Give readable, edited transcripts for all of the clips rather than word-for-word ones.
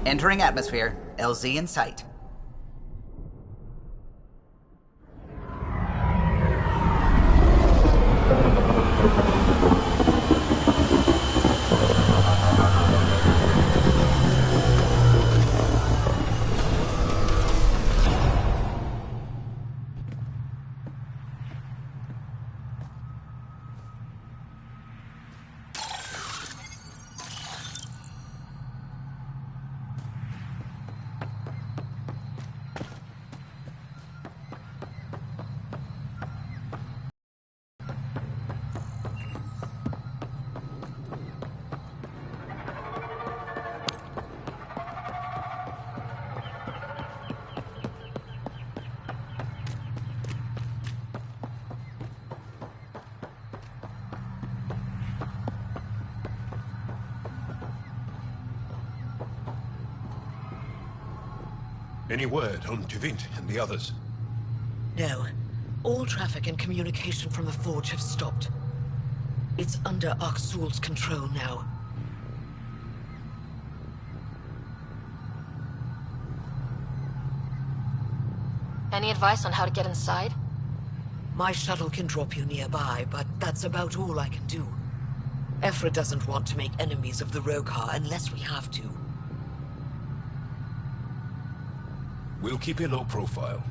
Entering atmosphere. LZ in sight. Any word on Tuvint and the others? No. All traffic and communication from the Forge have stopped. It's under Aksul's control now. Any advice on how to get inside? My shuttle can drop you nearby, but that's about all I can do. Ephra doesn't want to make enemies of the Rokar unless we have to. We'll keep a low profile.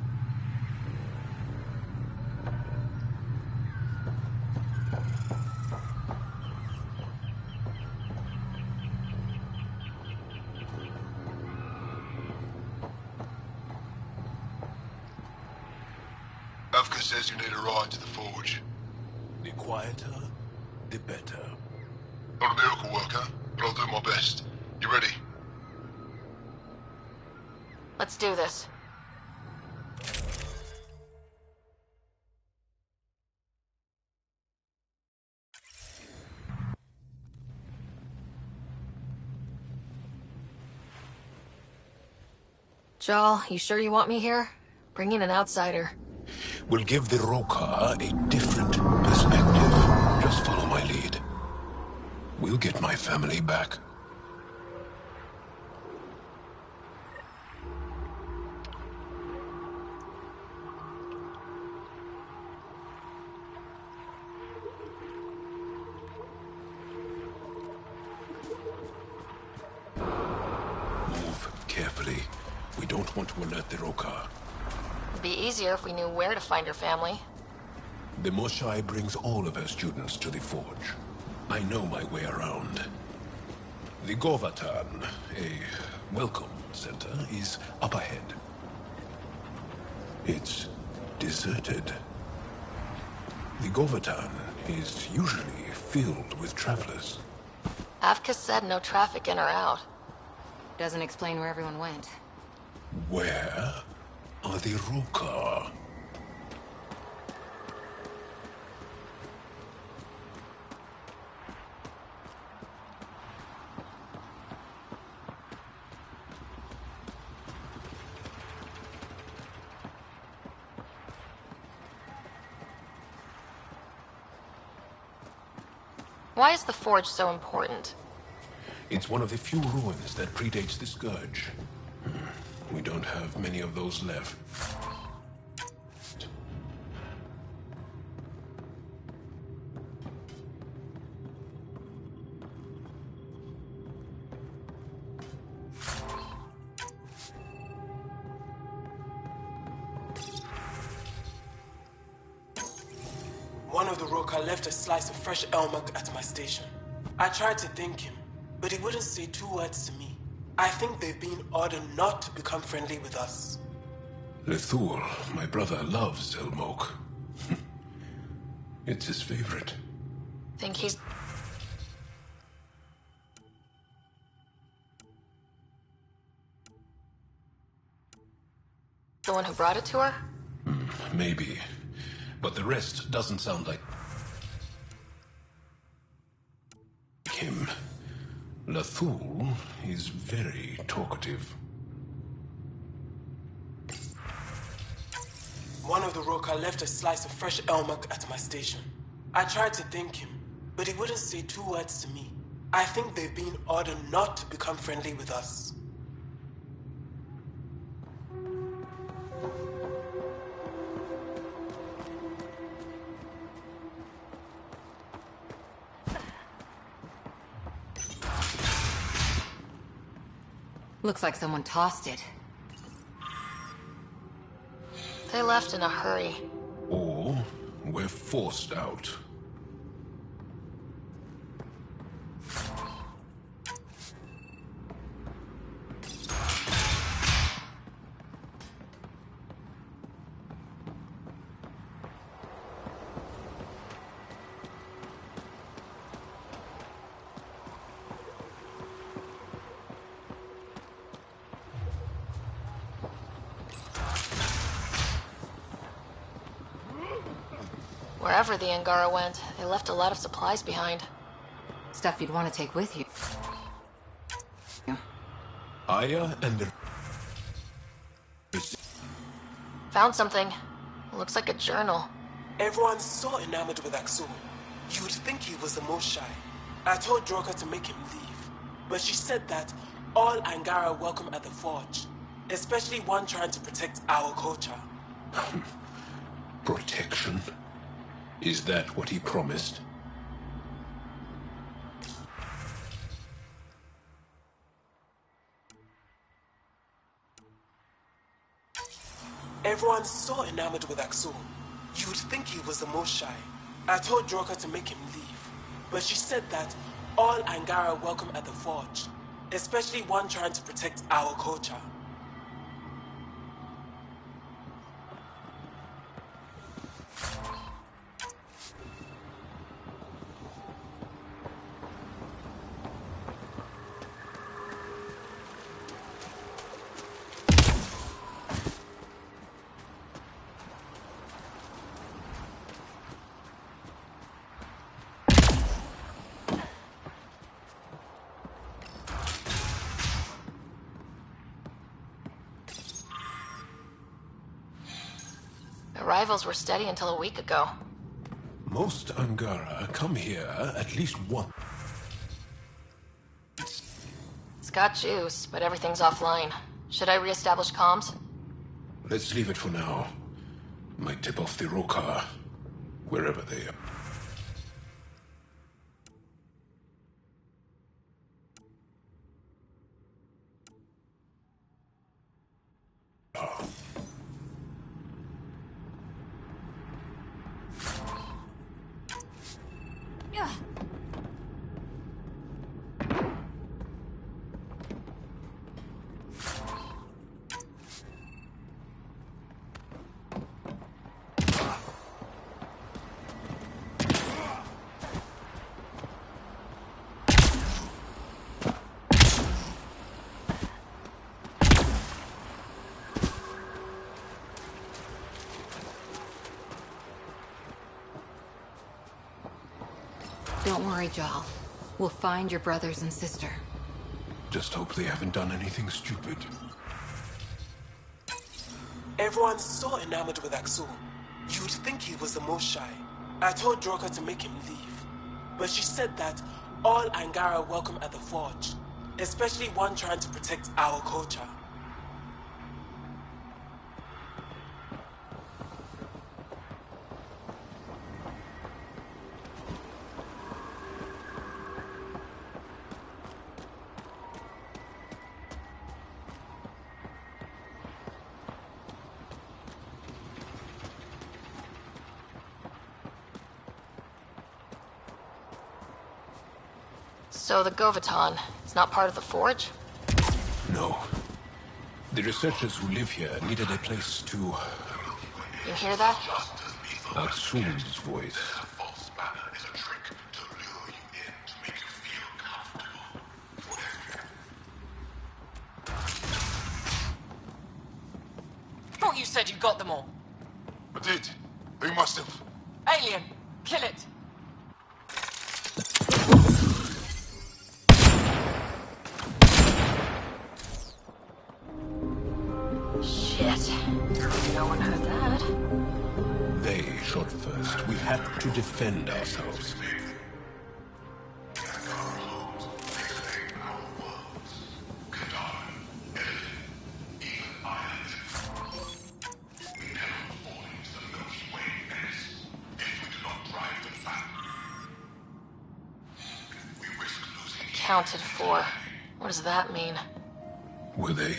Avka says you need a ride to the Forge. The quieter, the better. Not a miracle worker, but I'll do my best. You ready? Let's do this. Jal, you sure you want me here? Bring in an outsider. We'll give the Rokar a different perspective. Just follow my lead. We'll get my family back. Carefully. We don't want to alert the Rokar. It'd be easier if we knew where to find her family. The Moshai brings all of her students to the Forge. I know my way around. The Govatan, a welcome center, is up ahead. It's deserted. The Govatan is usually filled with travelers. Avka said no traffic in or out. Doesn't explain where everyone went. Where are the Rokar? Why is the Forge so important? It's one of the few ruins that predates the Scourge. We don't have many of those left. One of the Rokar left a slice of fresh elmuk at my station. I tried to thank him, but he wouldn't say 2 words to me. I think they've been ordered not to become friendly with us. Lethul, my brother, loves elmuk. It's his favorite. Think he's... the one who brought it to her? Maybe. But the rest doesn't sound like him. Lathul is very talkative. One of the Roka left a slice of fresh elmak at my station. I tried to thank him, but he wouldn't say two words to me. I think they've been ordered not to become friendly with us. Looks like someone tossed it. They left in a hurry. Or we're forced out. Wherever the Angara went, they left a lot of supplies behind. Stuff you'd want to take with you. Aya and the... Found something. Looks like a journal. Everyone's so enamored with Axul. You would think he was the most shy. I told Droka to make him leave, but she said that all Angara welcome at the Forge, especially one trying to protect our culture. Protection? Is that what he promised? Everyone's so enamored with Axul. You would think he was the most shy. I told Droka to make him leave, but she said that all Angara welcome at the Forge, especially one trying to protect our culture. Arrivals were steady until a week ago. Most Angara come here at least once. It's got juice, but everything's offline. Should I reestablish comms? Let's leave it for now. Might tip off the Roka, wherever they are. Don't worry, Jal. We'll find your brothers and sister. Just hope they haven't done anything stupid. Everyone's so enamored with Axul. You would think he was the most shy. I told Droka to make him leave, but she said that all Angara welcome at the Forge, especially one trying to protect our culture. So the Govaton, it's not part of the Forge? No. The researchers who live here needed a place to... You hear that? Atsun's voice. False banner is a trick to lure you in, to make you feel comfortable. Don't you said you got them all. I did. They must have. Alien, kill it. Shit. No one heard that. They shot first. We had to defend ourselves. Counted for. What does that mean? Were they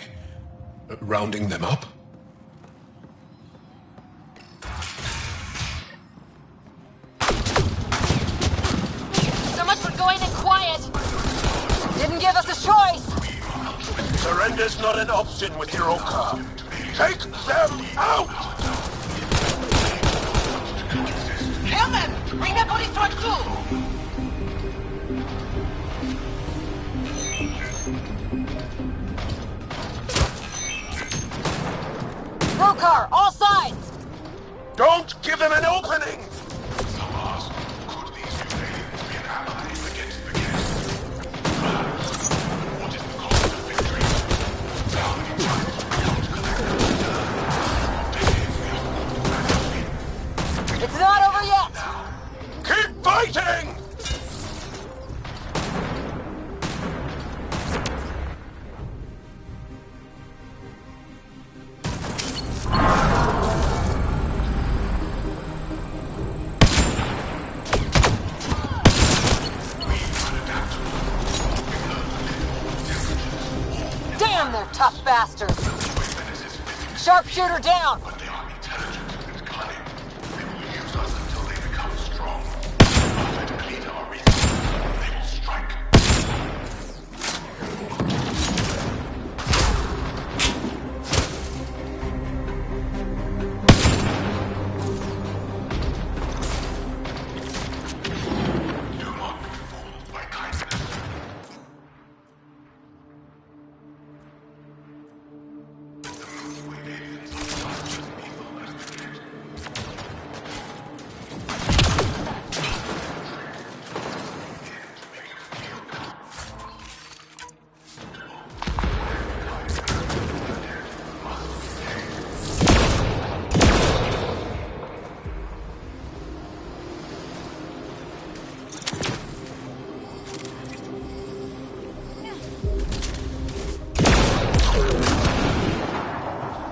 rounding them up? So much for going in quiet! Didn't give us a choice! Surrender's not an option with Hiroka. Take them out! Kill them! Bring the bodies to us too! Rokar, all sides! Don't give them an opening! It's not over yet! Keep fighting! Damn, they're tough bastards! Sharpshooter down!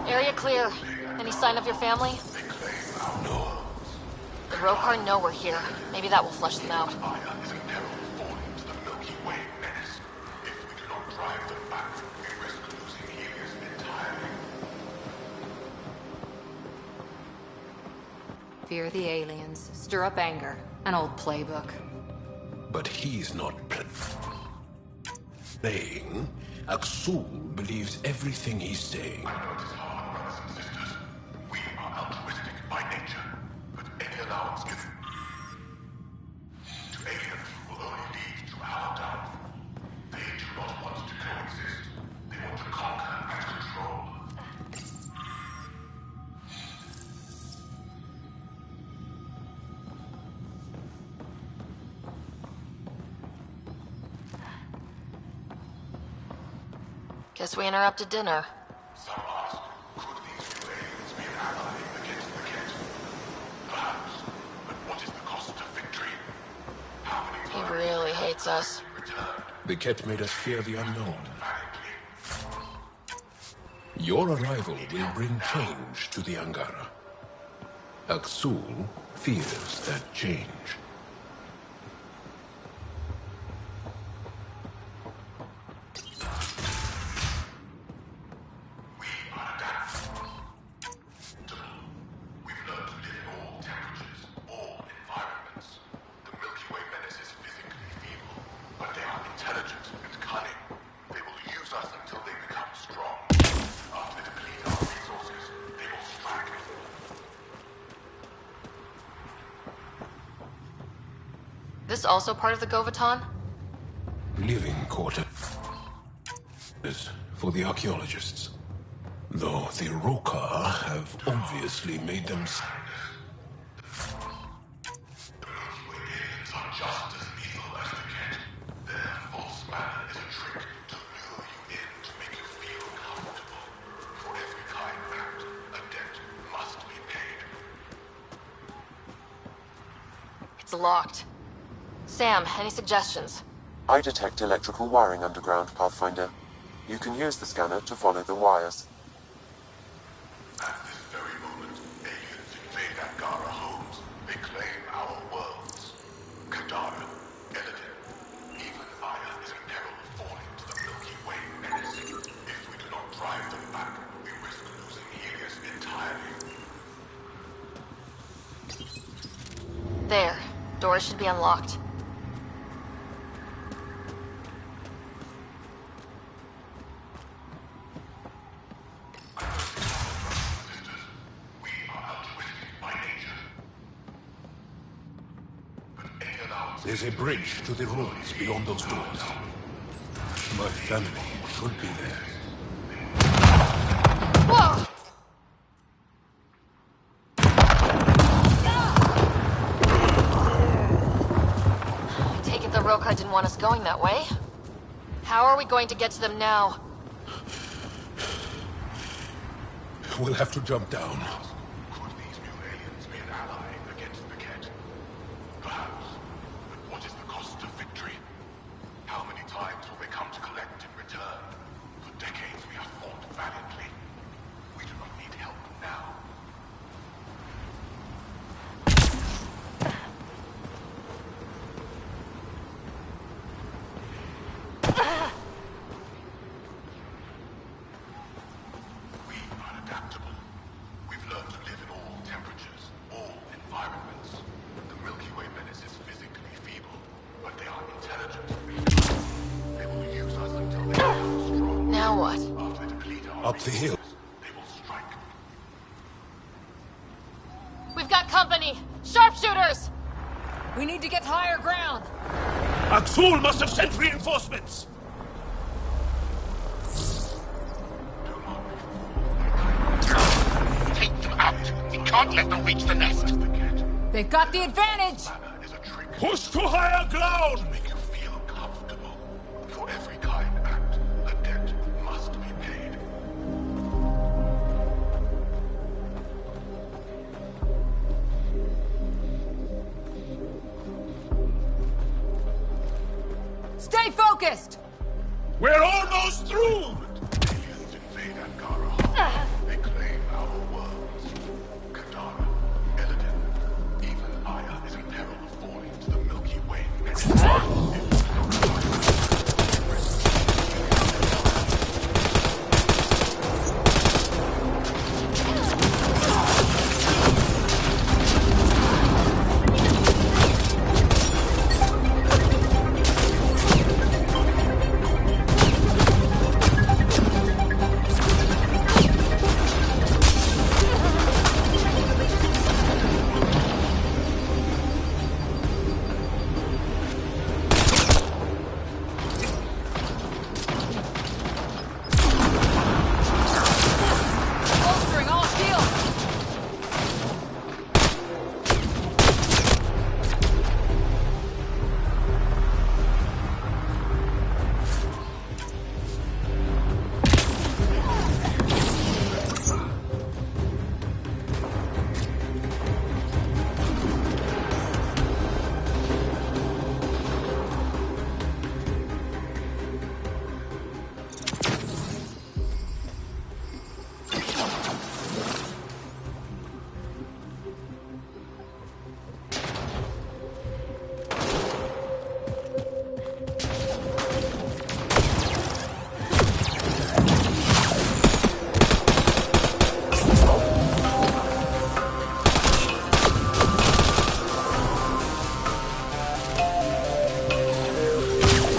Area clear. Any sign of your family? No. The Rokar know we're here. Maybe that will flush them out. Fear the aliens, stir up anger. An old playbook. But he's not playing. Aksul believes everything he's saying. Guess we interrupted dinner. He really hates us. The Ket made us fear the unknown. Your arrival will bring change to the Angara. Aksul fears that change. This also part of the Govatan? Living quarters for the archaeologists. Though the Roka have obviously made them... It's locked. Sam, any suggestions? I detect electrical wiring underground, Pathfinder. You can use the scanner to follow the wires. At this very moment, aliens invade Angara homes. They claim our worlds. Kadara, Eladin, even Aya is in peril of falling to the Milky Way menace. If we do not drive them back, we risk losing Helios entirely. There. Doors should be unlocked. There's a bridge to the ruins beyond those doors. My family should be there. Whoa! I take it the Roka didn't want us going that way. How are we going to get to them now? We'll have to jump down. Could these new aliens be an ally against the Ket? Perhaps. But what is the cost of victory? How many times will they come to collect in return? For decades we have fought valiantly. We do not need help now. We are adaptable. We've learned to live in all temperatures, all environments. The Milky Way menace is physically feeble, but they are intelligent. They will use us until they become strong. Now what? After they deplete our Up the hill. resources, they will strike. We've got company! Sharpshooters! We need to get to higher ground! Aksul must have sent reinforcements! Take them out! We can't let them reach the nest! They've got the advantage! Is a trick. Push to higher ground! Make you feel comfortable. For every kind act, a debt must be paid. Stay focused! We're almost through! Aliens invade Angara home. They claim our worlds. Kadara, Eladin, even Aya is in peril of falling to the Milky Way menace. Bolstering all shields!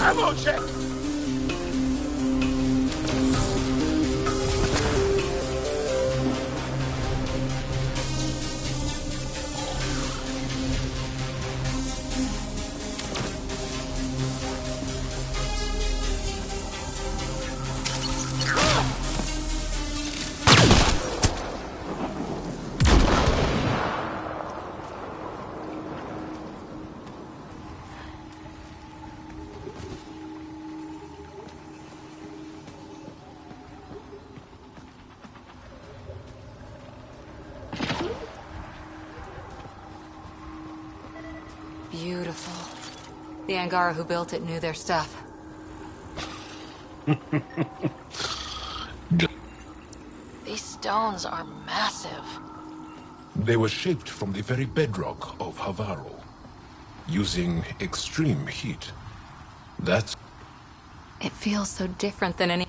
Ammo check! Beautiful. The Angara who built it knew their stuff. These stones are massive. They were shaped from the very bedrock of Havaro, using extreme heat. That's... It feels so different than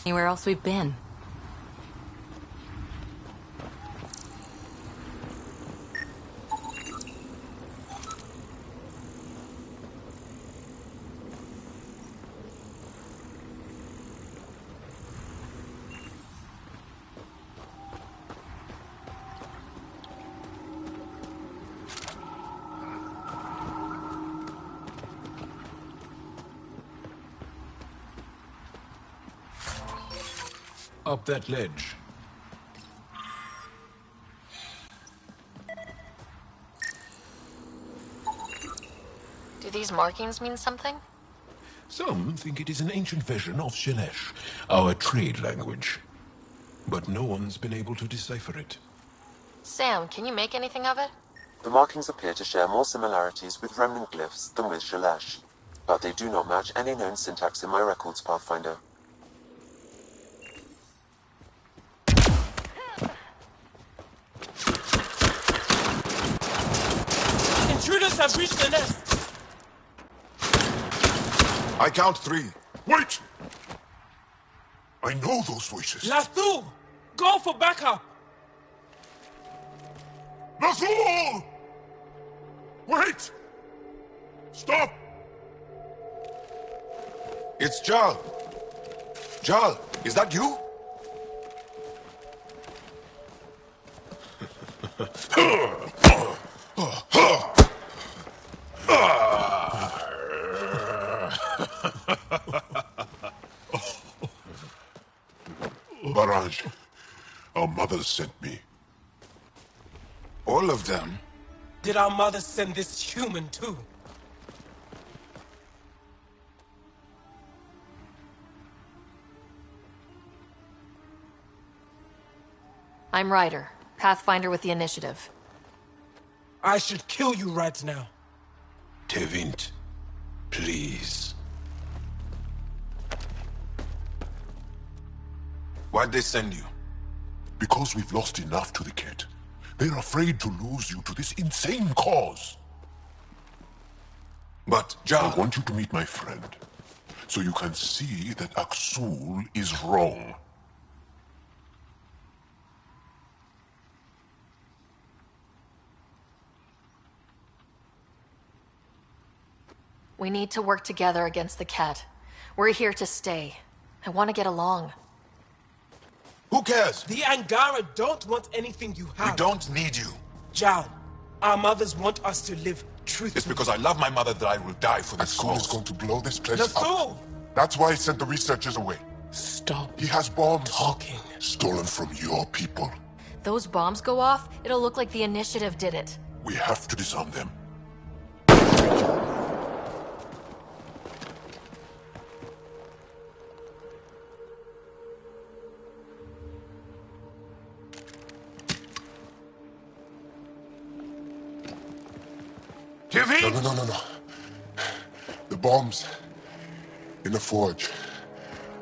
anywhere else we've been. Up that ledge. Do these markings mean something? Some think it is an ancient version of Shelesh, our trade language. But no one's been able to decipher it. Sam, can you make anything of it? The markings appear to share more similarities with remnant glyphs than with Shelesh, but they do not match any known syntax in my records, Pathfinder. Intruders have reached the nest! I count 3. Wait! I know those voices. Lathul! Go for backup! Lathul! Wait! Stop! It's Jal. Jal, is that you? Barrage, our mothers sent me. All of them? Did our mother send this human too? I'm Ryder, Pathfinder with the Initiative. I should kill you right now. Tevint, please. Why'd they send you? Because we've lost enough to the kid. They're afraid to lose you to this insane cause. But, Jal, I want you to meet my friend, so you can see that Aksul is wrong. We need to work together against the cat. We're here to stay. I want to get along. Who cares? The Angara don't want anything you have. We don't need you. Jal, our mothers want us to live truthfully. It's because I love my mother that I will die for this cause. Is going to blow this place up. That's why he sent the researchers away. Stop. He has bombs. Talking. Stolen from your people. Those bombs go off, it'll look like the Initiative did it. We have to disarm them. No. The bombs in the forge.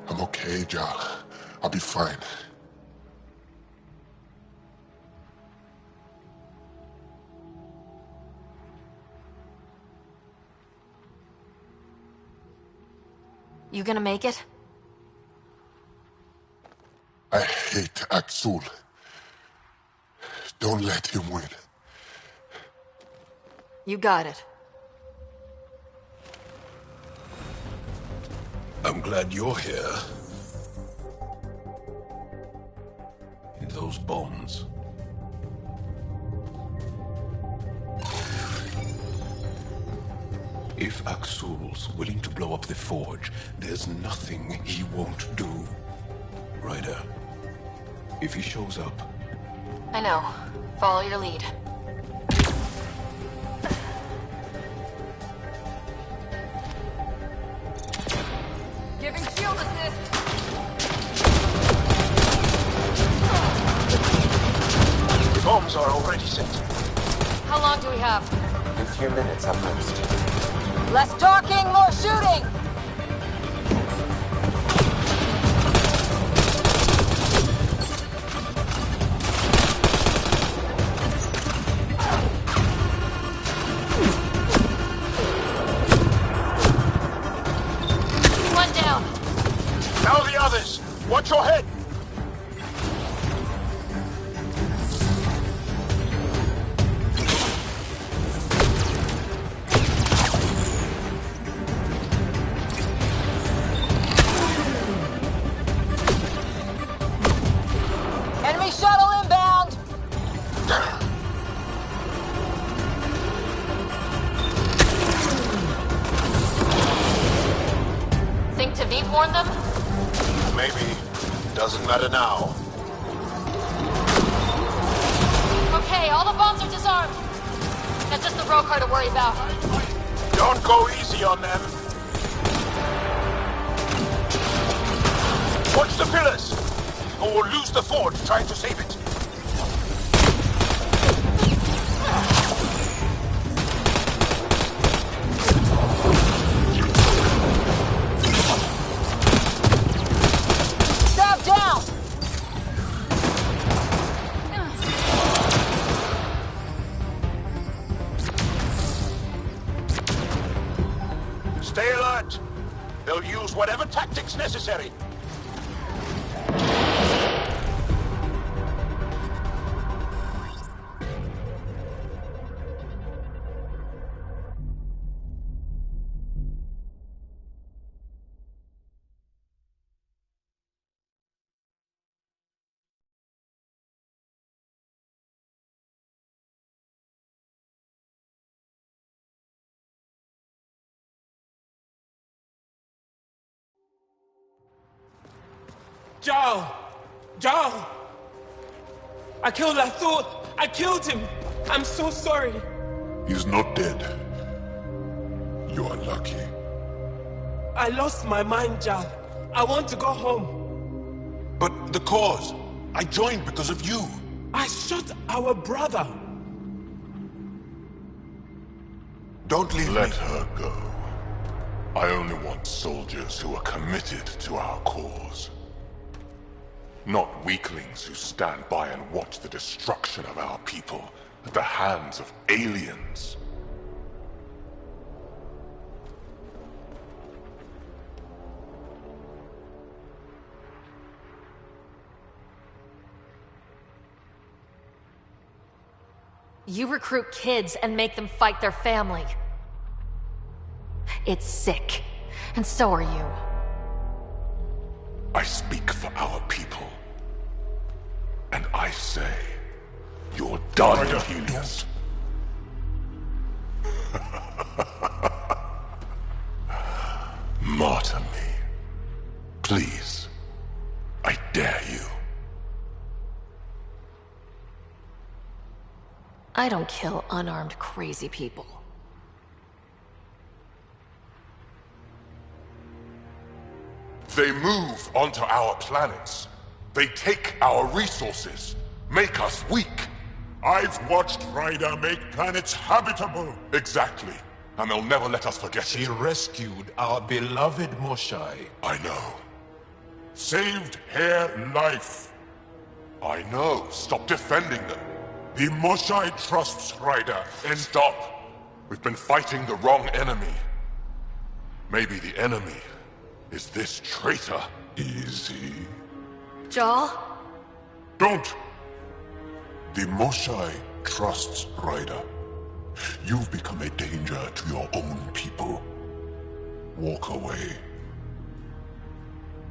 I'm okay, Jal. I'll be fine. You gonna make it? I hate Aksul. Don't let him win. You got it. I'm glad you're here. And those bombs. If Aksul's willing to blow up the forge, there's nothing he won't do. Ryder, if he shows up... I know. Follow your lead. Giving shield assist. The bombs are already set. How long do we have? In few minutes at most. Less talking, more shooting! One down. Now the others! Watch your head! Enemy shuttle inbound! Think Tavit warned them? Maybe. Doesn't matter now. Okay, all the bombs are disarmed. That's just the road car to worry about. Don't go easy on them. Watch the pillars! Or we'll lose the forge trying to save it. Stab down! Stay alert. They'll use whatever tactics necessary. Zhao! Zhao! I killed Lathor! I killed him! I'm so sorry! He's not dead. You are lucky. I lost my mind, Zhao. I want to go home. But the cause? I joined because of you. I shot our brother! Don't leave Let me. her go. I only want soldiers who are committed to our cause. Not weaklings who stand by and watch the destruction of our people at the hands of aliens. You recruit kids and make them fight their family. It's sick. And so are you. I speak for our people. And I say, you're done, Helios. Martyr me. Please. I dare you. I don't kill unarmed crazy people. They move onto our planets. They take our resources, make us weak. I've watched Ryder make planets habitable. Exactly. And they'll never let us forget She it. rescued our beloved Moshai. I know. Saved her life. I know. Stop defending them. The Moshai trusts Ryder, and Stop. We've been fighting the wrong enemy. Maybe the enemy is this traitor. easy. Jaw? Don't! The Moshai trusts Ryder. You've become a danger to your own people. Walk away.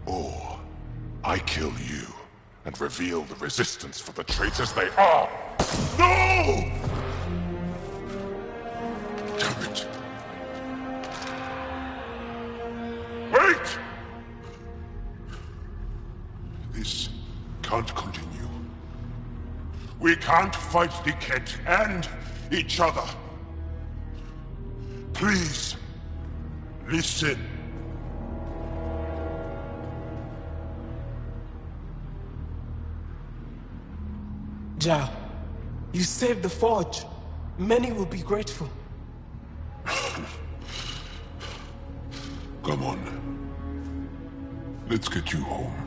Or I kill you and reveal the resistance for the traitors they are. No! Damn it. Wait! This can't continue. We can't fight the Kett and each other. Please, listen. Zhao, you saved the forge. Many will be grateful. Come on. Let's get you home.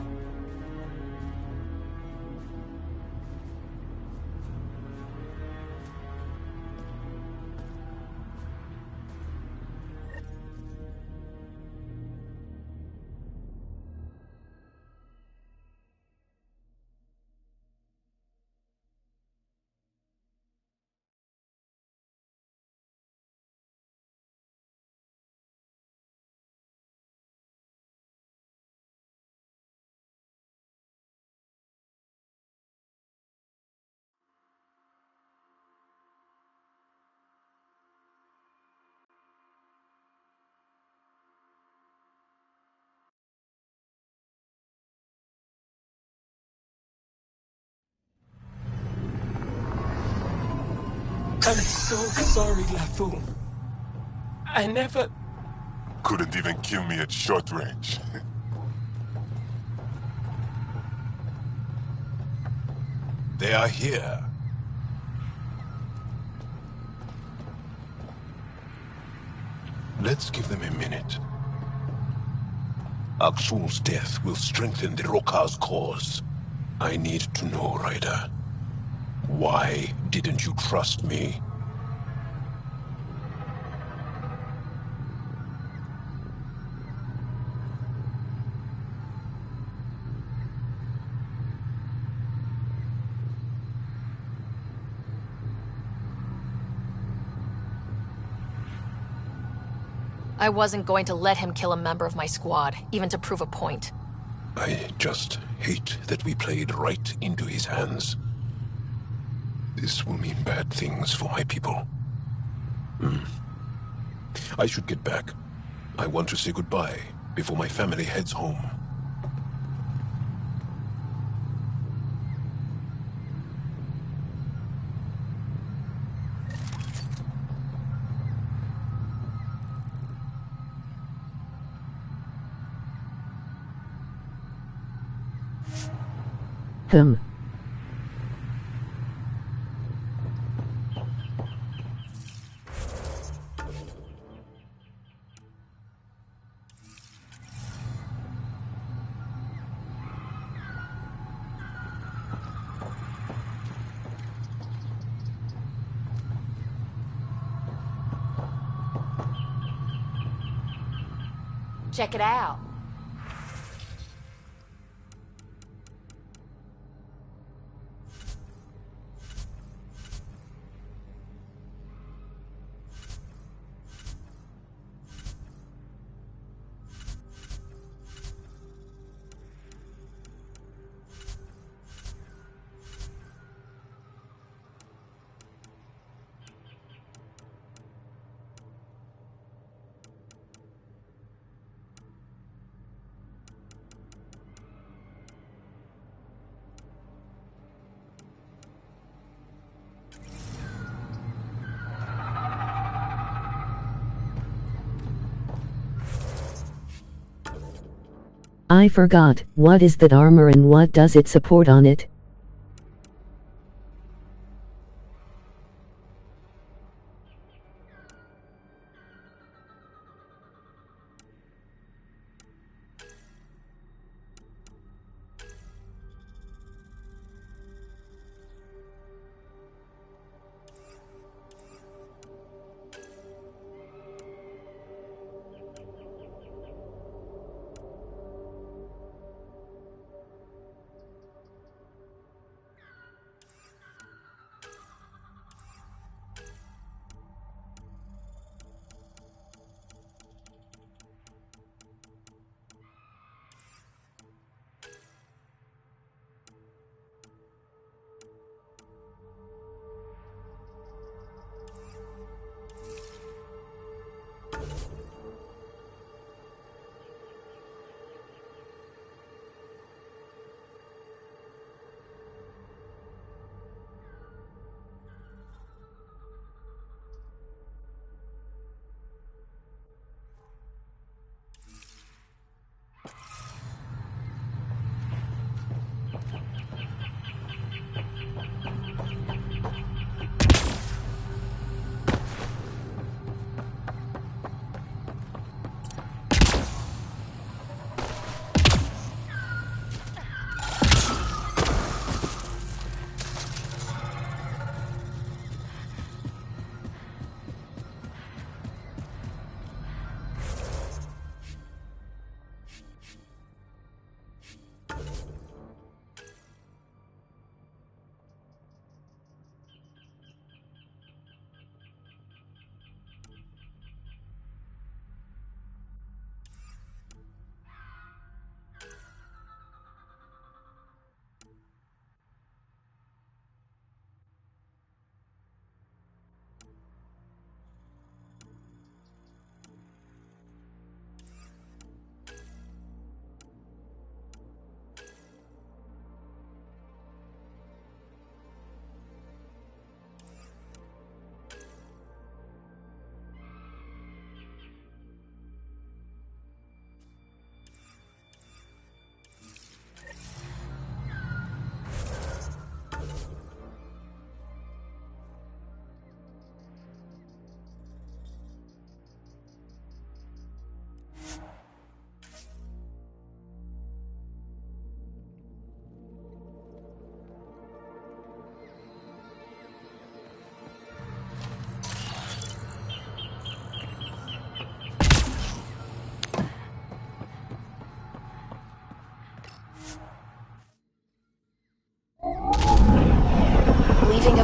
I'm so sorry, Lafu. I never... Couldn't even kill me at short range. They are here. Let's give them a minute. Aksul's death will strengthen the Rokar's cause. I need to know, Ryder. Why didn't you trust me? I wasn't going to let him kill a member of my squad, even to prove a point. I just hate that we played right into his hands. This will mean bad things for my people. I should get back. I want to say goodbye before my family heads home. Check it out. I forgot, what is that armor and what does it support on it?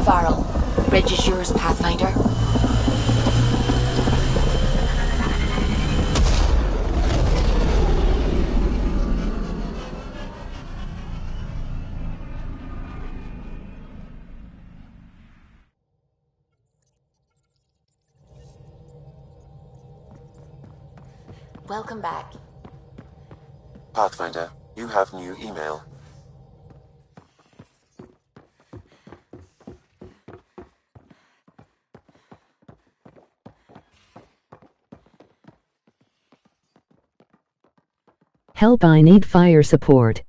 Varl. Reg is yours, Pathfinder. Welcome back. Pathfinder, you have new email. Help, I need fire support.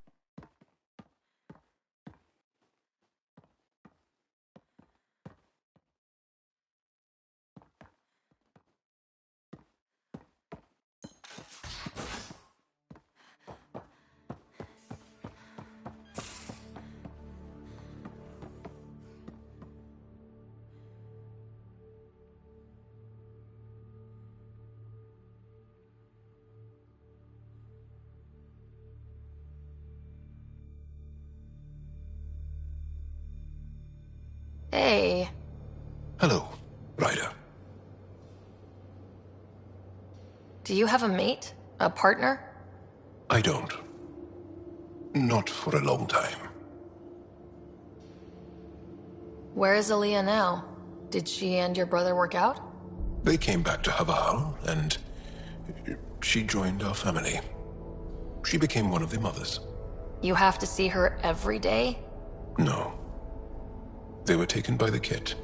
Hey. Hello, Ryder. Do you have a mate? A partner? I don't. Not for a long time. Where is Aaliyah now? Did she and your brother work out? They came back to Haval, and she joined our family. She became one of the mothers. You have to see her every day? No. They were taken by the kit.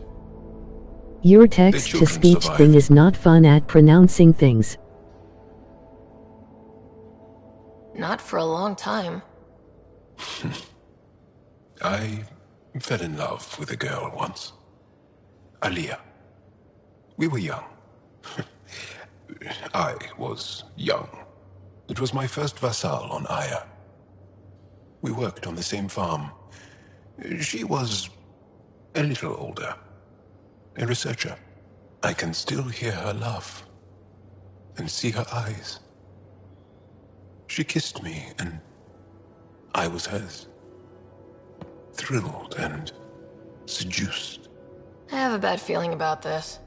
Your text-to-speech thing is not fun at pronouncing things. Not for a long time. I fell in love with a girl once. Aliyah. We were young. I was young. It was my first vassal on Aya. We worked on the same farm. She was a little older. A researcher. I can still hear her laugh and see her eyes. She kissed me and I was hers. Thrilled and seduced. I have a bad feeling about this.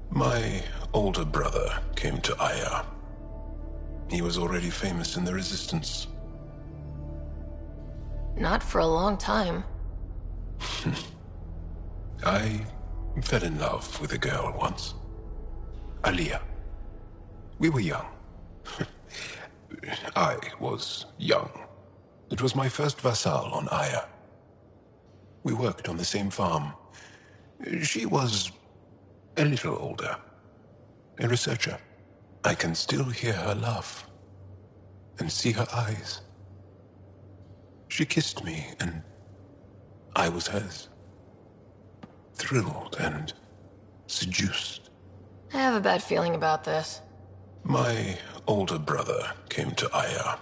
My older brother came to Aya. He was already famous in the Resistance. Not for a long time. I fell in love with a girl once. Aliyah. We were young. I was young. It was my first vassal on Aya. We worked on the same farm. She was a little older. A researcher. I can still hear her laugh and see her eyes. She kissed me and I was hers. Thrilled and seduced. I have a bad feeling about this. My older brother came to Aya.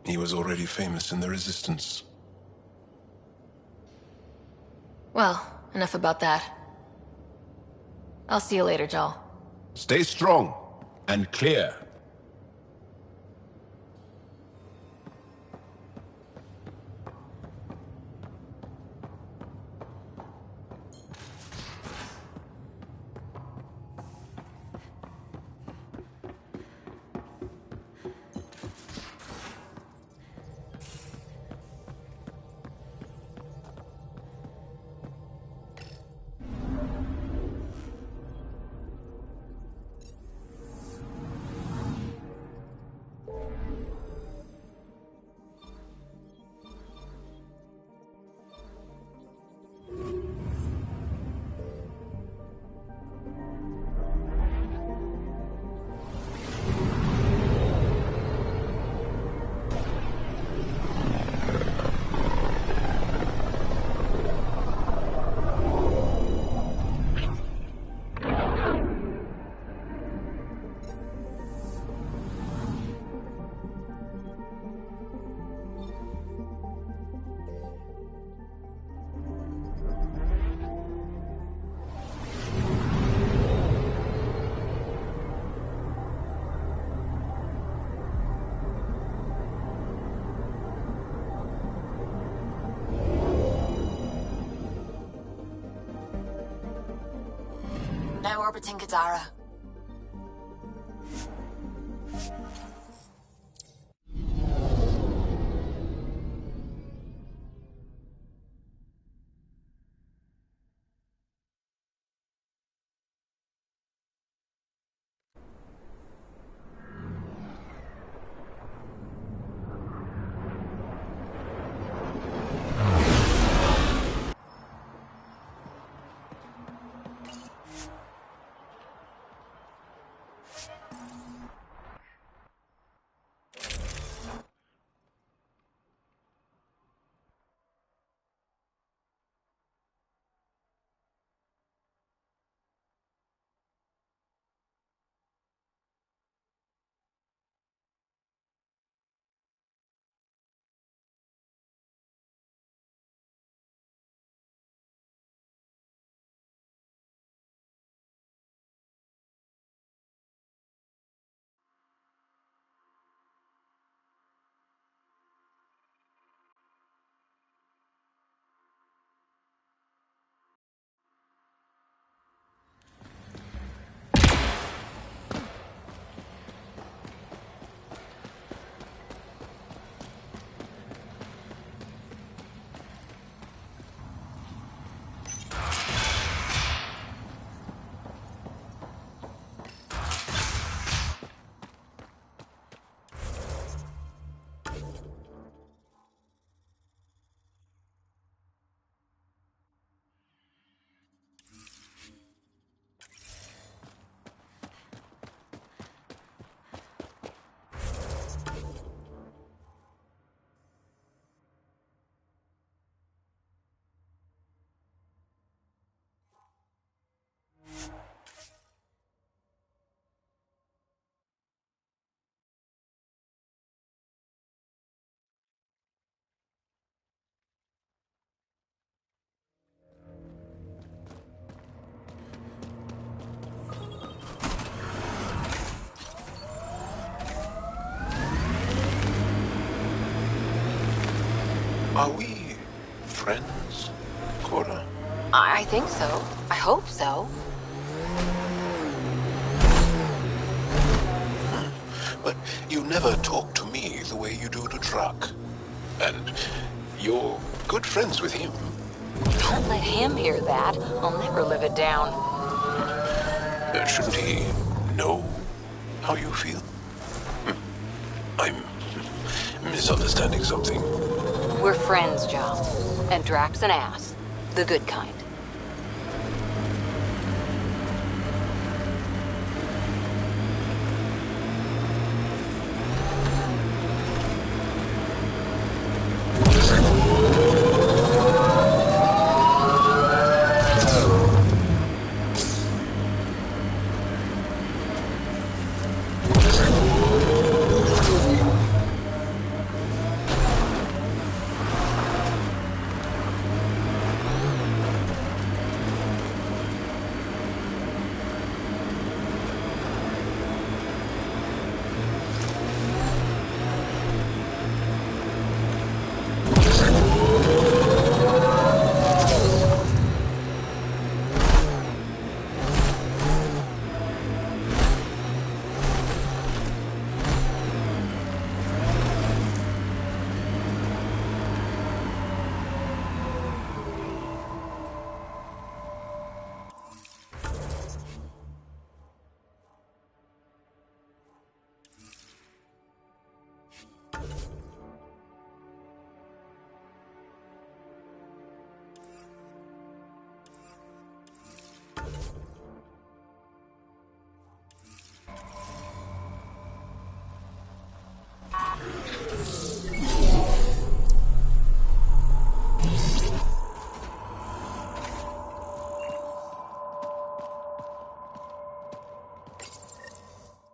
He was already famous in the Resistance. Well, enough about that. I'll see you later, Jal. Stay strong and clear. orbiting Kadara. Are we friends, Cora? I think so. I hope so. But you never talk to me the way you do to Truck. And you're good friends with him. Don't let him hear that. I'll never live it down. Shouldn't he know how you feel? I'm misunderstanding something. We're friends, John. And Drax an ass. The good kind.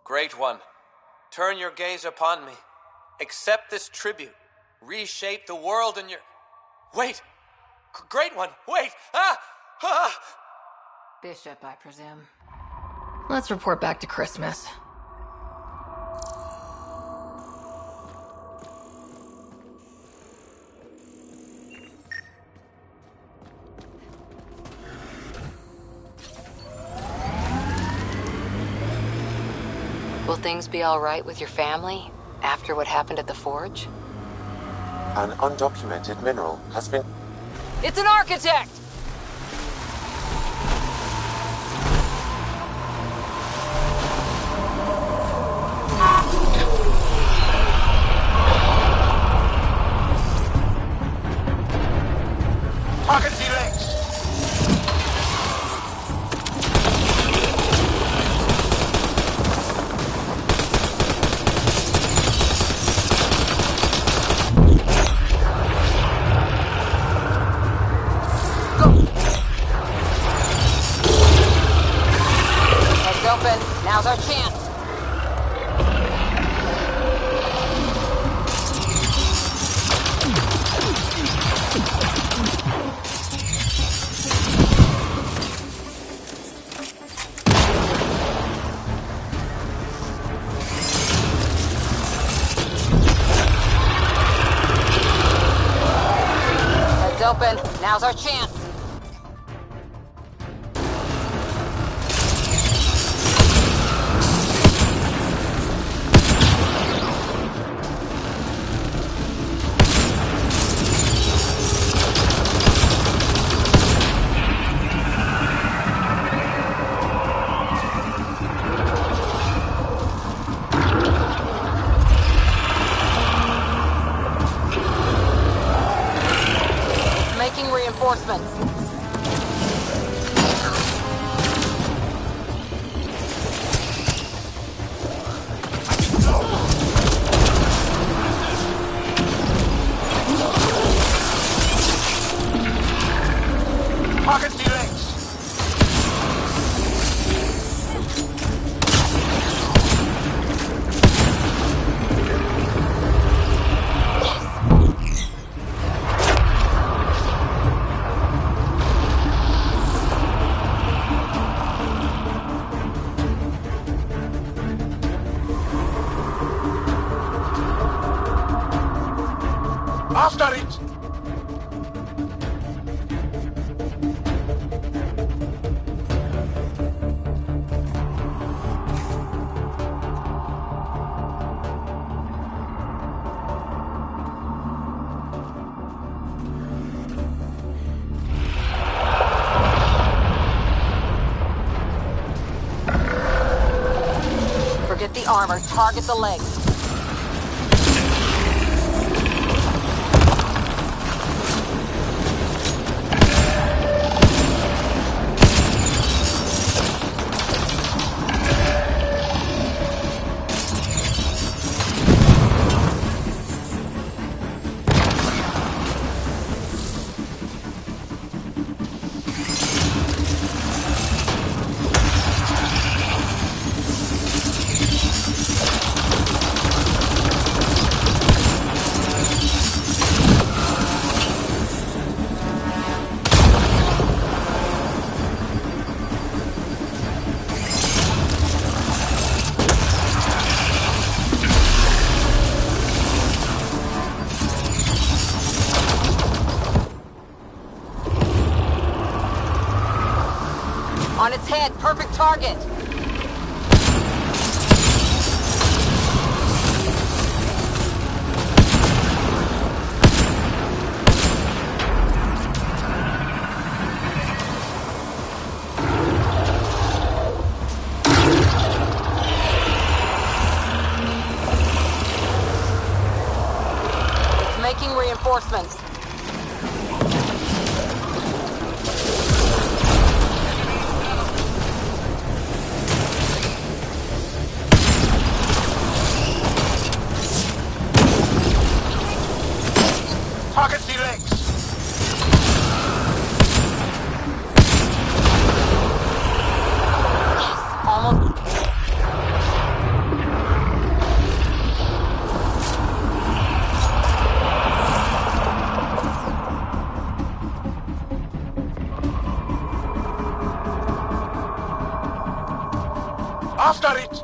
Great One, turn your gaze upon me. Accept this tribute. Reshape the world in your... Wait! Great One, wait! Ah! Ah! Bishop, I presume. Let's report back to Christmas. Will things be all right with your family after what happened at the forge? An undocumented mineral has been... It's an architect! Target D-Legs! Heads open. Now's our chance. Heads open. Now's our chance. Making reinforcements. Target D-Legs! After it! Forget the armor. Target the legs. On its head. Perfect target. It's making reinforcements. Target D-Legs! Almost. After it!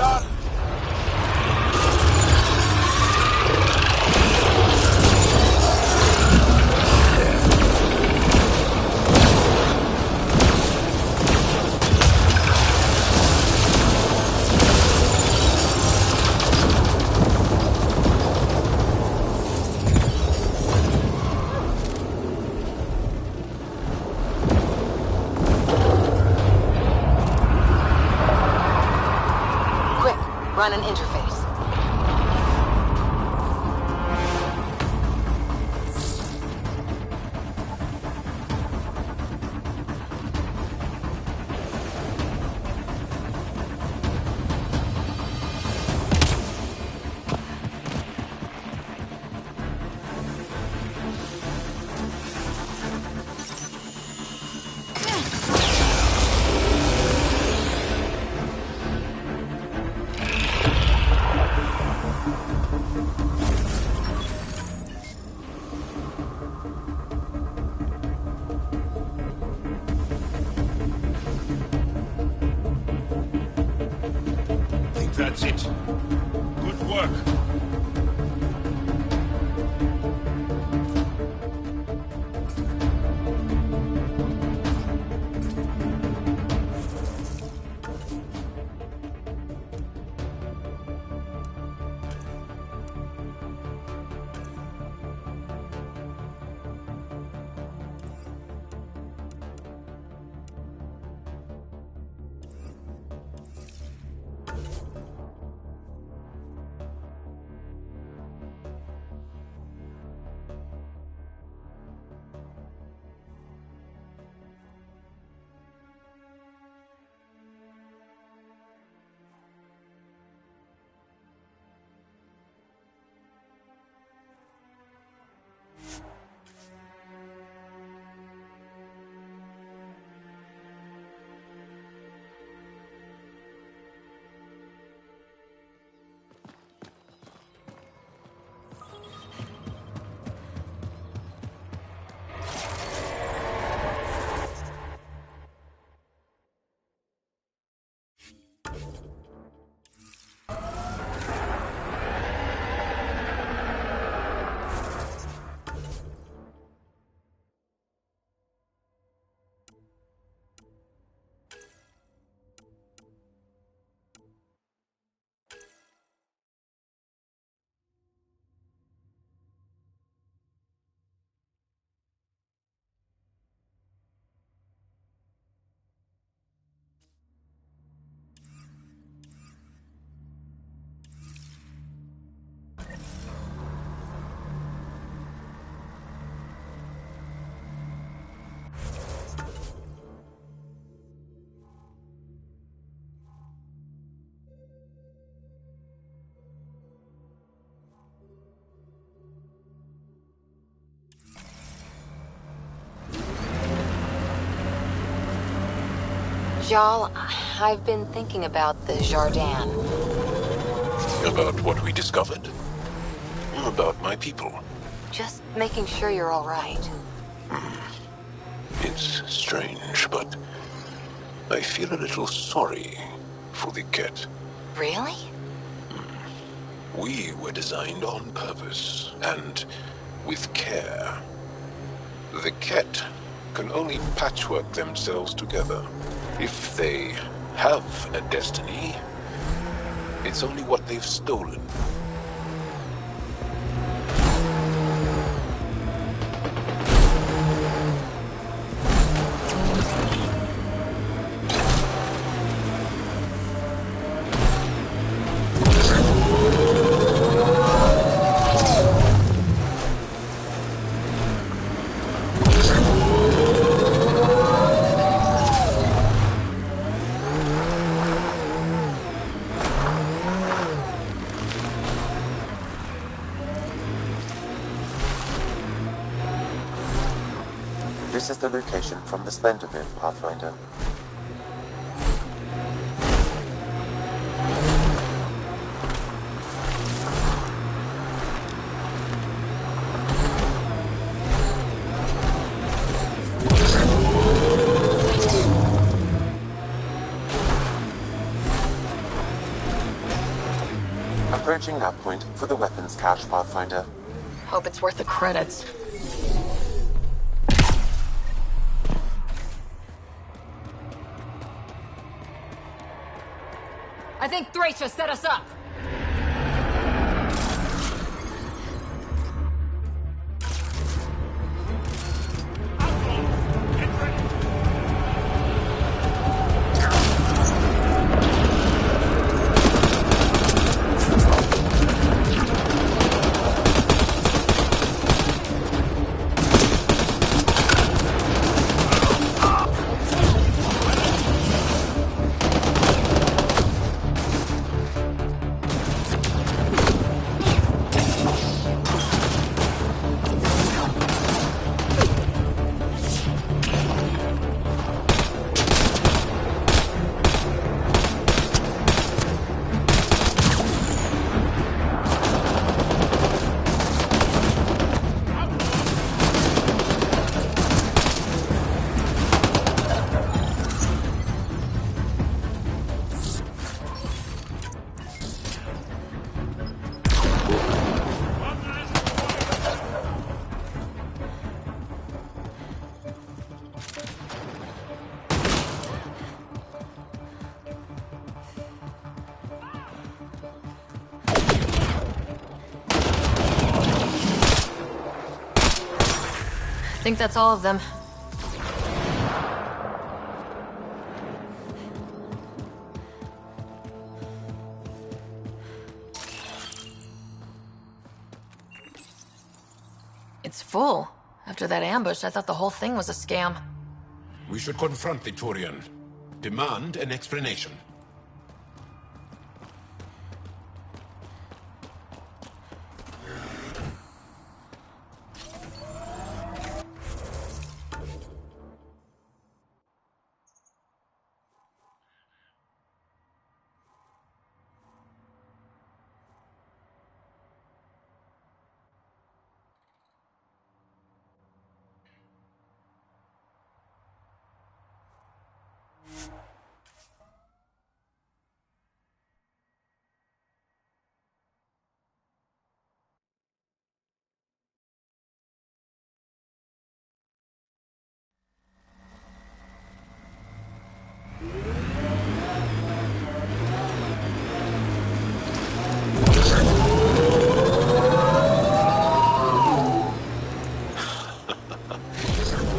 done! Run an interface. That's it. Good work. Jarl, I've been thinking about the Jardin. About what we discovered? About my people. Just making sure you're all right. It's strange, but I feel a little sorry for the cat. Really? We were designed on purpose, and with care. The cat can only patchwork themselves together. If they have a destiny, it's only what they've stolen. This is the location from the Splendor Moon, Pathfinder. Approaching nav point for the weapons cache, Pathfinder. Hope it's worth the credits. I think Thracia set us up! I think that's all of them. It's full. After that ambush, I thought the whole thing was a scam. We should confront the Turian. Demand an explanation.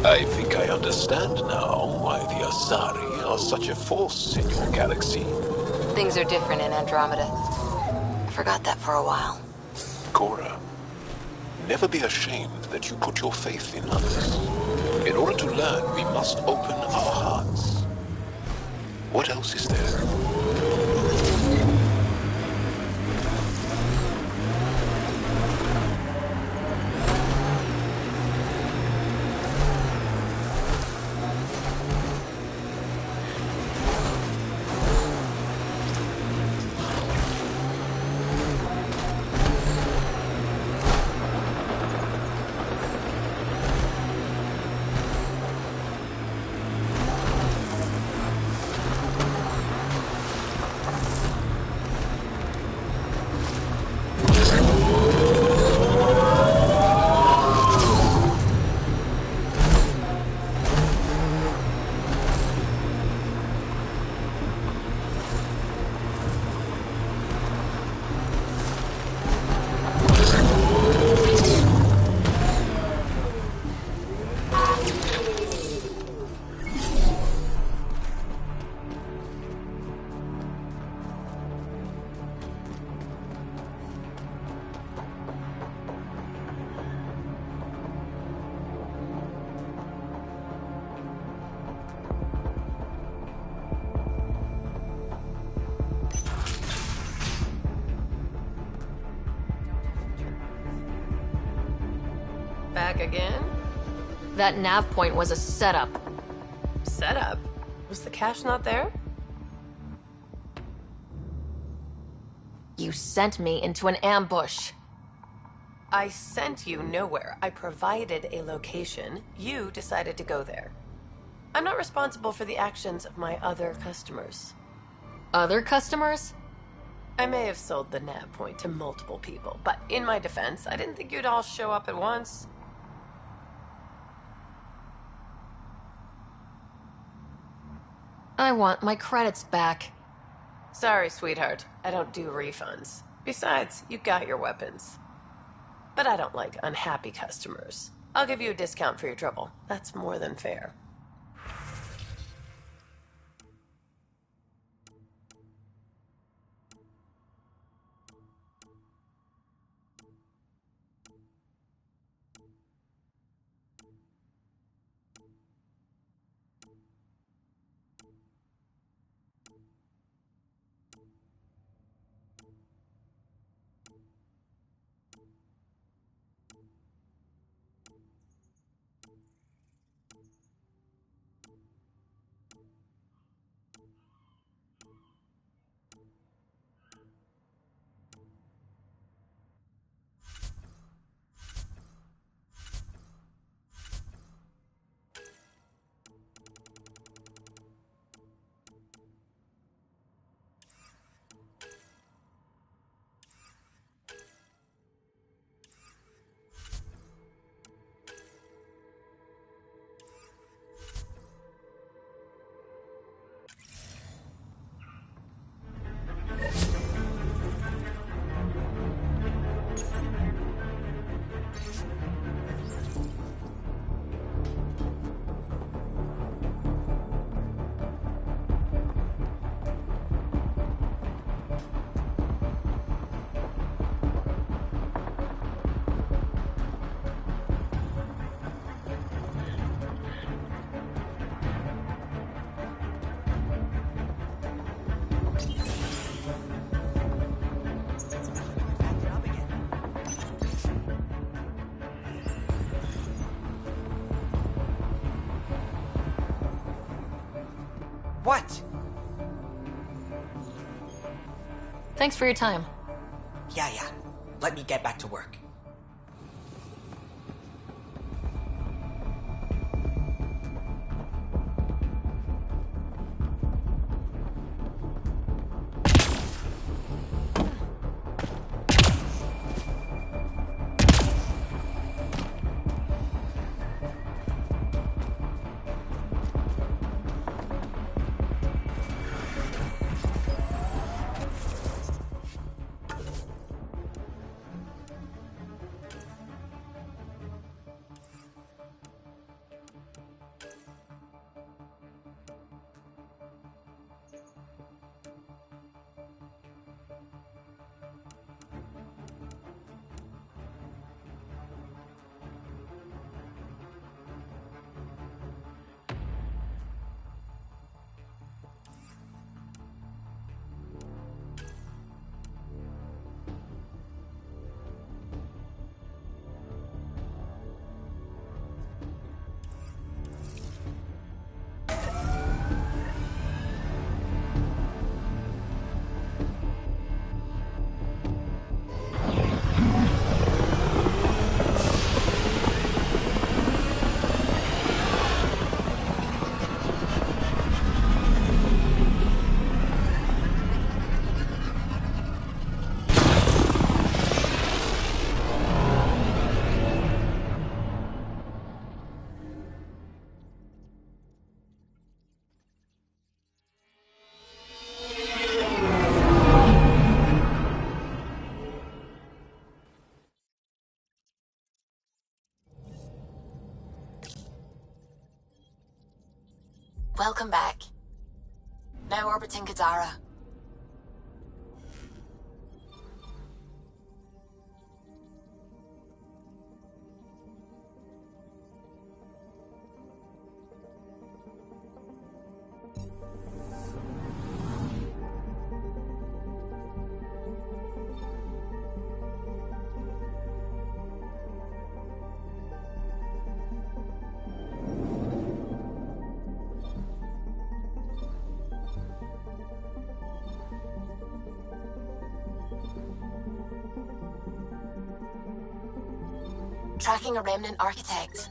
I think I understand now why the Asari are such a force in your galaxy. Things are different in Andromeda. I forgot that for a while. Cora, never be ashamed that you put your faith in others. In order to learn, we must open our hearts. What else is there? Back again? That nav point was a setup. Setup? Was the cache not there? You sent me into an ambush. I sent you nowhere. I provided a location. You decided to go there. I'm not responsible for the actions of my other customers. Other customers? I may have sold the nav point to multiple people, but in my defense, I didn't think you'd all show up at once. I want my credits back. Sorry, sweetheart. I don't do refunds. Besides, you got your weapons. But I don't like unhappy customers. I'll give you a discount for your trouble. That's more than fair. What? Thanks for your time. Yeah. Let me get back to work. Welcome back. Now orbiting Kadara. Tracking a remnant architect.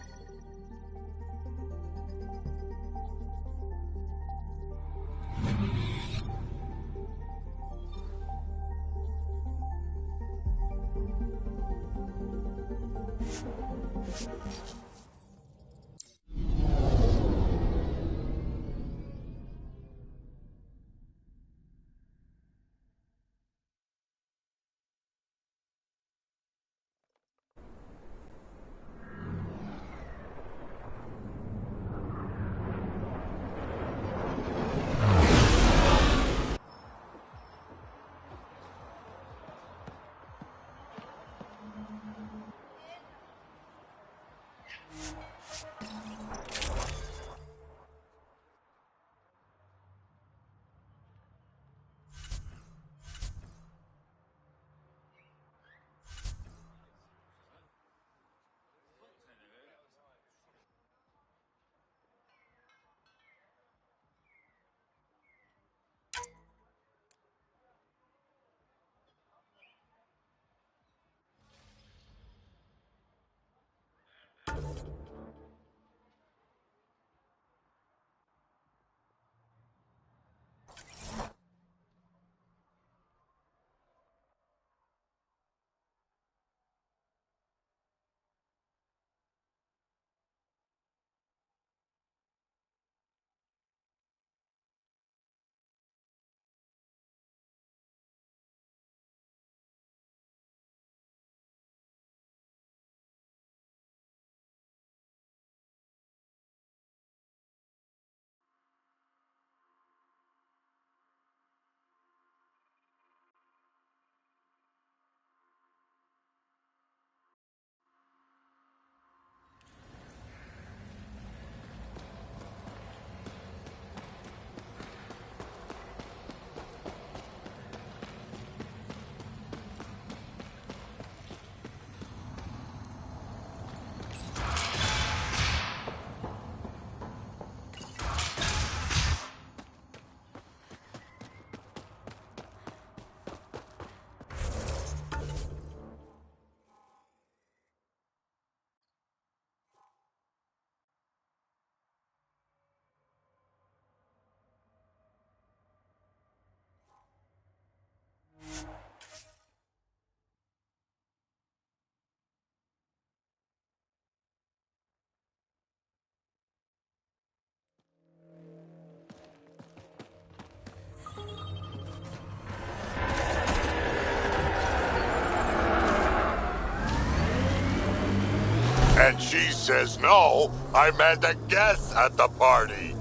When she says no, I meant a guest at the party.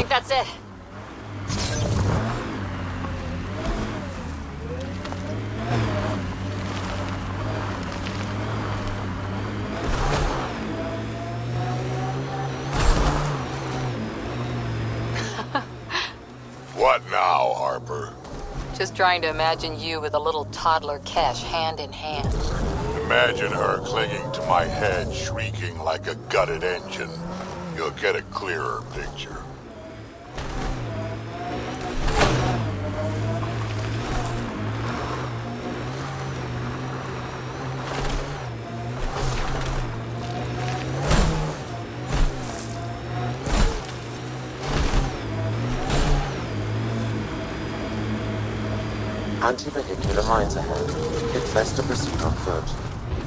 That's it. What now, Harper? Just trying to imagine you with a little toddler Kesh hand in hand. Imagine her clinging to my head, shrieking like a gutted engine. You'll get a clearer picture. Anti-vehicular mines ahead. It's best to proceed on foot.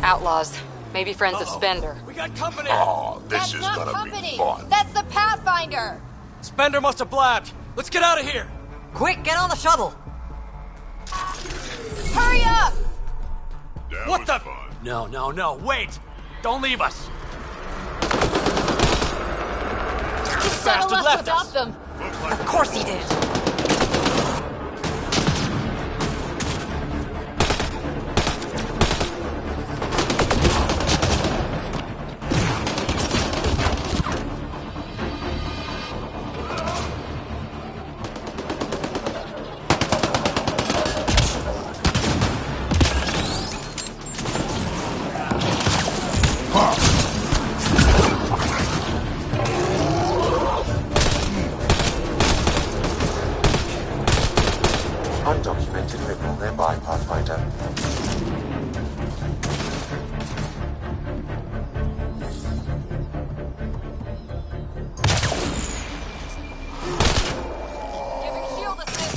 Outlaws. Maybe friends of Spender. We got company! Oh, this is gonna be fun. That's the Pathfinder! Spender must have blabbed. Let's get out of here! Quick, get on the shuttle! Hurry up! What the? No, wait! Don't leave us! This bastard left us. without them. Of course he did! Undocumented ripple nearby, Pathfinder. Giving shield assist.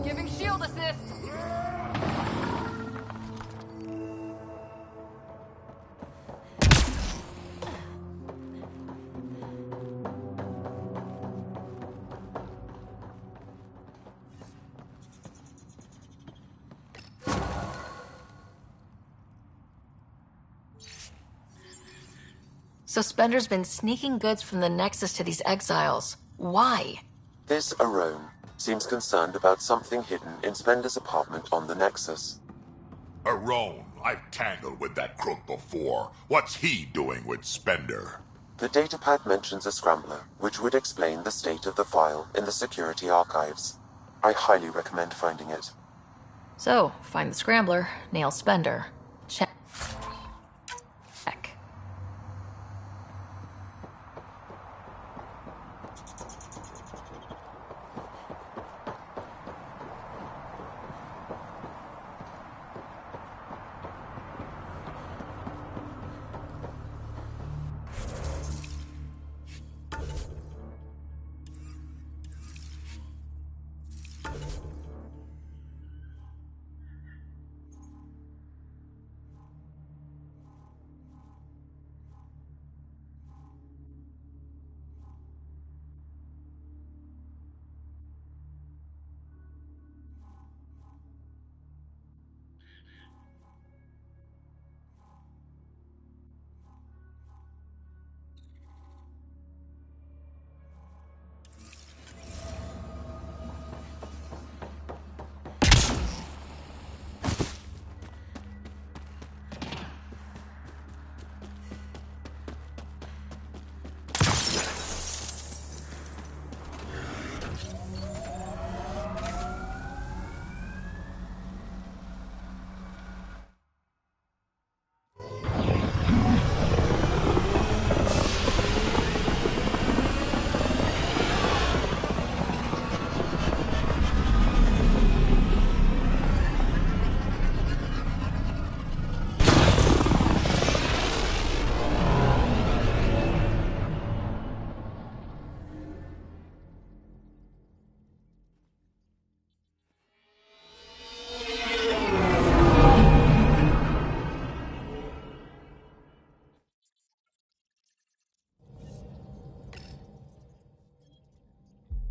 Giving shield assist. So Spender's been sneaking goods from the Nexus to these exiles. Why? This Arone seems concerned about something hidden in Spender's apartment on the Nexus. Arone, I've tangled with that crook before. What's he doing with Spender? The datapad mentions a scrambler, which would explain the state of the file in the security archives. I highly recommend finding it. So, find the scrambler, nail spender. Check.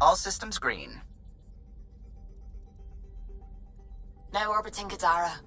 All systems green. Now orbiting Gadara.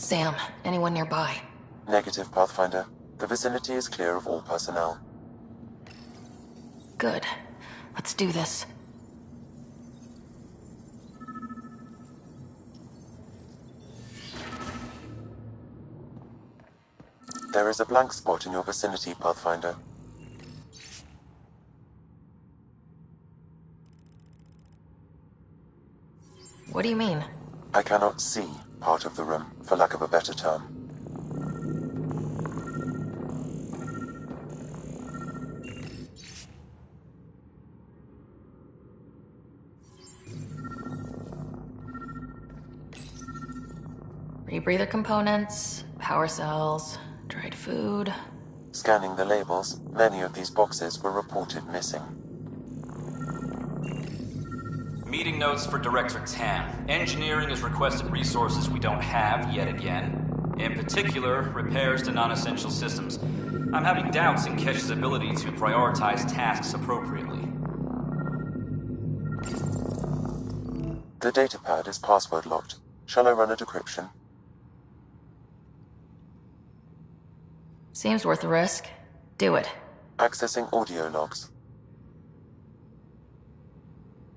Sam, anyone nearby? Negative, Pathfinder. The vicinity is clear of all personnel. Good. Let's do this. There is a blank spot in your vicinity, Pathfinder. What do you mean? I cannot see part of the room, for lack of a better term. Rebreather components, power cells, dried food. Scanning the labels, many of these boxes were reported missing. Meeting notes for Director Tan. Engineering has requested resources we don't have yet again. In particular, repairs to non-essential systems. I'm having doubts in Kesh's ability to prioritize tasks appropriately. The datapad is password locked. Shall I run a decryption? Seems worth the risk. Do it. Accessing audio logs.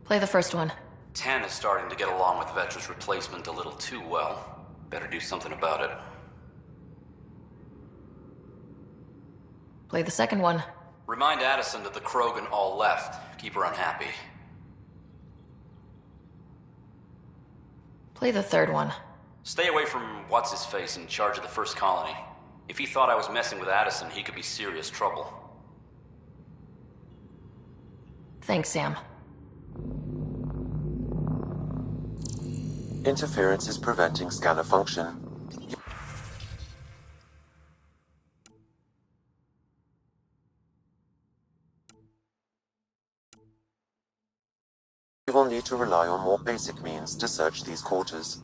Play the first one. Tan is starting to get along with Vetra's replacement a little too well. Better do something about it. Play the second one. Remind Addison that the Krogan all left. Keep her unhappy. Play the third one. Stay away from what's-his-face in charge of the first colony. If he thought I was messing with Addison, he could be serious trouble. Thanks, Sam. Interference is preventing scanner function. You will need to rely on more basic means to search these quarters.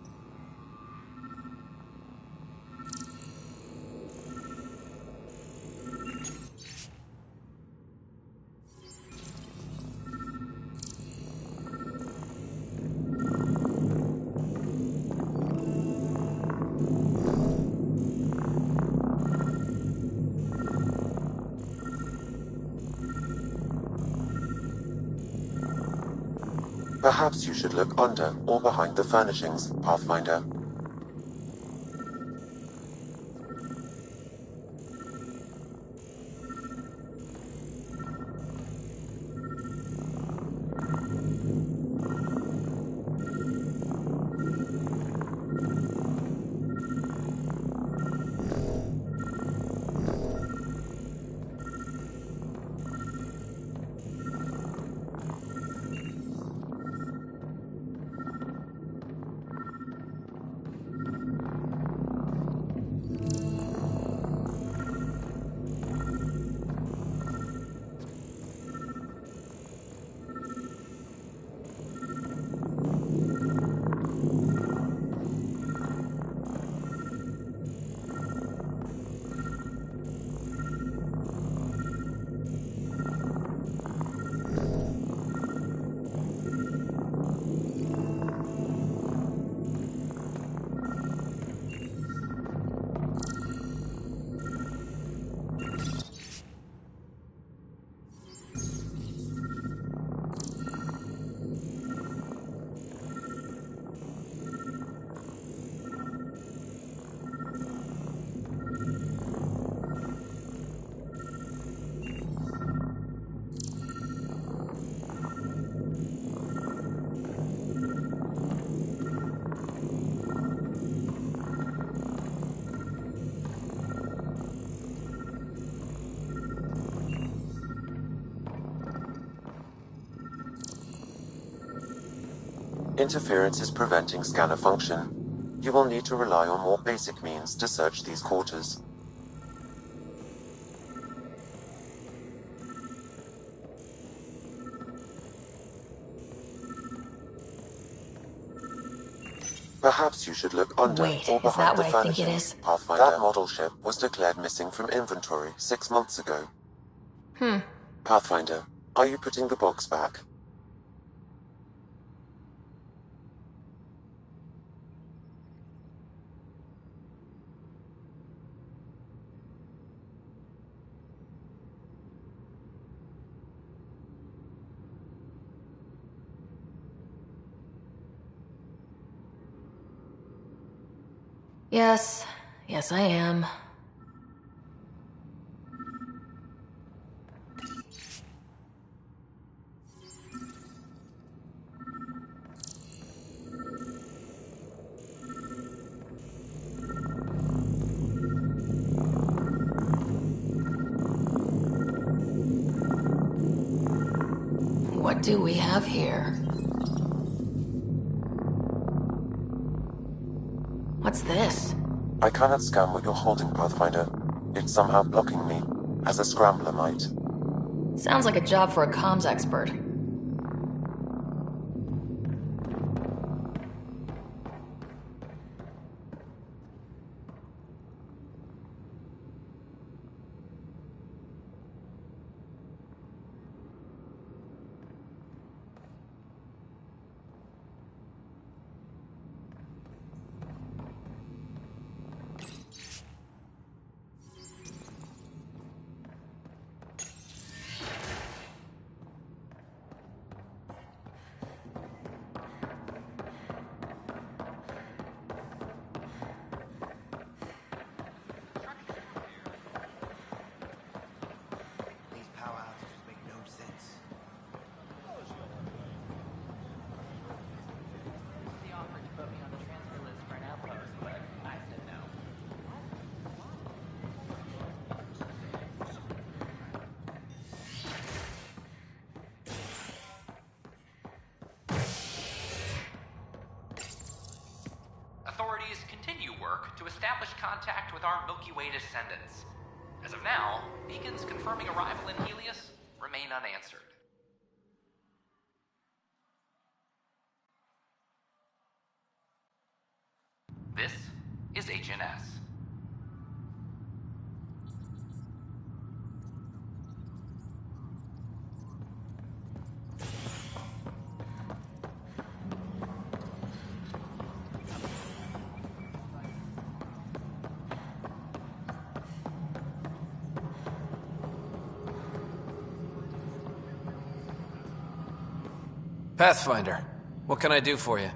Perhaps you should look under or behind the furnishings, Pathfinder. Interference is preventing scanner function. You will need to rely on more basic means to search these quarters. Perhaps you should look under Wait, or is that behind the what I think it furnishings, is? Pathfinder. That model ship was declared missing from inventory 6 months ago. Pathfinder, are you putting the box back? Yes. Yes, I am. What do we have here? What's this? I cannot scan what you're holding, Pathfinder. It's somehow blocking me. as a scrambler might. Sounds like a job for a comms expert. Authorities continue work to establish contact with our Milky Way descendants. As of now, beacons confirming arrival in Helios remain unanswered. This is HNS. Pathfinder, what can I do for you?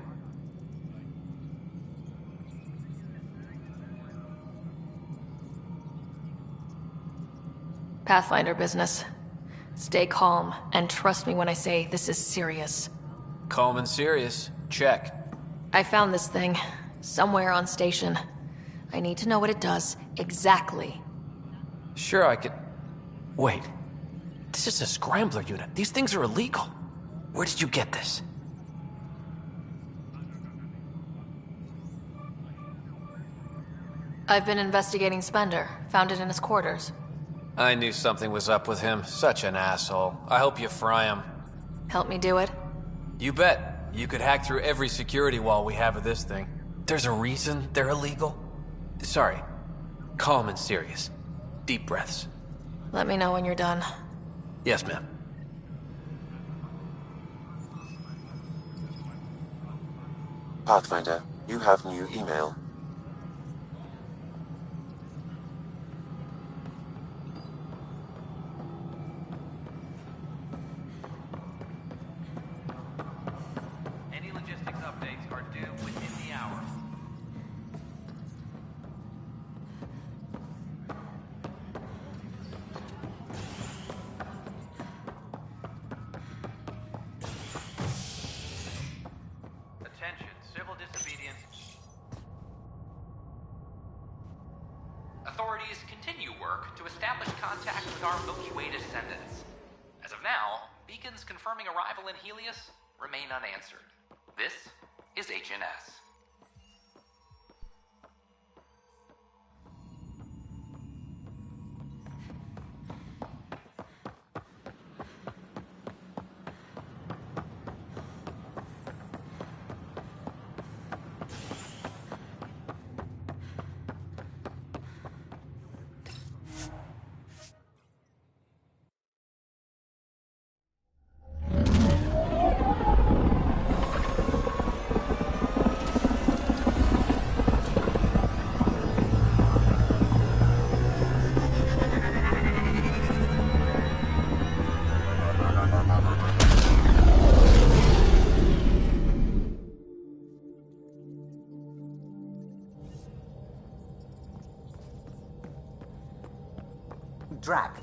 Pathfinder business. Stay calm, and trust me when I say this is serious. Calm and serious. Check. I found this thing, somewhere on station. I need to know what it does, exactly. Sure, I could... Wait. This is a scrambler unit. These things are illegal. Where did you get this? I've been investigating Spender. Found it in his quarters. I knew something was up with him. Such an asshole. I hope you fry him. Help me do it? You bet. You could hack through every security wall we have of this thing. There's a reason they're illegal. Sorry. Calm and serious. Deep breaths. Let me know when you're done. Yes, ma'am. Pathfinder, you have new email. Any logistics updates are due within the hour. Attention, civil disobedience. Authorities continue work to establish contact with our Milky Way descendants. As of now, beacons confirming arrival in Helios remain unanswered. This is HNS. Drac.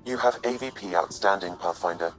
You have AVP outstanding, Pathfinder.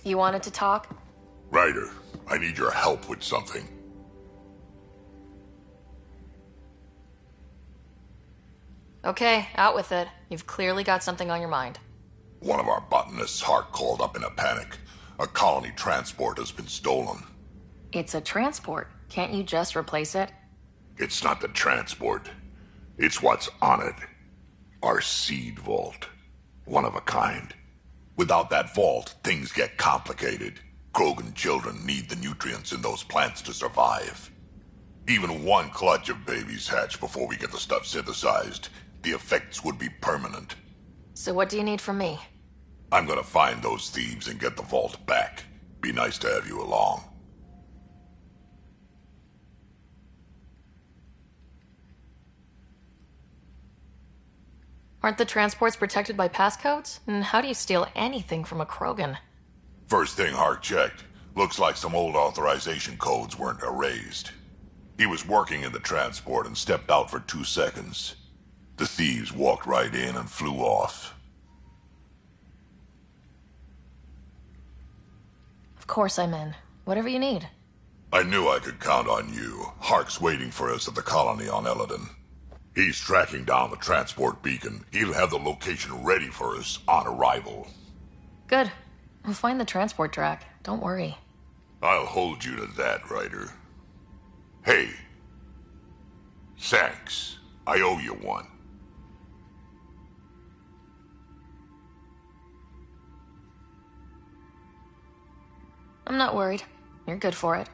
You wanted to talk? Ryder, I need your help with something. Okay, out with it. You've clearly got something on your mind. One of our botanists, Hart, called up in a panic. A colony transport has been stolen. It's a transport. Can't you just replace it? It's not the transport. It's what's on it. Our seed vault. One of a kind. Without that vault, things get complicated. Krogan children need the nutrients in those plants to survive. Even one clutch of babies hatch before we get the stuff synthesized. The effects would be permanent. So what do you need from me? I'm gonna find those thieves and get the vault back. Be nice to have you along. Aren't the transports protected by passcodes? And how do you steal anything from a Krogan? First thing Hart checked. Looks like some old authorization codes weren't erased. He was working in the transport and stepped out for 2 seconds. The thieves walked right in and flew off. Of course I'm in. Whatever you need. I knew I could count on you. Hark's waiting for us at the colony on Eladon. He's tracking down the transport beacon. He'll have the location ready for us on arrival. Good. We'll find the transport track. Don't worry. I'll hold you to that, Ryder. Hey. Thanks. I owe you one. I'm not worried. You're good for it.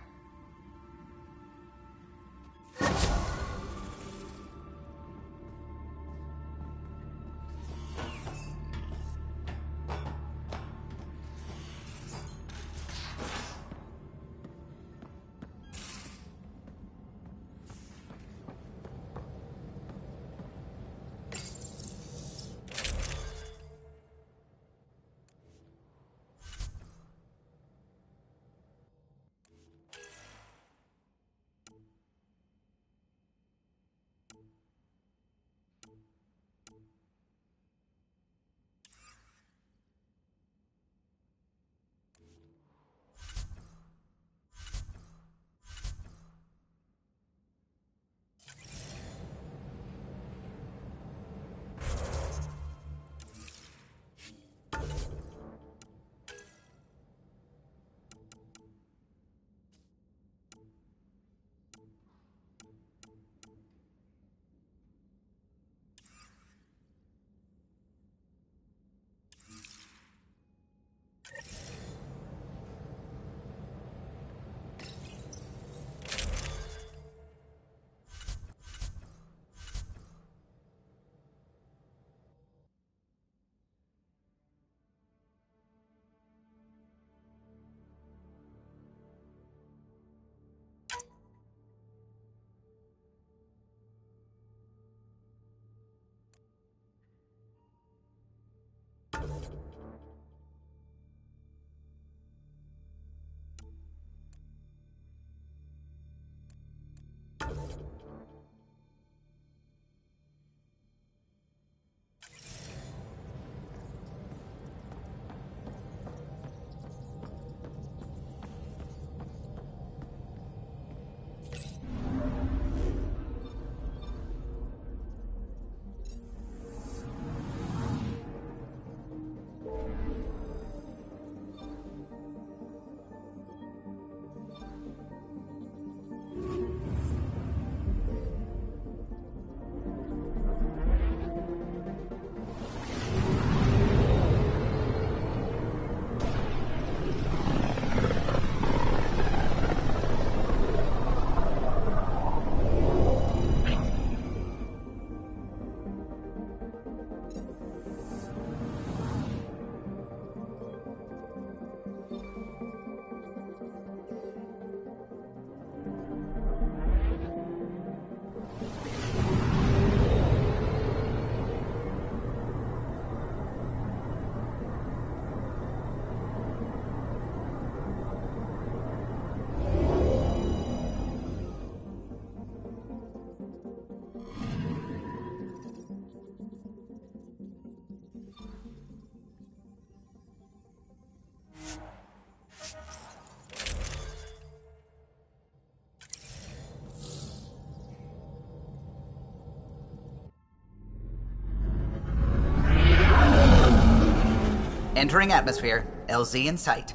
Entering atmosphere. LZ in sight.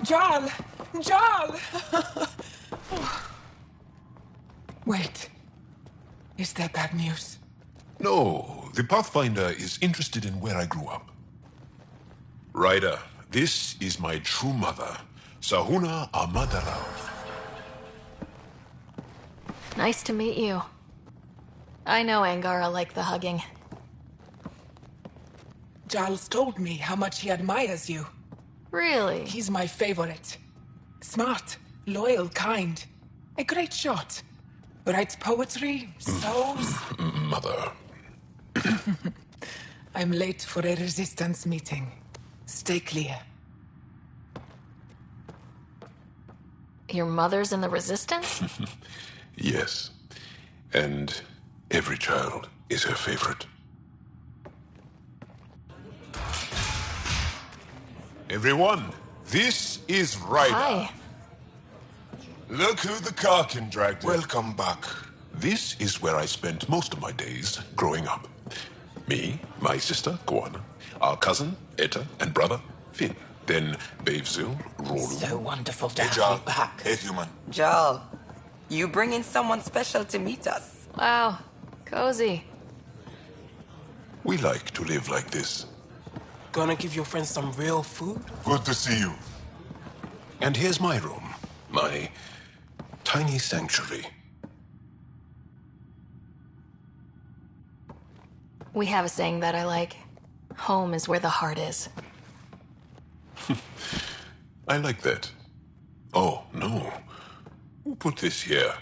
Jarl! Jarl! Wait. Is that bad news? No, the Pathfinder is interested in where I grew up. Ryder, this is my true mother, Sahuna Amadarav. Nice to meet you. I know Angara liked the hugging. Giles told me how much he admires you. Really? He's my favorite. Smart, loyal, kind. A great shot. Writes poetry, sews. Mother. I'm late for a resistance meeting. Stay clear. Your mother's in the resistance? Yes. And every child is her favorite. Everyone, this is Ryder. Hi. Look who the Karkin dragged in. Welcome back. This is where I spent most of my days growing up. Me, my sister, Goanna, our cousin, Etta, and brother, Finn. Then Bavzil, Rolu. So wonderful to Hey, have Jarl. you back. Hey, human. Jarl, you bring in someone special to meet us. Wow, cozy. We like to live like this. Gonna give your friends some real food? Good to see you. And here's my room. My tiny sanctuary. We have a saying that I like. Home is where the heart is. I like that. Oh, no. Who put this here?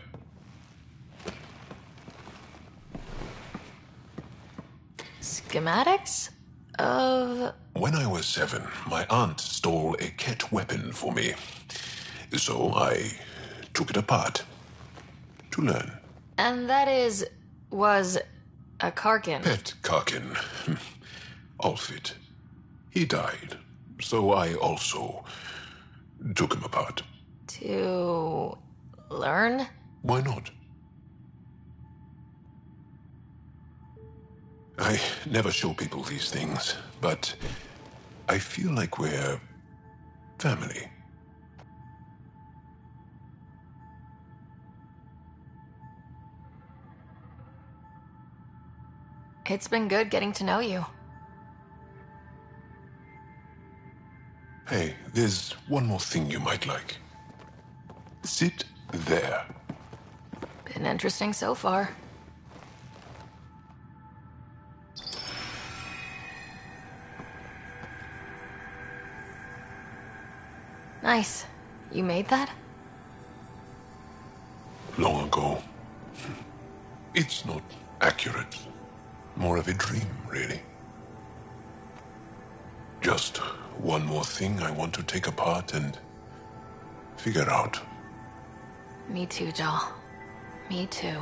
Schematics? Of... When I was 7, my aunt stole a Ket weapon for me. So I took it apart to learn. And that was a Karkin. Pet Karkin. Alfit. He died. So I also took him apart. To learn? Why not? I never show people these things, but I feel like we're family. It's been good getting to know you. Hey, there's one more thing you might like. Sit there. Been interesting so far. Nice. You made that? Long ago. It's not accurate. More of a dream, really. Just one more thing I want to take apart and figure out. Me too, Jal. Me too.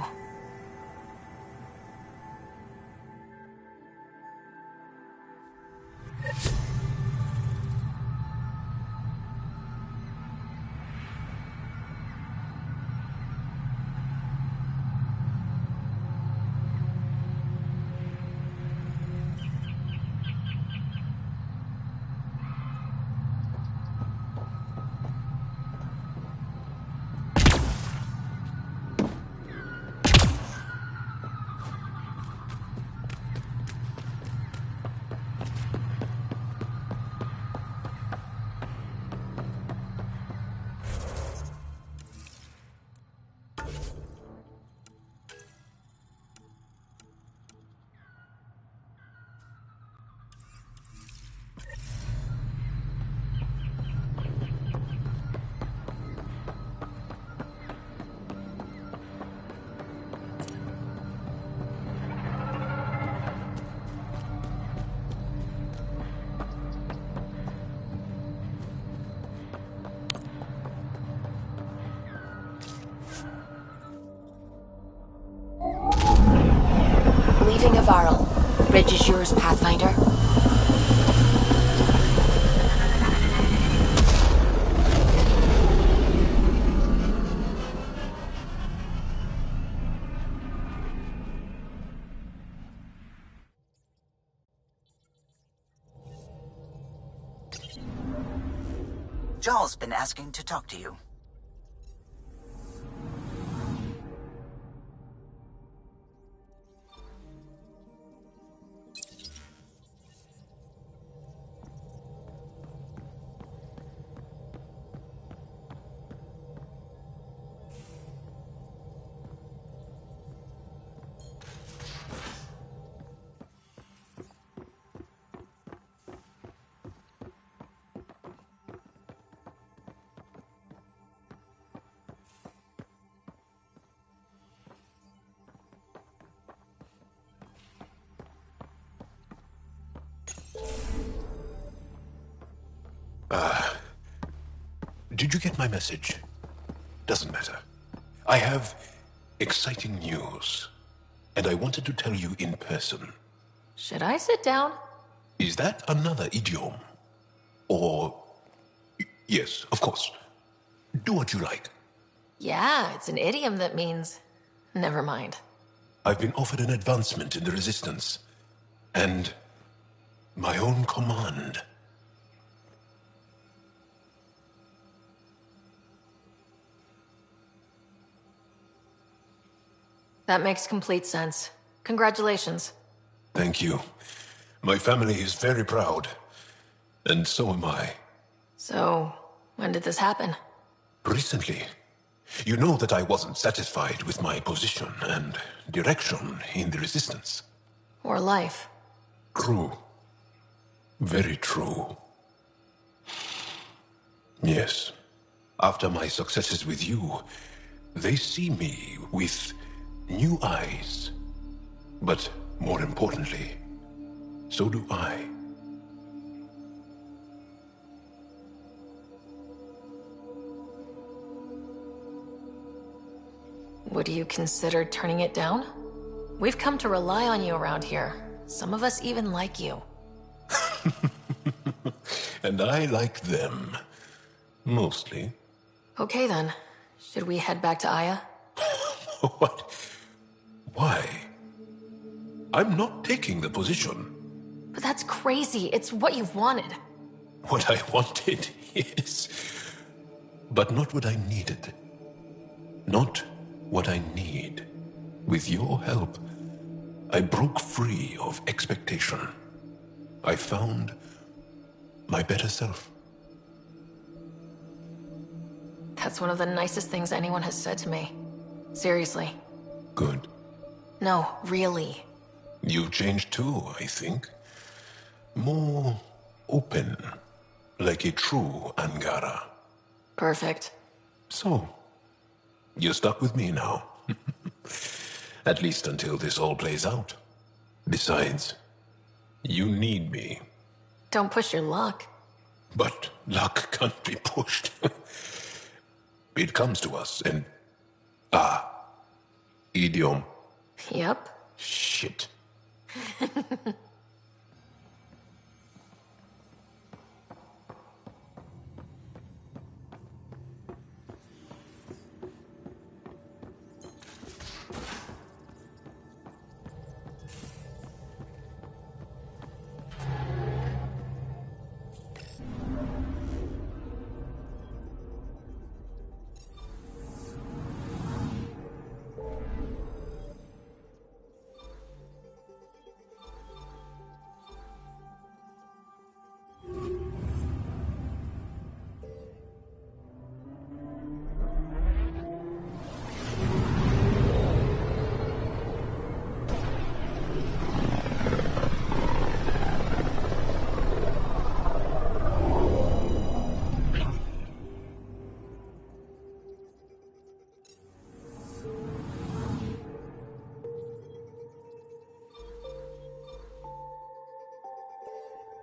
Activating a Varl. Bridge is yours, Pathfinder. Jarl's been asking to talk to you. Did you get my message? Doesn't matter. I have exciting news, and I wanted to tell you in person. Should I sit down? Is that another idiom? Or... Yes, of course. Do what you like. Yeah, it's an idiom that means... Never mind. I've been offered an advancement in the Resistance, and my own command. That makes complete sense. Congratulations. Thank you. My family is very proud, and so am I. So, when did this happen? Recently. You know that I wasn't satisfied with my position and direction in the Resistance. Or life. True. Very true. Yes. After my successes with you, they see me with new eyes. But more importantly, so do I. Would you consider turning it down? We've come to rely on you around here. Some of us even like you. And I like them. Mostly. Okay then. Should we head back to Aya? What? Why? I'm not taking the position. But that's crazy. It's what you've wanted. What I wanted, yes. But not what I needed. Not what I need. With your help, I broke free of expectation. I found my better self. That's one of the nicest things anyone has said to me. Seriously. Good. No, really. You've changed too, I think. More open, like a true Angara. Perfect. So, you're stuck with me now. At least until this all plays out. Besides, you need me. Don't push your luck. But luck can't be pushed. It comes to us and... idiom. Yep. Shit.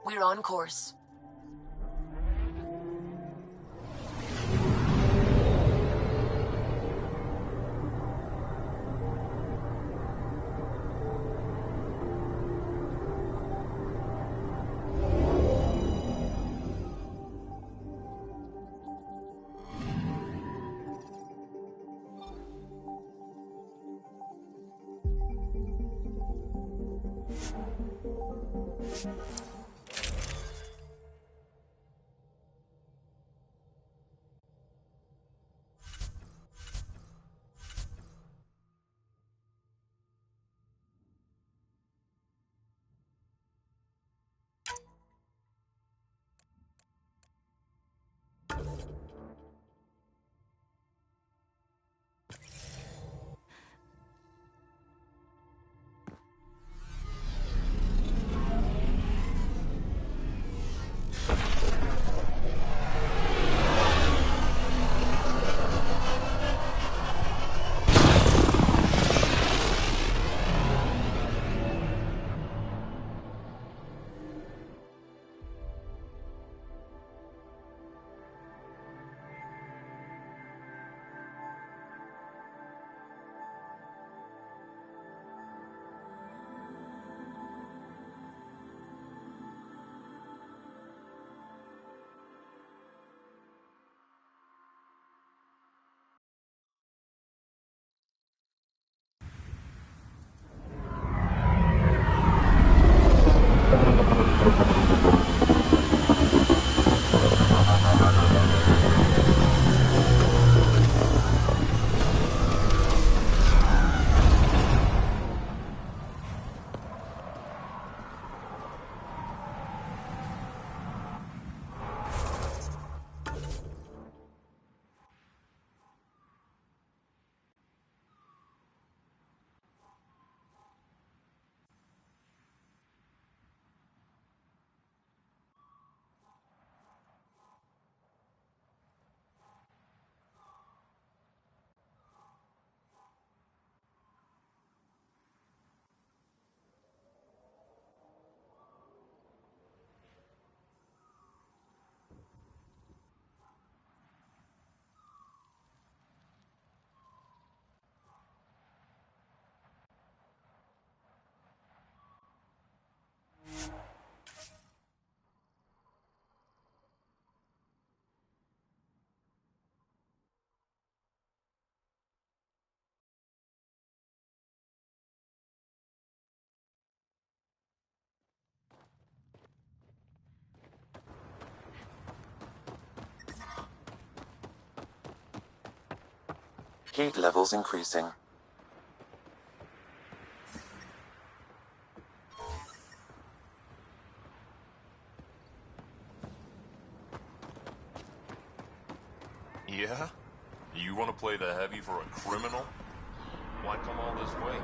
We're on course. Heat levels increasing. Yeah? You want to play the heavy for a criminal? Why come all this way?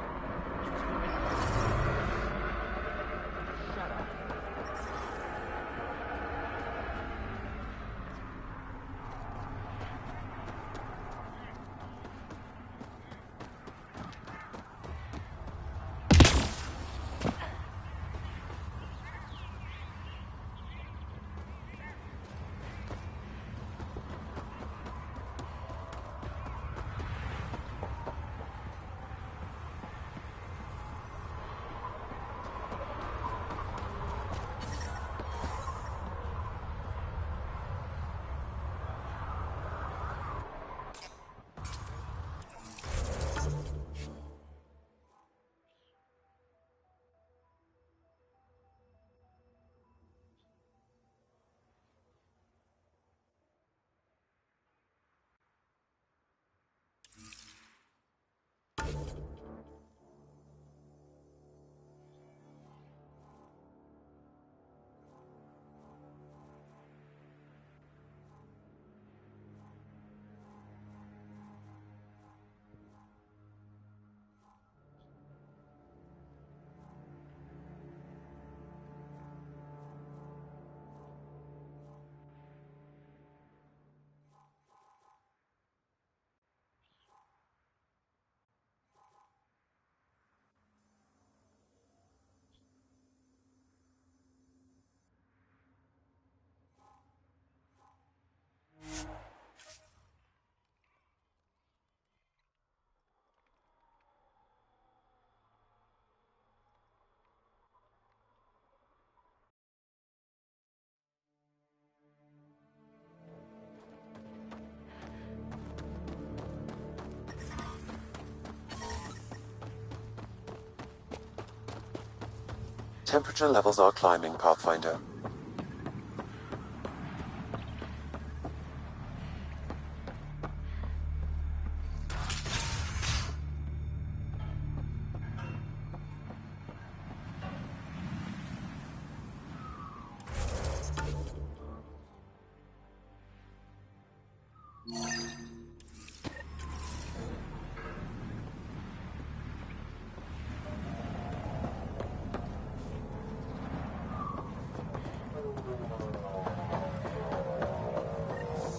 Temperature levels are climbing, Pathfinder.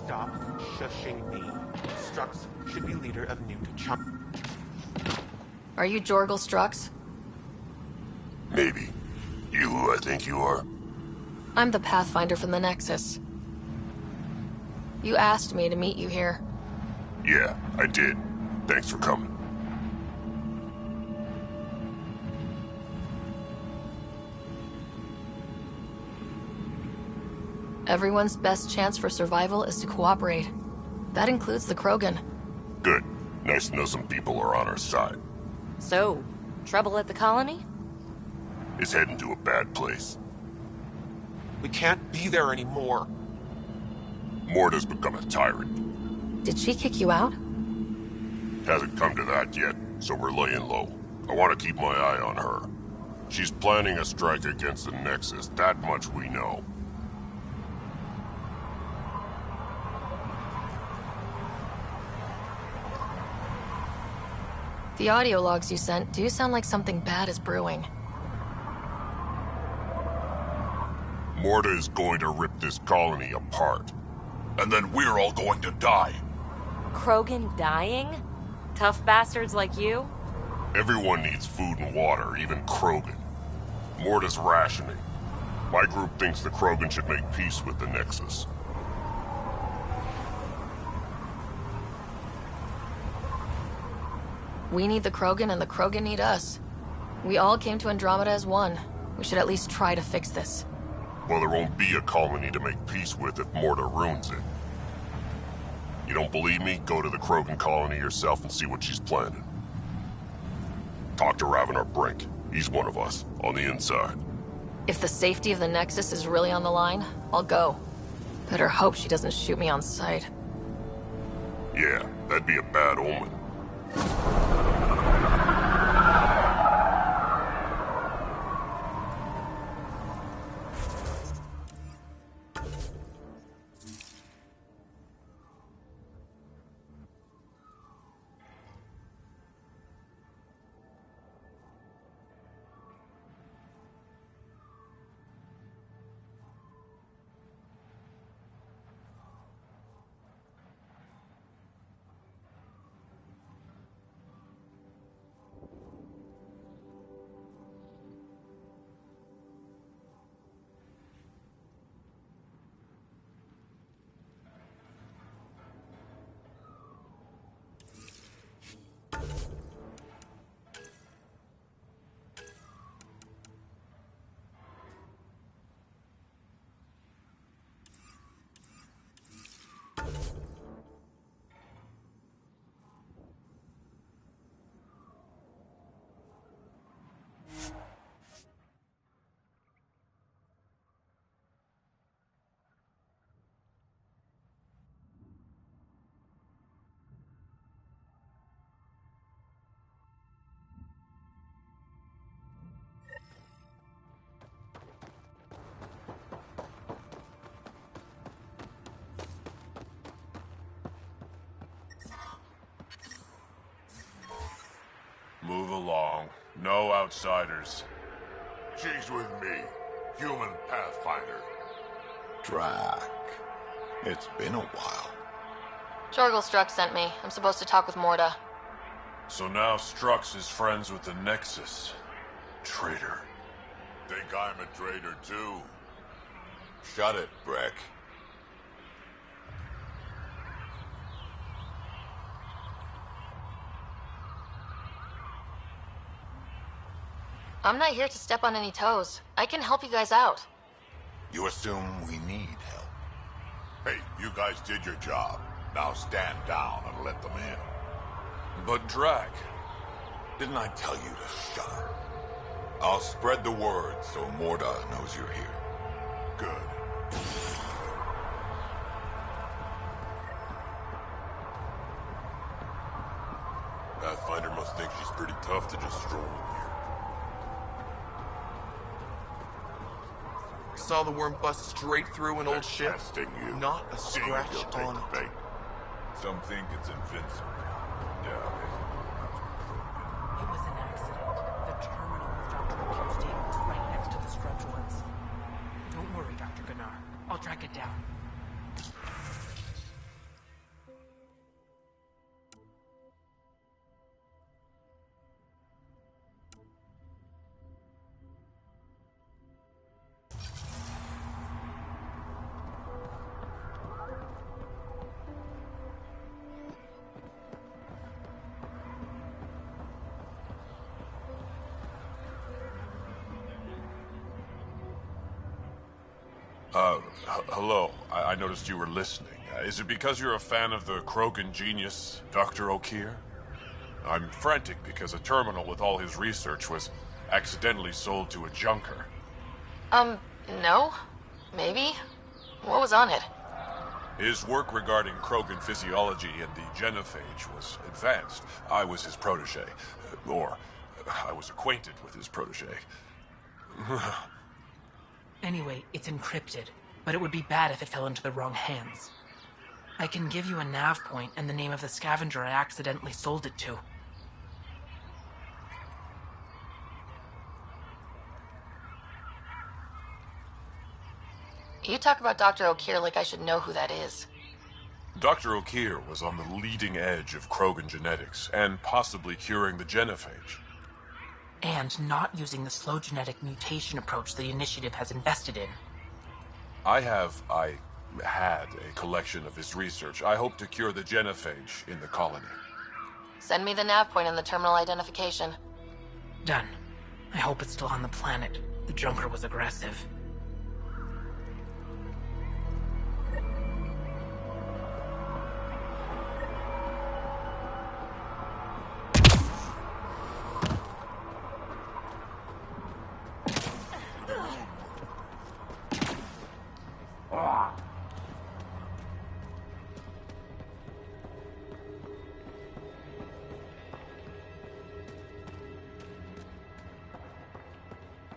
Stop shushing me. Strux should be leader of new chum. Are you Jorgal Strux? Maybe. You who I think you are? I'm the Pathfinder from the Nexus. You asked me to meet you here. Yeah, I did. Thanks for coming. Everyone's best chance for survival is to cooperate. That includes the Krogan. Good. Nice to know some people are on our side. So, trouble at the colony? It's heading to a bad place. We can't be there anymore. Morta's become a tyrant. Did she kick you out? Hasn't come to that yet, so we're laying low. I want to keep my eye on her. She's planning a strike against the Nexus, that much we know. The audio logs you sent do sound like something bad is brewing. Morta is going to rip this colony apart. And then we're all going to die. Krogan dying? Tough bastards like you? Everyone needs food and water, even Krogan. Morta's rationing. My group thinks the Krogan should make peace with the Nexus. We need the Krogan and the Krogan need us. We all came to Andromeda as one. We should at least try to fix this. Well, there won't be a colony to make peace with if Morta ruins it. You don't believe me? Go to the Krogan colony yourself and see what she's planning. Talk to Ravenar Brink. He's one of us, on the inside. If the safety of the Nexus is really on the line, I'll go. Better hope she doesn't shoot me on sight. Yeah, that'd be a bad omen. Move along. No outsiders. She's with me, human Pathfinder. Drac. It's been a while. Jorgal Strux sent me. I'm supposed to talk with Morta. So now Strux is friends with the Nexus. Traitor. Think I'm a traitor too. Shut it, Breck. I'm not here to step on any toes. I can help you guys out. You assume we need help. Hey, you guys did your job. Now stand down and let them in. But Drac... Didn't I tell you to shut up? I'll spread the word so Morda knows you're here. Good. Pathfinder must think she's pretty tough to just stroll in here. Saw the worm bust straight through an old ship. Testing you. Not a scratch on it. Bait. Some think it's invincible. Yeah. It was an accident. The terminal with Dr. O'Keefe's data was right next to the scrubbed ones. Don't worry, Dr. Gunnar. I'll track it down. Hello. I noticed you were listening. Is it because you're a fan of the Krogan genius, Dr. O'Keefe? I'm frantic because a terminal with all his research was accidentally sold to a junker. No? Maybe? What was on it? His work regarding Krogan physiology and the genophage was advanced. I was his protege. Or, I was acquainted with his protege. Anyway, it's encrypted, but it would be bad if it fell into the wrong hands. I can give you a nav point and the name of the scavenger I accidentally sold it to. You talk about Dr. O'Keefe like I should know who that is. Dr. O'Keefe was on the leading edge of Krogan genetics, and possibly curing the genophage. And not using the slow genetic mutation approach the Initiative has invested in. I had a collection of his research. I hope to cure the genophage in the colony. Send me the nav point and the terminal identification. Done. I hope it's still on the planet. The junker was aggressive.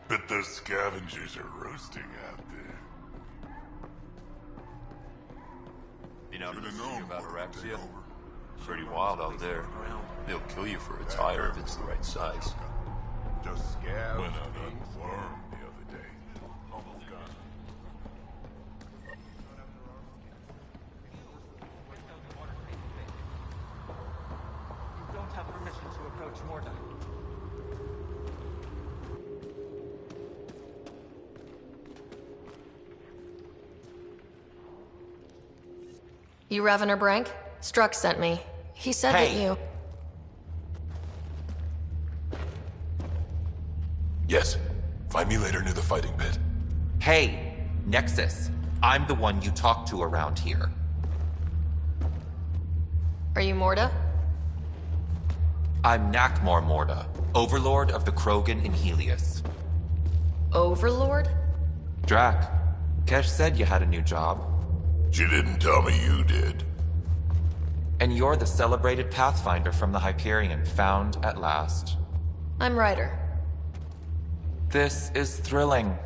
Bet those scavengers are roasting out there. You know about Araxia? Pretty wild out there. They'll kill you for a tire if it's the right size. Just scavs. Went out on a farm the other day. Almost got You don't have permission to approach Morda. You Ravener Brank? Struck sent me. He said that you... Yes. Find me later near the fighting pit. Hey, Nexus. I'm the one you talk to around here. Are you Morda? I'm Nakmor Morda, Overlord of the Krogan in Helios. Overlord? Drac, Kesh said you had a new job. She didn't tell me you did. And you're the celebrated Pathfinder from the Hyperion, found at last. I'm Ryder. This is thrilling.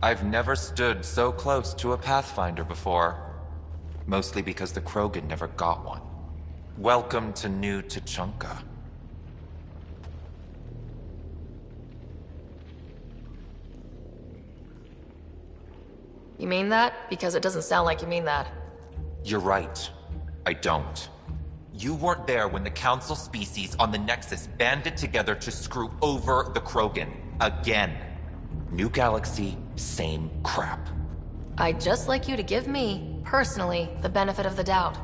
I've never stood so close to a Pathfinder before. Mostly because the Krogan never got one. Welcome to New Tuchanka. You mean that? Because it doesn't sound like you mean that. You're right. I don't. You weren't there when the Council species on the Nexus banded together to screw over the Krogan. Again. New galaxy, same crap. I'd just like you to give me, personally, the benefit of the doubt.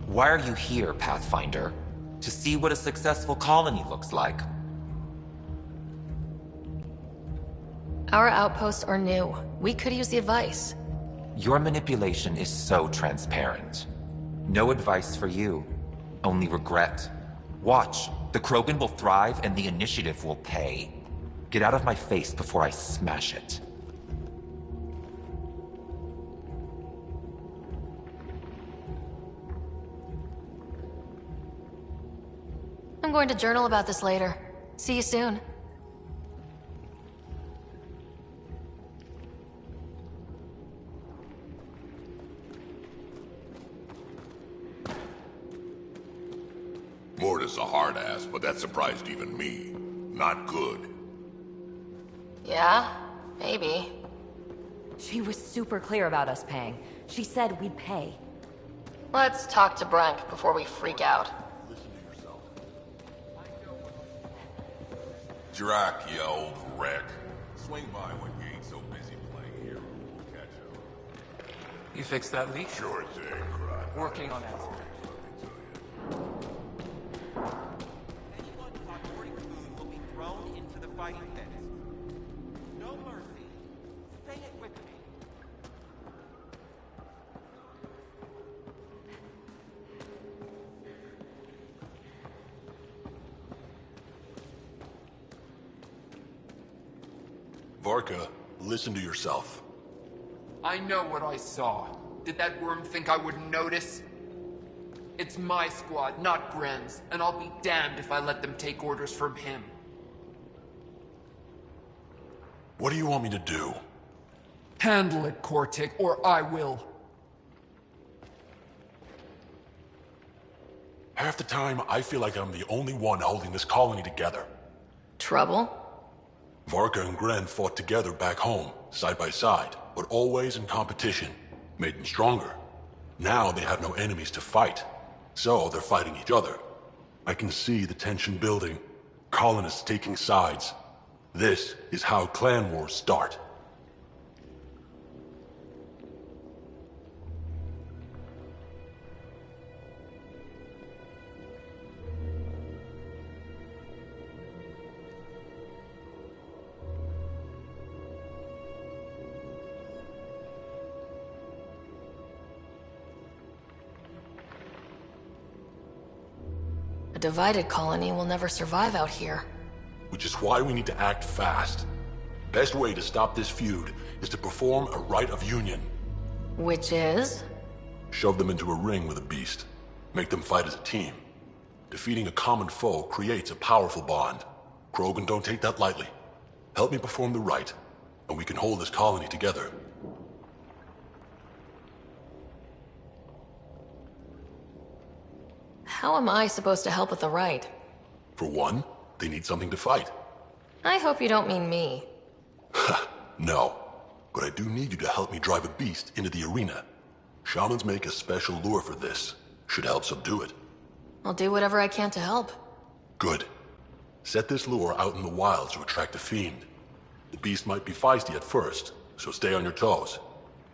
Why are you here, Pathfinder? To see what a successful colony looks like. Our outposts are new. We could use the advice. Your manipulation is so transparent. No advice for you. Only regret. Watch. The Krogan will thrive and the Initiative will pay. Get out of my face before I smash it. I'm going to journal about this later. See you soon. Morta's a hard ass, but that surprised even me. Not good. Yeah? Maybe. She was super clear about us paying. She said we'd pay. Let's talk to Brank before we freak out. Drac, you old wreck. Swing by when you ain't so busy playing hero. We'll catch up. You fixed that leak? Sure thing, Crud. Working on it. Anyone caught hoarding food will be thrown into the fighting pit. No mercy. Say it with me. Varka, listen to yourself. I know what I saw. Did that worm think I wouldn't notice? It's my squad, not Gren's, and I'll be damned if I let them take orders from him. What do you want me to do? Handle it, Cortic, or I will. Half the time, I feel like I'm the only one holding this colony together. Trouble? Varka and Gren fought together back home, side by side, but always in competition. Made them stronger. Now they have no enemies to fight, so they're fighting each other. I can see the tension building, colonists taking sides. This is how clan wars start. A divided colony will never survive out here. Which is why we need to act fast. Best way to stop this feud is to perform a rite of union. Which is? Shove them into a ring with a beast. Make them fight as a team. Defeating a common foe creates a powerful bond. Krogan don't take that lightly. Help me perform the rite, and we can hold this colony together. How am I supposed to help with the rite? For one, they need something to fight. I hope you don't mean me. No, but I do need you to help me drive a beast into the arena. Shamans make a special lure for this. Should help subdue it. I'll do whatever I can to help. Good. Set this lure out in the wilds to attract a fiend. The beast might be feisty at first, so stay on your toes.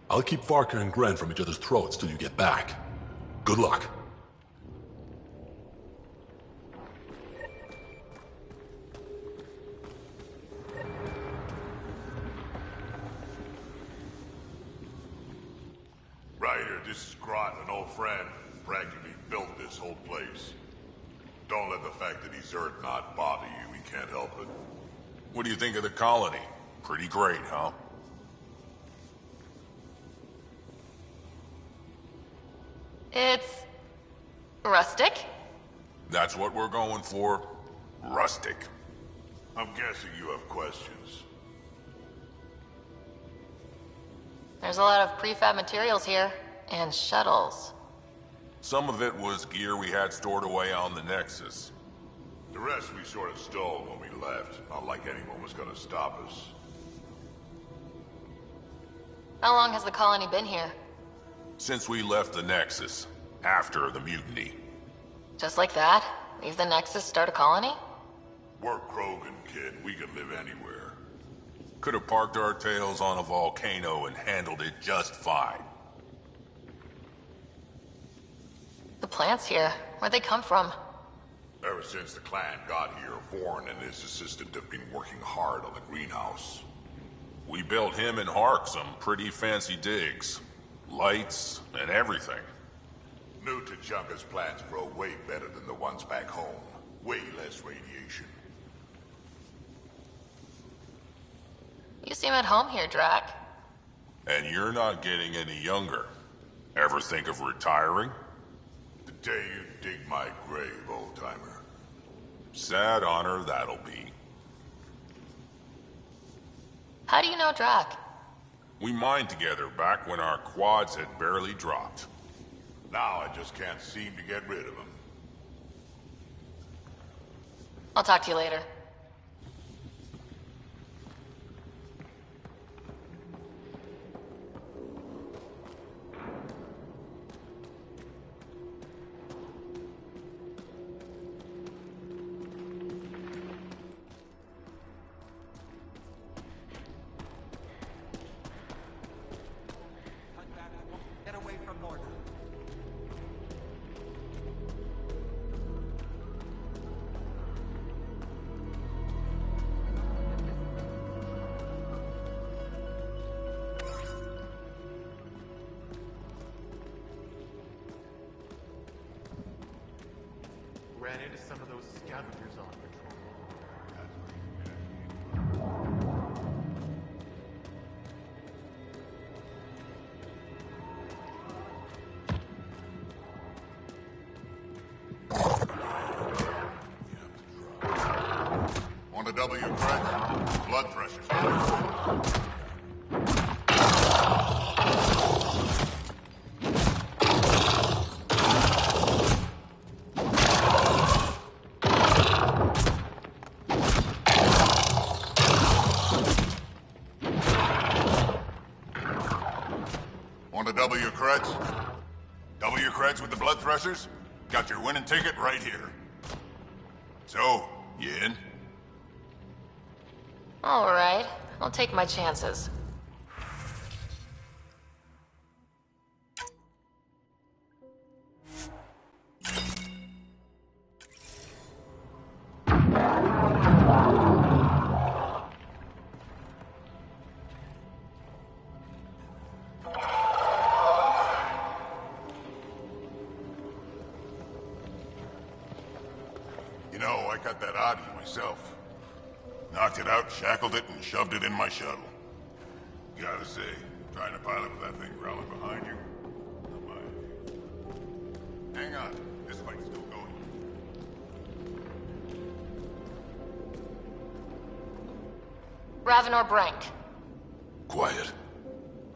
I'll keep Varka and Gren from each other's throats till you get back. Good luck. Ryder, this is Grot, an old friend. Practically built this whole place. Don't let the fact that he's Earth not bother you. He can't help it. What do you think of the colony? Pretty great, huh? It's... rustic? That's what we're going for. Rustic. I'm guessing you have questions. There's a lot of prefab materials here, and shuttles. Some of it was gear we had stored away on the Nexus. The rest we sort of stole when we left. Not like anyone was gonna stop us. How long has the colony been here? Since we left the Nexus, after the mutiny. Just like that? Leave the Nexus, start a colony? We're Krogan, kid. We can live anywhere. Could have parked our tails on a volcano and handled it just fine. The plants here, where'd they come from? Ever since the clan got here, Vorn and his assistant have been working hard on the greenhouse. We built him and Hark some pretty fancy digs. Lights and everything. New Tachanka's plants grow way better than the ones back home. Way less radiation. seem at home here, Drac. And you're not getting any younger. Ever think of retiring? The day you dig my grave, old-timer. Sad honor that'll be. How do you know Drac? We mined together back when our quads had barely dropped. Now I just can't seem to get rid of him. I'll talk to you later. Get away from Morda. Ran into some of those scavengers on patrol. On the W, correct? Blood pressures. On the W, creds? W creds with the blood pressures? Got your winning ticket right here. So, you in? Alright, I'll take my chances. You know, I got that Audi myself. Knocked it out, shackled it, and shoved it in my shuttle. Gotta say, trying to pilot with that thing growling behind you. Not my... Hang on, this fight's still going. Ravenor Brank. Quiet.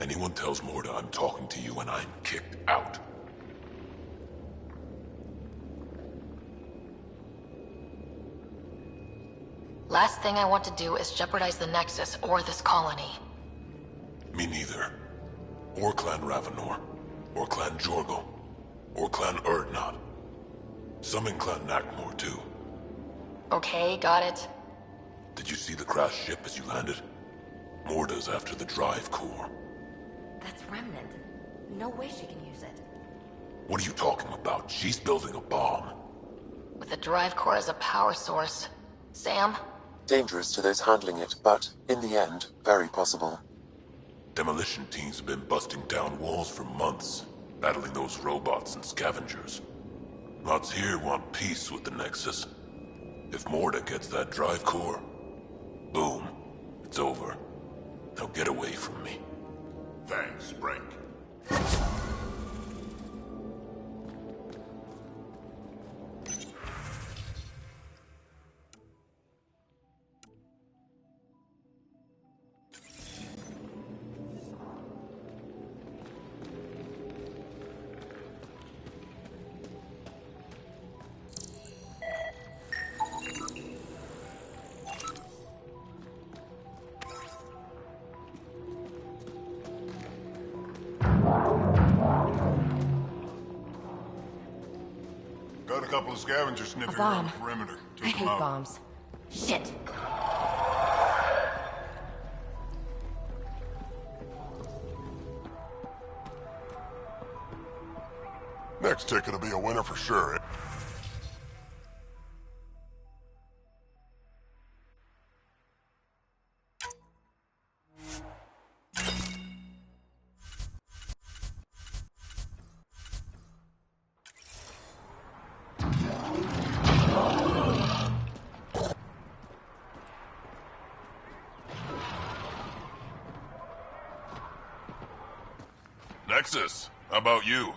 Anyone tells Morda I'm talking to you and I'm kicked out. Last thing I want to do is jeopardize the Nexus or this colony. Me neither. Or Clan Ravenor. Or Clan Jorgo. Or Clan Urdnot. Some in Clan Nakmor too. Okay, got it. Did you see the crashed ship as you landed? Morda's after the drive core. That's Remnant. No way she can use it. What are you talking about? She's building a bomb. With the drive core as a power source. Sam? Dangerous to those handling it, but, in the end, very possible. Demolition teams have been busting down walls for months, battling those robots and scavengers. Lots here want peace with the Nexus. If Morda gets that drive core, boom, it's over. Now get away from me. Thanks, Brink. Got a couple of scavengers sniffing around the perimeter. I hate bombs. Shit. Next ticket will be a winner for sure. Nexus, how about you?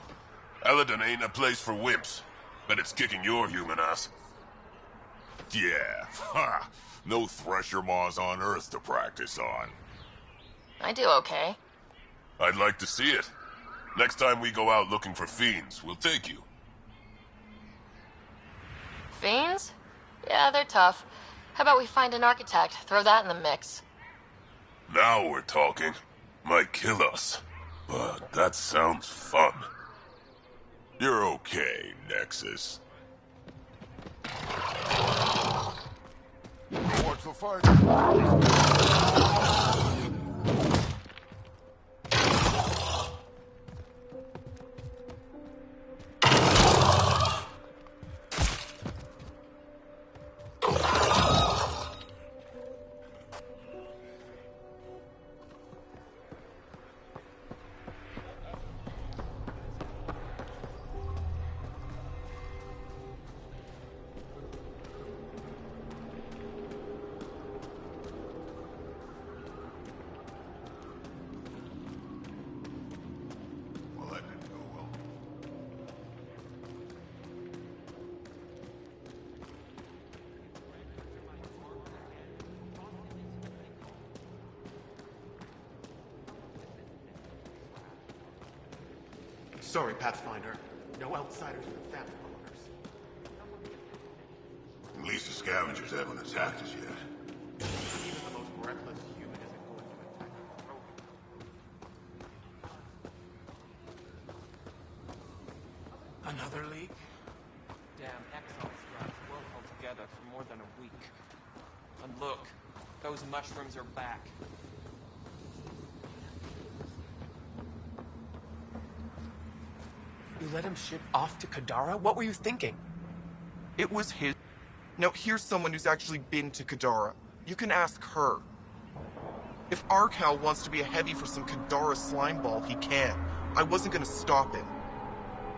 Eladon ain't a place for wimps, but it's kicking your human ass. Yeah, ha! No thresher maws on Earth to practice on. I do okay. I'd like to see it. Next time we go out looking for fiends, we'll take you. Fiends? Yeah, they're tough. How about we find an architect, throw that in the mix? Now we're talking. Might kill us, but that sounds fun. You're okay, Nexus. Watch the fight. Sorry, Pathfinder. No outsiders in the family corners. At least the scavengers haven't attacked us yet. Even the most reckless human isn't going to attack a Krogan. Another leak? Damn exile scraps won't hold together for more than a week. And look, those mushrooms are back. You let him ship off to Kadara? What were you thinking? It was his... Now, here's someone who's actually been to Kadara. You can ask her. If Arcal wants to be a heavy for some Kadara slimeball, he can. I wasn't gonna stop him.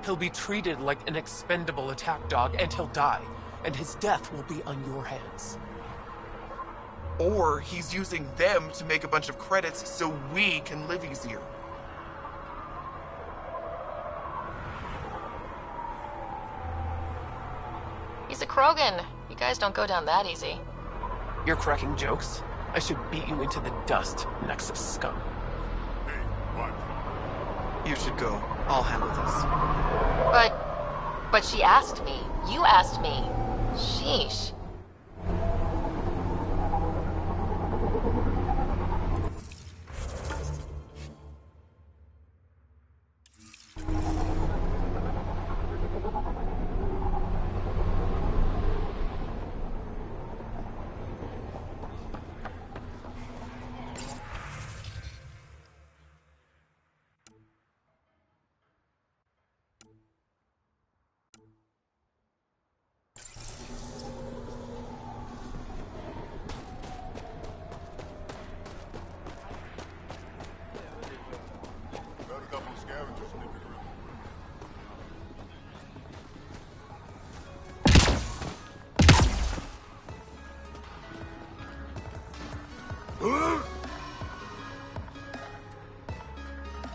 He'll be treated like an expendable attack dog, and he'll die. And his death will be on your hands. Or he's using them to make a bunch of credits so we can live easier. He's a Krogan. You guys don't go down that easy. You're cracking jokes? I should beat you into the dust, Nexus scum. You should go. I'll handle this. But she asked me. You asked me. Sheesh.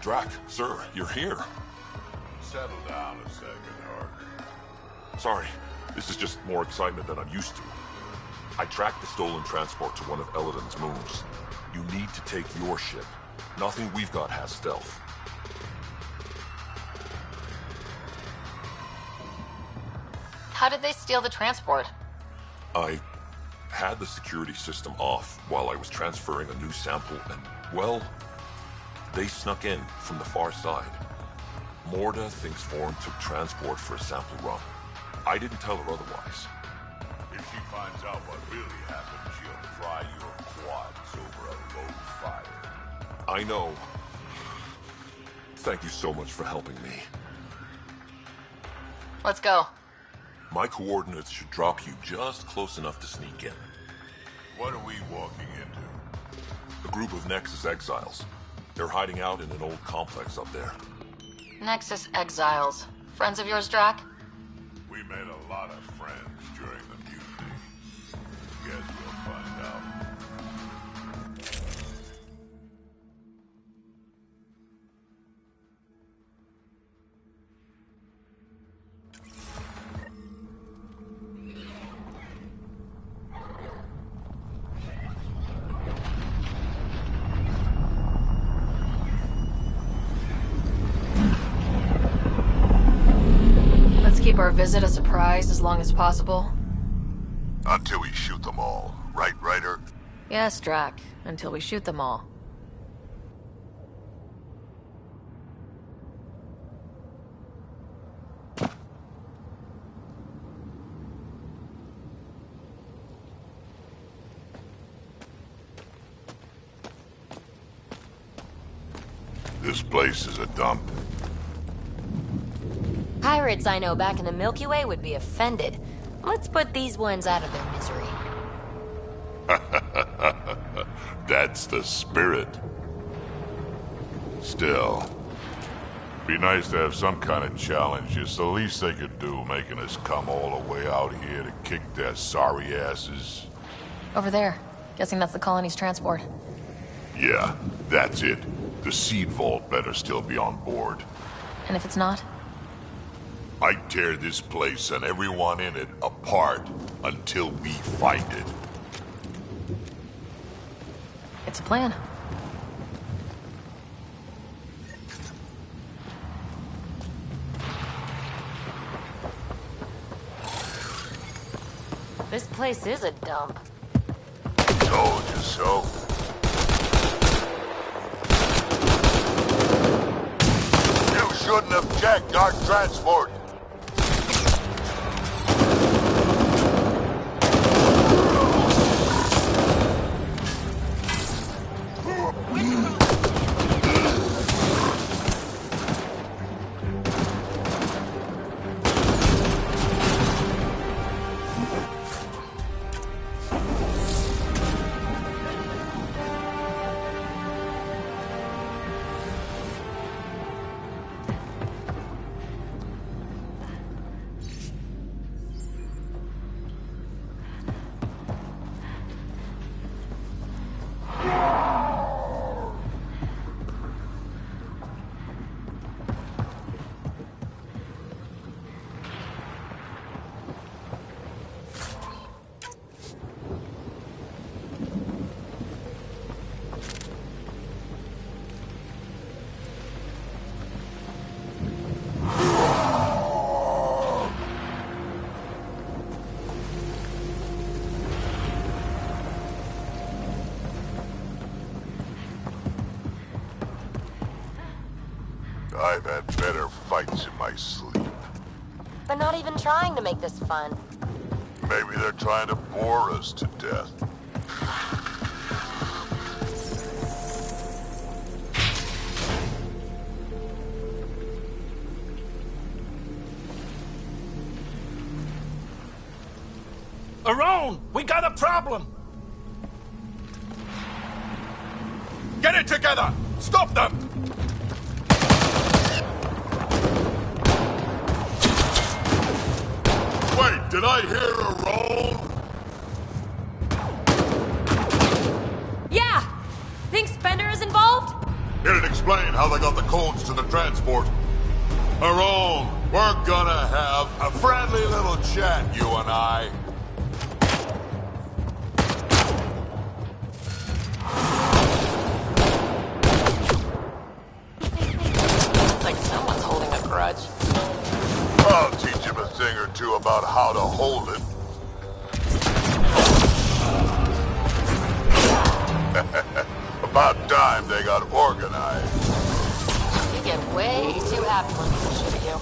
Drac, sir, you're here. Settle down a second, Hark. Sorry, this is just more excitement than I'm used to. I tracked the stolen transport to one of Eladon's moons. You need to take your ship. Nothing we've got has stealth. How did they steal the transport? I had the security system off while I was transferring a new sample and, well, they snuck in from the far side. Morda thinks Form took transport for a sample run. I didn't tell her otherwise. If she finds out what really happened, she'll fry your quads over a low fire. I know. Thank you so much for helping me. Let's go. My coordinates should drop you just close enough to sneak in. What are we walking into? A group of Nexus exiles. They're hiding out in an old complex up there. Nexus exiles. Friends of yours, Drac? We made a lot of friends during the mutiny. Guess we'll find out. keep our visit a surprise as long as possible? Until we shoot them all. Right, Ryder? Yes, Drac. Until we shoot them all. This place is a dump. Pirates I know back in the Milky Way would be offended. Let's put these ones out of their misery. That's the spirit. Still, be nice to have some kind of challenge. It's the least they could do, making us come all the way out here to kick their sorry asses. Over there. Guessing that's the colony's transport. Yeah, that's it. The seed vault better still be on board. And if it's not? I'd tear this place and everyone in it apart until we find it. It's a plan. This place is a dump. Told you so. You shouldn't have jacked our transport. I've had better fights in my sleep. They're not even trying to make this fun. Maybe they're trying to bore us to death. Around! We got a problem! Get it together! Stop them! Wait, did I hear a roll? Yeah! Think Spender is involved? It'd explain how they got the codes to the transport. Aron, we're gonna have a friendly little chat, you and I. Like someone's holding a grudge. I'll teach him a thing or two about how to hold it. About time they got organized. You get way too happy when people shoot you.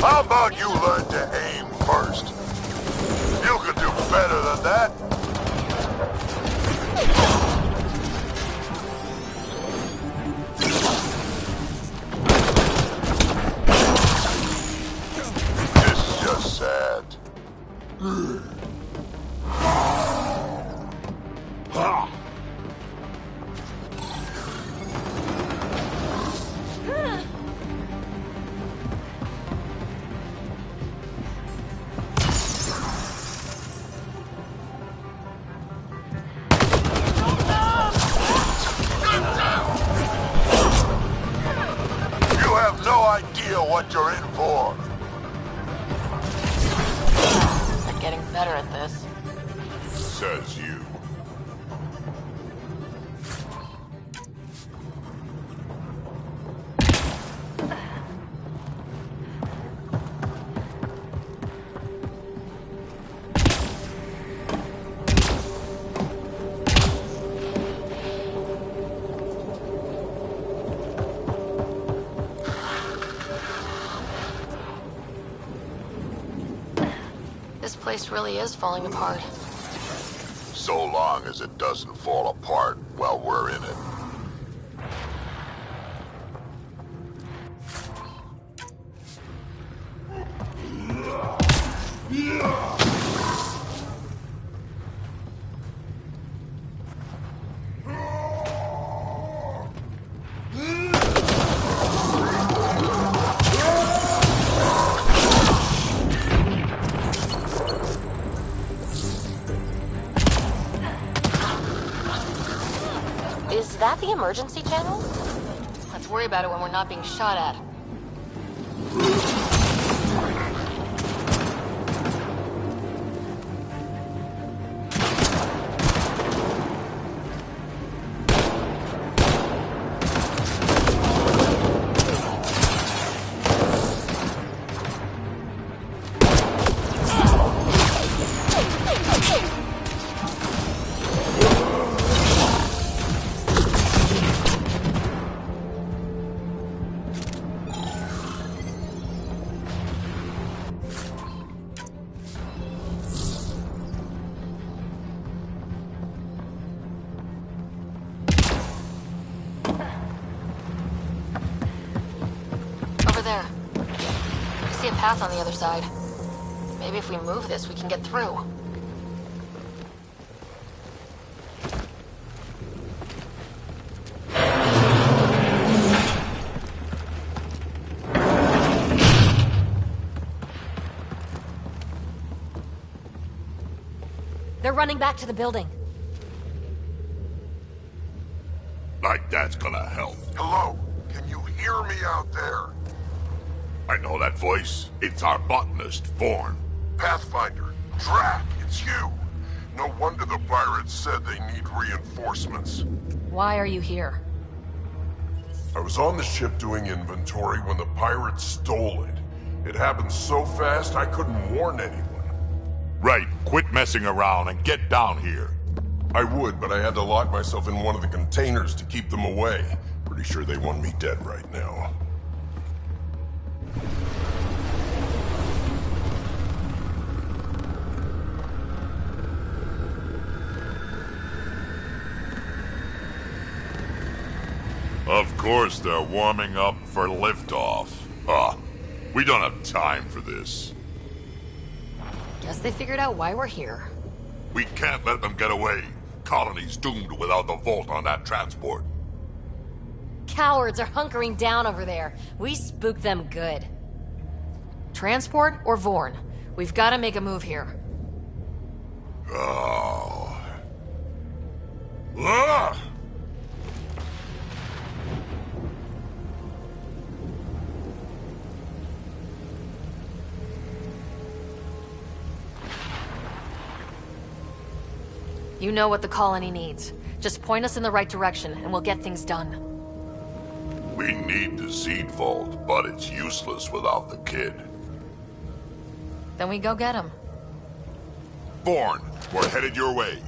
How about you learn to aim first? You could do better than that. no idea what you're in for. They're getting better at this. Says you. This place really is falling apart. So long as it doesn't fall apart while we're in it. Is that the emergency channel? Let's worry about it when we're not being shot at. Over there. I see a path on the other side. Maybe if we move this, we can get through. They're running back to the building. Like that's gonna help. Hello? Can you hear me out there? I know that voice. It's our botanist, Vorn. Pathfinder. Drac, it's you. No wonder the pirates said they need reinforcements. Why are you here? I was on the ship doing inventory when the pirates stole it. It happened so fast I couldn't warn anyone. Right, quit messing around and get down here. I would, but I had to lock myself in one of the containers to keep them away. Pretty sure they want me dead right now. Of course they're warming up for liftoff. We don't have time for this. Guess they figured out why we're here. We can't let them get away. Colony's doomed without the vault on that transport. Cowards are hunkering down over there. We spooked them good. Transport or Vorn? We've got to make a move here. Oh. Ah! You know what the colony needs. Just point us in the right direction, and we'll get things done. We need the seed vault, but it's useless without the kid. Then we go get him. Vorn, we're headed your way.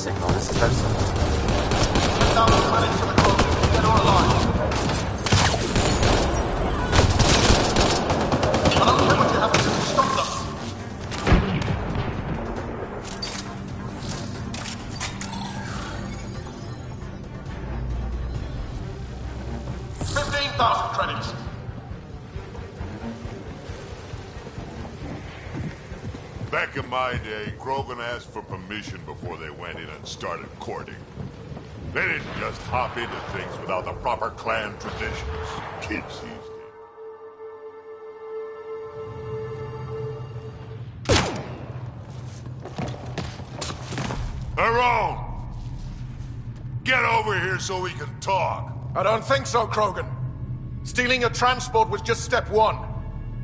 signal is personal. Get online. I don't care what you have to do. Stop them. Credits. Back in my day, Krogan asked for permission before they went in and started courting. They didn't just hop into things without the proper clan traditions. Kids these days. Aaron! Get over here so we can talk. I don't think so, Krogan. Stealing a transport was just step one.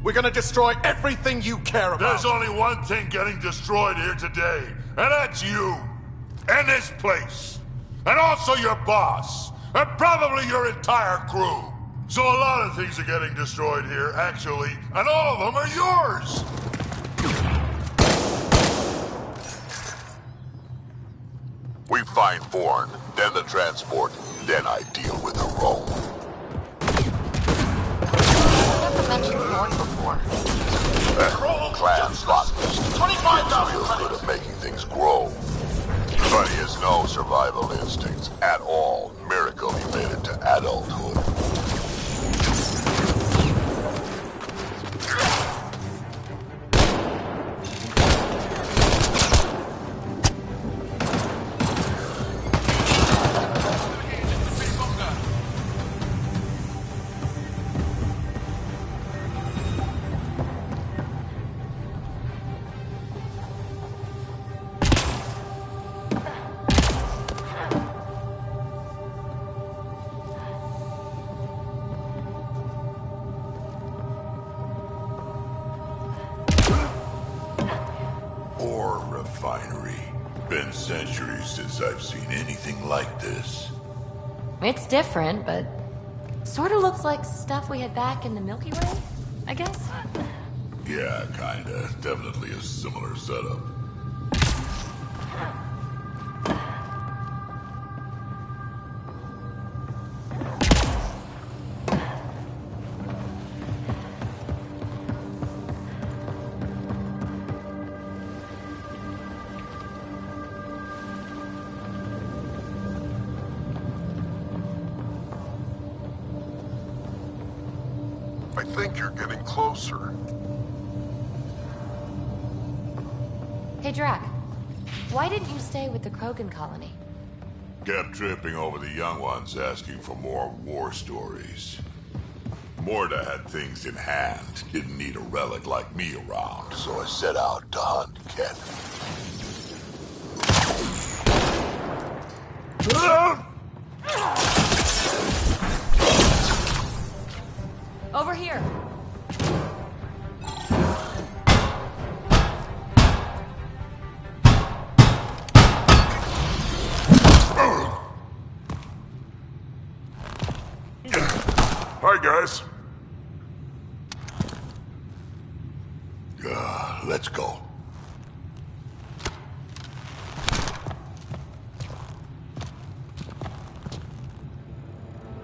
We're gonna destroy everything you care about. There's only one thing getting destroyed here today, and that's you. And this place. And also your boss. And probably your entire crew. So a lot of things are getting destroyed here, actually, and all of them are yours! We find Bourne, then the transport, then I deal with the Rome. I never mentioned Bourne before. Clan botanist. 25,000 real good at making things grow. But he has no survival instincts at all. Miracle he made it to adulthood. Been centuries since I've seen anything like this. It's different, but sort of looks like stuff we had back in the Milky Way, I guess. Yeah, kinda. Definitely a similar setup. I think you're getting closer. Hey, Drac. Why didn't you stay with the Krogan colony? Kept tripping over the young ones asking for more war stories. Morta had things in hand, didn't need a relic like me around, so I set out to hunt Ket. Over here. Hi, guys. Let's go.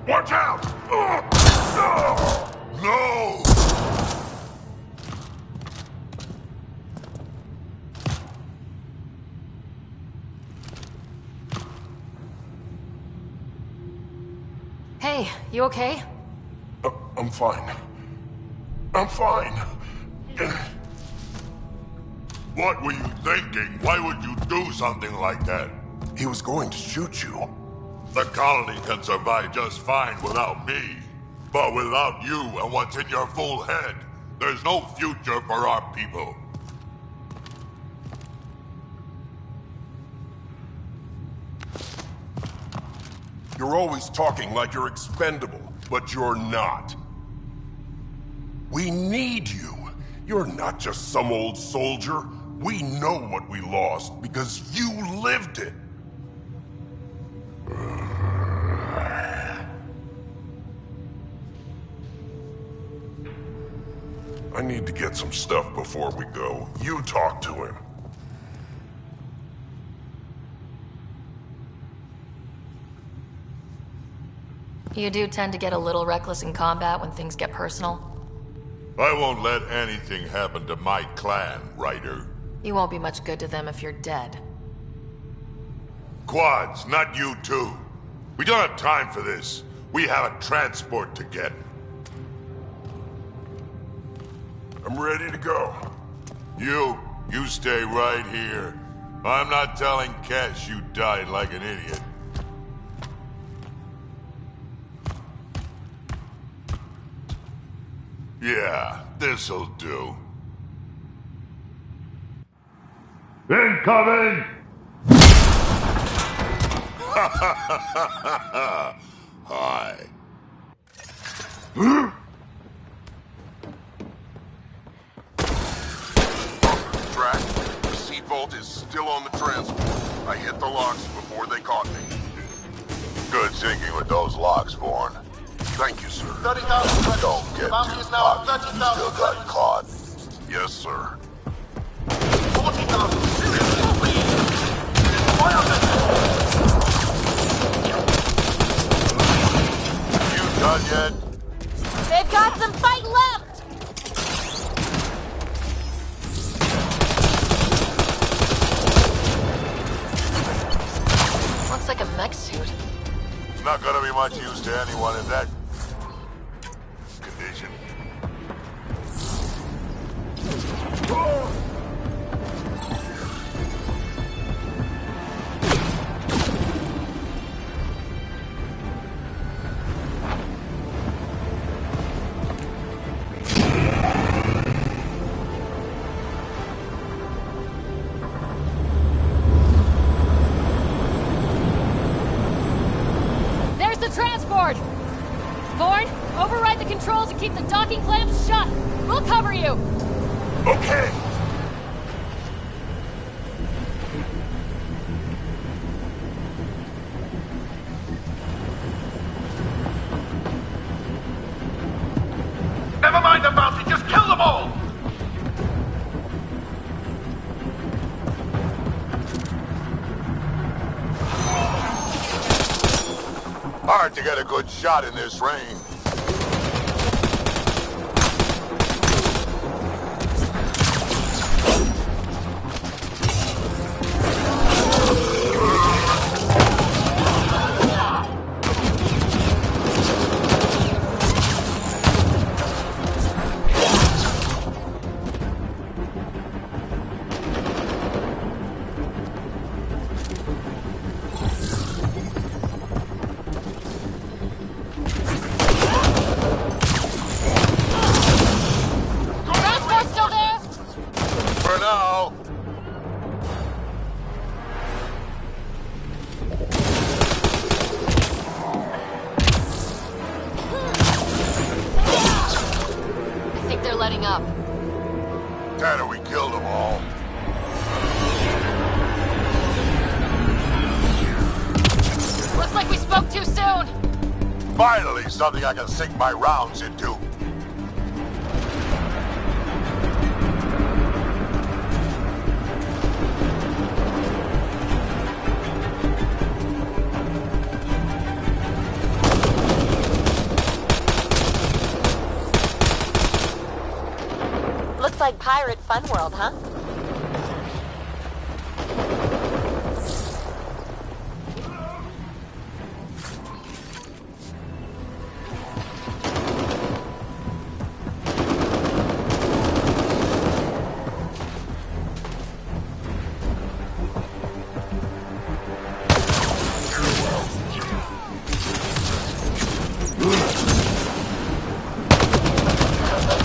Watch out! No! Hey, you okay? I'm fine. I'm fine. What were you thinking? Why would you do something like that? He was going to shoot you. The colony can survive just fine without me. But without you and what's in your fool head, there's no future for our people. You're always talking like you're expendable, but you're not. We need you. You're not just some old soldier. We know what we lost because you lived it. I need to get some stuff before we go. You talk to him. You do tend to get a little reckless in combat when things get personal. I won't let anything happen to my clan, Ryder. You won't be much good to them if you're dead. Quads, not you too. We don't have time for this. We have a transport to get. I'm ready to go. You stay right here. I'm not telling Cash you died like an idiot. Yeah, this'll do. Incoming! Hi. Drac, the seed vault is still on the transport. I hit the locks before they caught me. Good thinking with those locks, Vaughn. Thank you, sir. 30,000 Don't get bounty too is now at cocky. 13,000 Still got caught. Yes, sir. 40,000. Seriously, fire You done yet? They've got some fight left! Looks like a mech suit. Not gonna be much use to anyone in that condition. There's the transport! Thorn, override the controls and keep the docking clamps shut! We'll cover you! Okay! Never mind the bounty, just kill them all! Hard to get a good shot in this rain. Transport's still there? For now. I think they're letting up. Tanner, we killed them all. Looks like we spoke too soon. Finally, something I can sink my rounds into. Looks like Pirate Fun World, huh?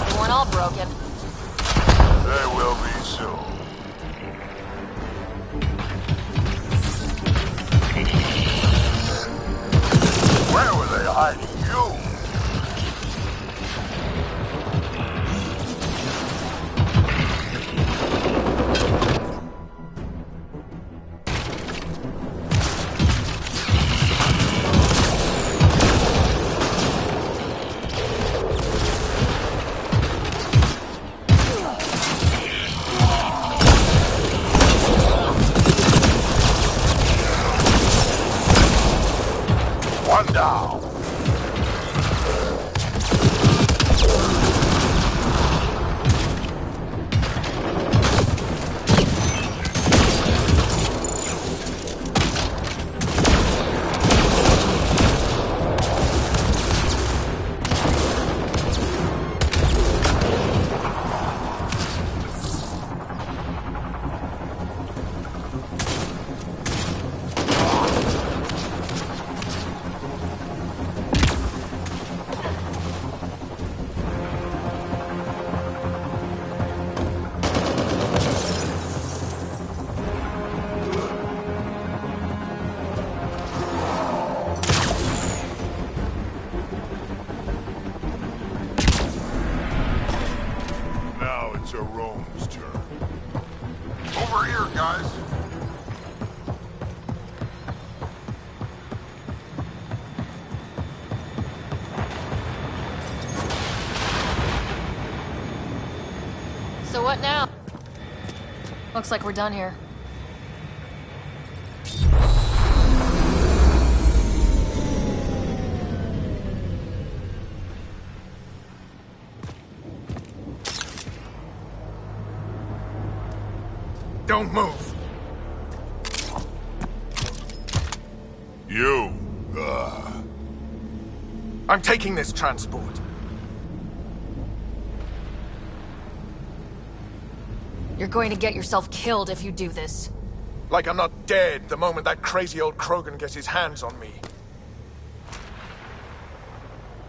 They weren't all broken. They will be soon. Where were they hiding you? One down. guys. So what now? Looks like we're done here. Don't move. You, I'm taking this transport. You're going to get yourself killed if you do this. Like I'm not dead the moment that crazy old Krogan gets his hands on me.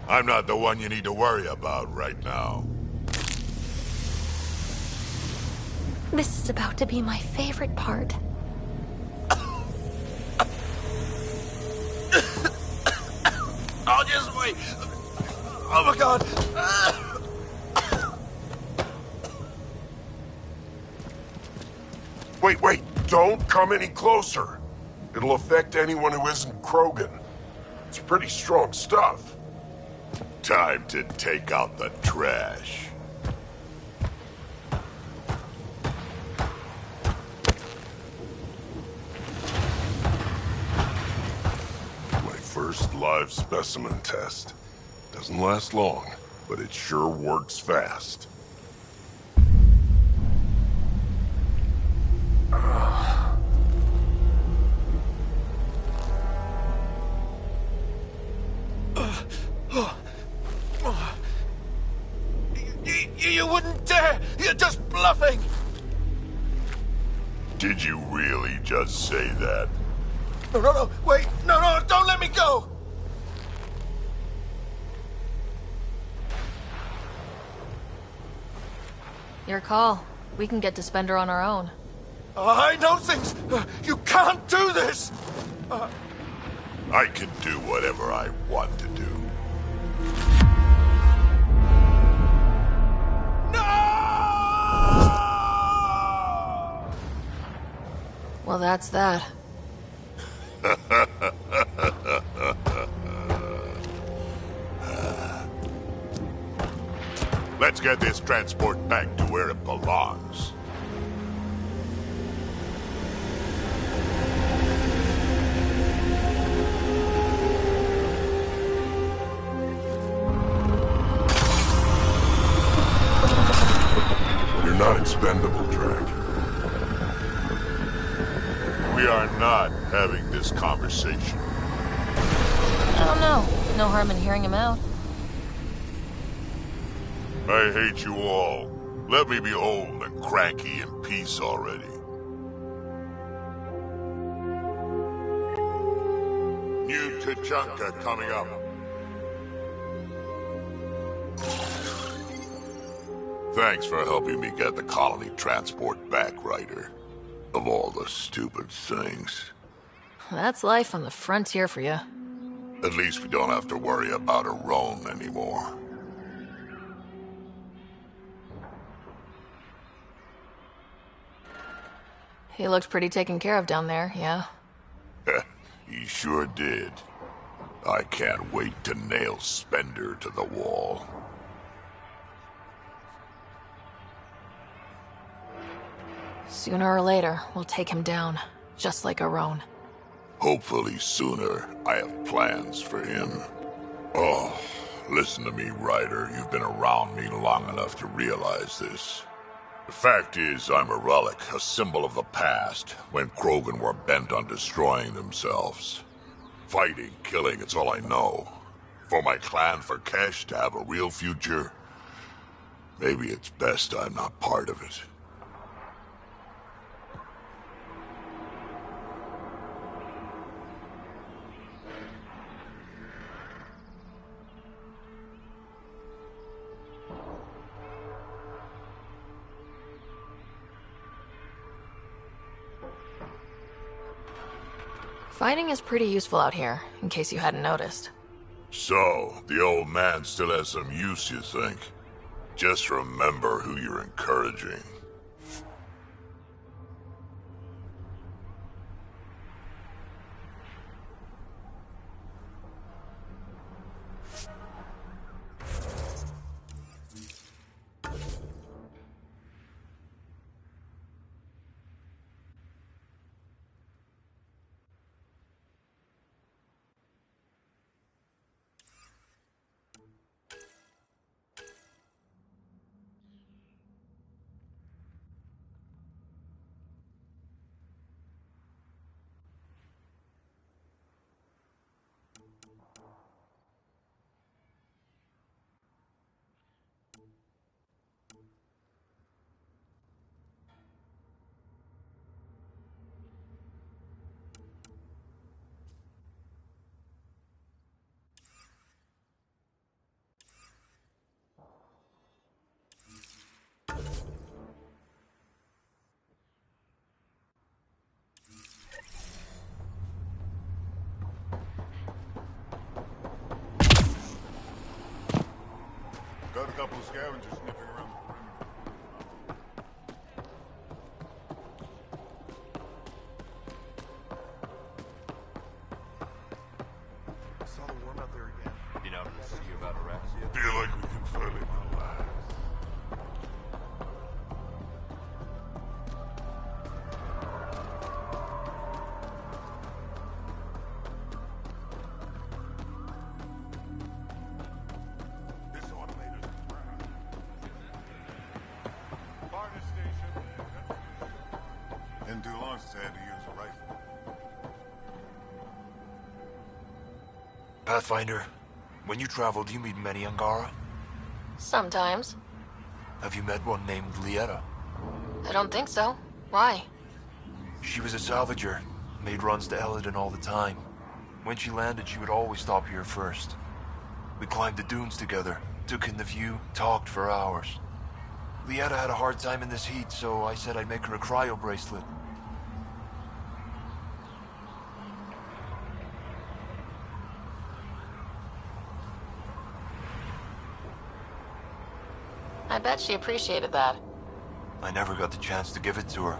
I'm not the one you need to worry about right now. This is about to be my favorite part. I'll just wait. Oh my god. Wait. Don't come any closer. It'll affect anyone who isn't Krogan. It's pretty strong stuff. Time to take out the trash. My first live specimen test. Doesn't last long, but it sure works fast. You wouldn't dare! You're just bluffing! Did you really just say that? No, wait! No, don't let me go! Your call. We can get to Spender on our own. I know things! You can't do this! I can do whatever I want to do. Well, that's that. Let's get this transport back to where it belongs. You're not expendable, Drac. We are not having this conversation. I don't know. No harm in hearing him out. I hate you all. Let me be old and cranky in peace already. New Tachanka coming up. Thanks for helping me get the colony transport back, Ryder. Of all the stupid things. That's life on the frontier for you. At least we don't have to worry about a roan anymore. He looked pretty taken care of down there, yeah? He sure did. I can't wait to nail Spender to the wall. Sooner or later, we'll take him down, just like a roan. Hopefully sooner. I have plans for him. Oh, listen to me, Ryder. You've been around me long enough to realize this. The fact is, I'm a relic, a symbol of the past, when Krogan were bent on destroying themselves. Fighting, killing, it's all I know. For my clan, for Kesh to have a real future, maybe it's best I'm not part of it. Fighting is pretty useful out here, in case you hadn't noticed. So, the old man still has some use, you think? Just remember who you're encouraging. couple of scavengers sniffing around the I saw the worm out there again. You know, see about Araxia? Feel like we can finally relax. This automator's Barter station. Been too long since I had to use a rifle. Pathfinder, when you travel, do you meet many Angara? Sometimes. Have you met one named Lieta? I don't think so. Why? She was a salvager, made runs to Eladin all the time. When she landed, she would always stop here first. We climbed the dunes together, took in the view, talked for hours. Lieta had a hard time in this heat, so I said I'd make her a cryo bracelet. I bet she appreciated that. I never got the chance to give it to her.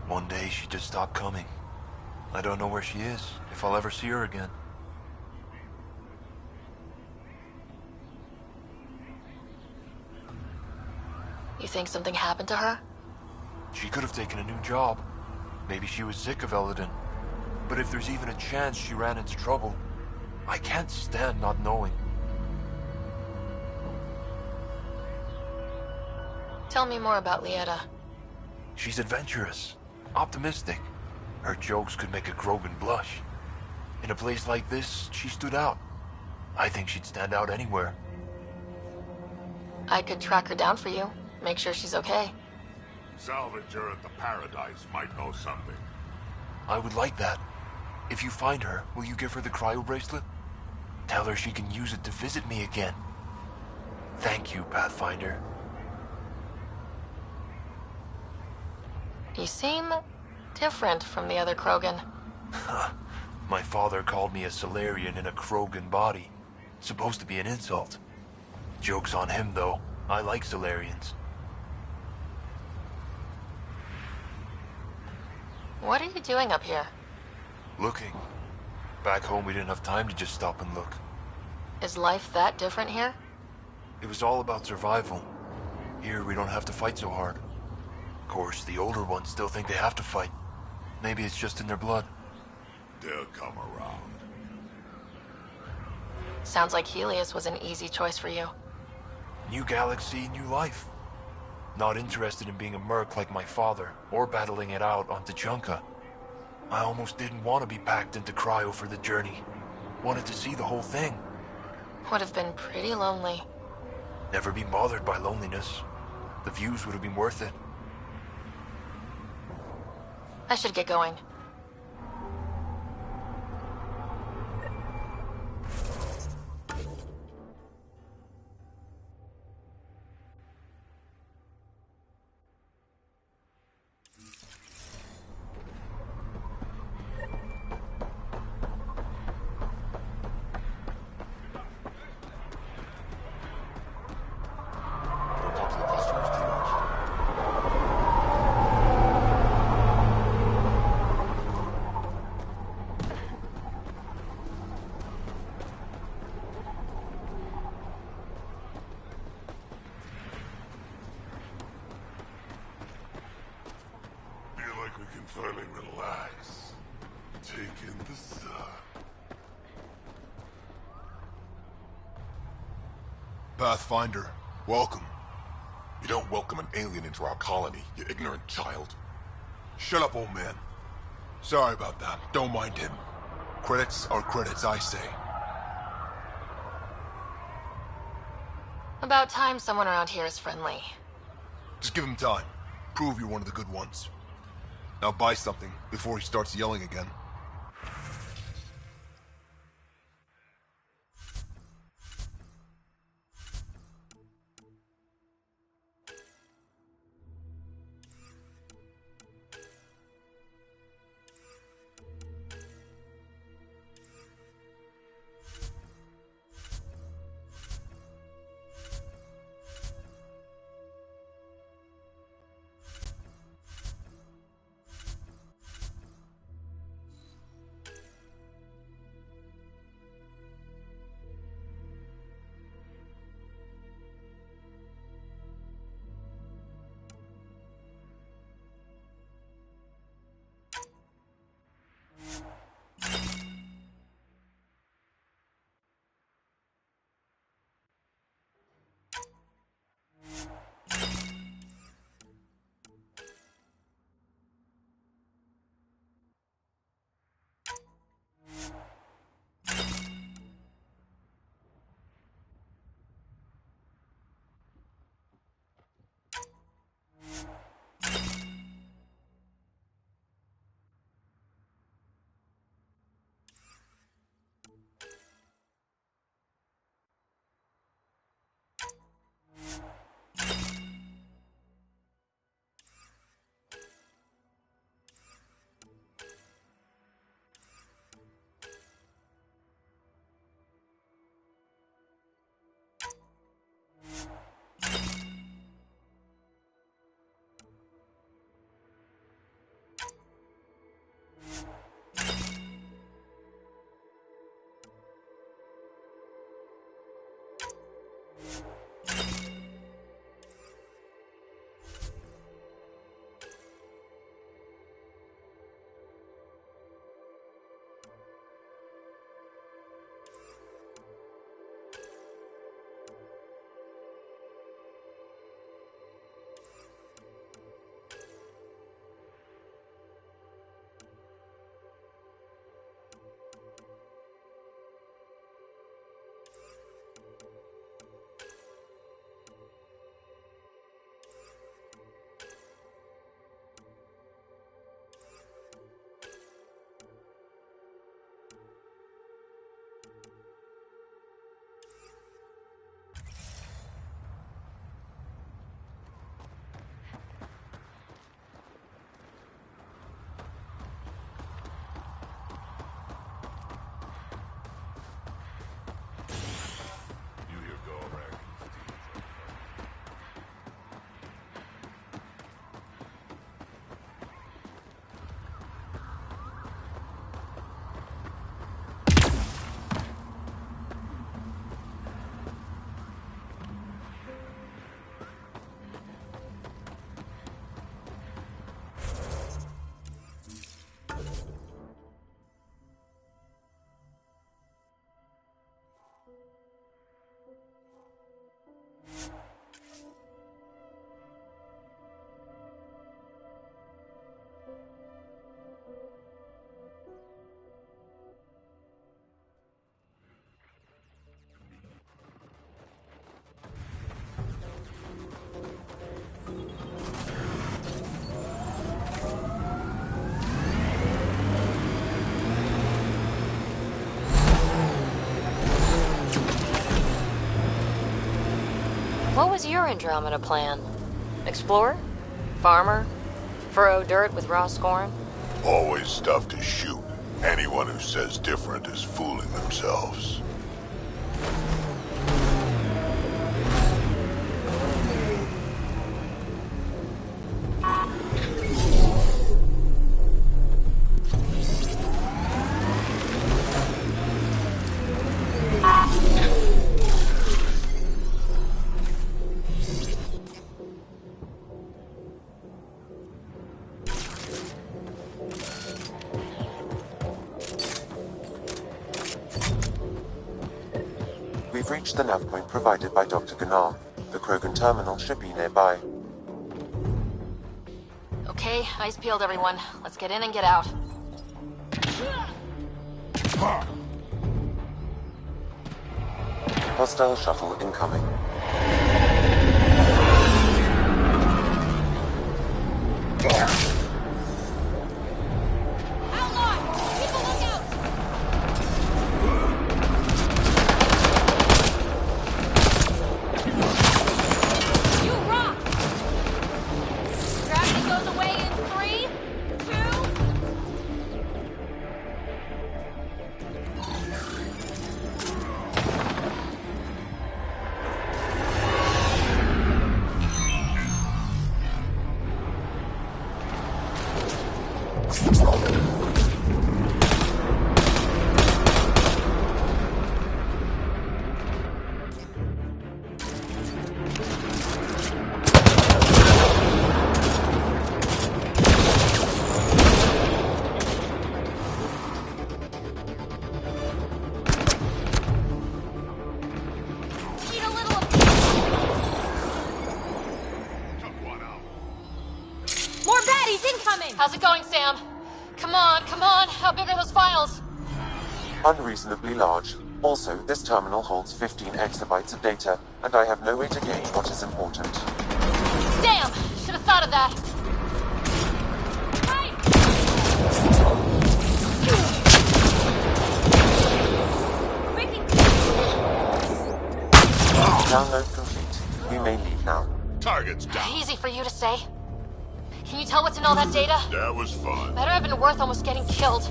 One day she just stopped coming. I don't know where she is, if I'll ever see her again. You think something happened to her? She could have taken a new job. Maybe she was sick of Eladin. But if there's even a chance she ran into trouble, I can't stand not knowing. Tell me more about Lieta. She's adventurous, optimistic. Her jokes could make a Krogan blush. In a place like this, she stood out. I think she'd stand out anywhere. I could track her down for you. Make sure she's okay. Salvager at the Paradise might know something. I would like that. If you find her, will you give her the cryo bracelet? Tell her she can use it to visit me again. Thank you, Pathfinder. You seem different from the other Krogan. My father called me a Solarian in a Krogan body. Supposed to be an insult. Joke's on him, though. I like Solarians. What are you doing up here? Looking. Back home, we didn't have time to just stop and look. Is life that different here? It was all about survival. Here, we don't have to fight so hard. Of course, the older ones still think they have to fight. Maybe it's just in their blood. They'll come around. Sounds like Helios was an easy choice for you. New galaxy, new life. Not interested in being a merc like my father, or battling it out on Tuchanka. I almost didn't want to be packed into cryo for the journey. Wanted to see the whole thing. Would have been pretty lonely. Never been bothered by loneliness. The views would have been worth it. I should get going. Finally relax. Take in the sun. Pathfinder, welcome. You don't welcome an alien into our colony, you ignorant child. Shut up, old man. Sorry about that. Don't mind him. Credits are credits, I say. About time someone around here is friendly. Just give him time. Prove you're one of the good ones. Now buy something before he starts yelling again. What was your Andromeda plan? Explorer? Farmer? Furrow dirt with raw scorn? Always stuff to shoot. Anyone who says different is fooling themselves. We've reached the nav point provided by Dr. Gunnar. The Krogan terminal should be nearby. Okay, eyes peeled, everyone. Let's get in and get out. Hostile shuttle incoming. How's it going, Sam? Come on, come on! How big are those files? Unreasonably large. Also, this terminal holds 15 exabytes of data, and I have no way to gauge what is important. Damn! Should have thought of that. Download complete. We may leave now. Target's down. Easy for you to say. Can you tell what's in all that data? That was fun. Better have been worth almost getting killed.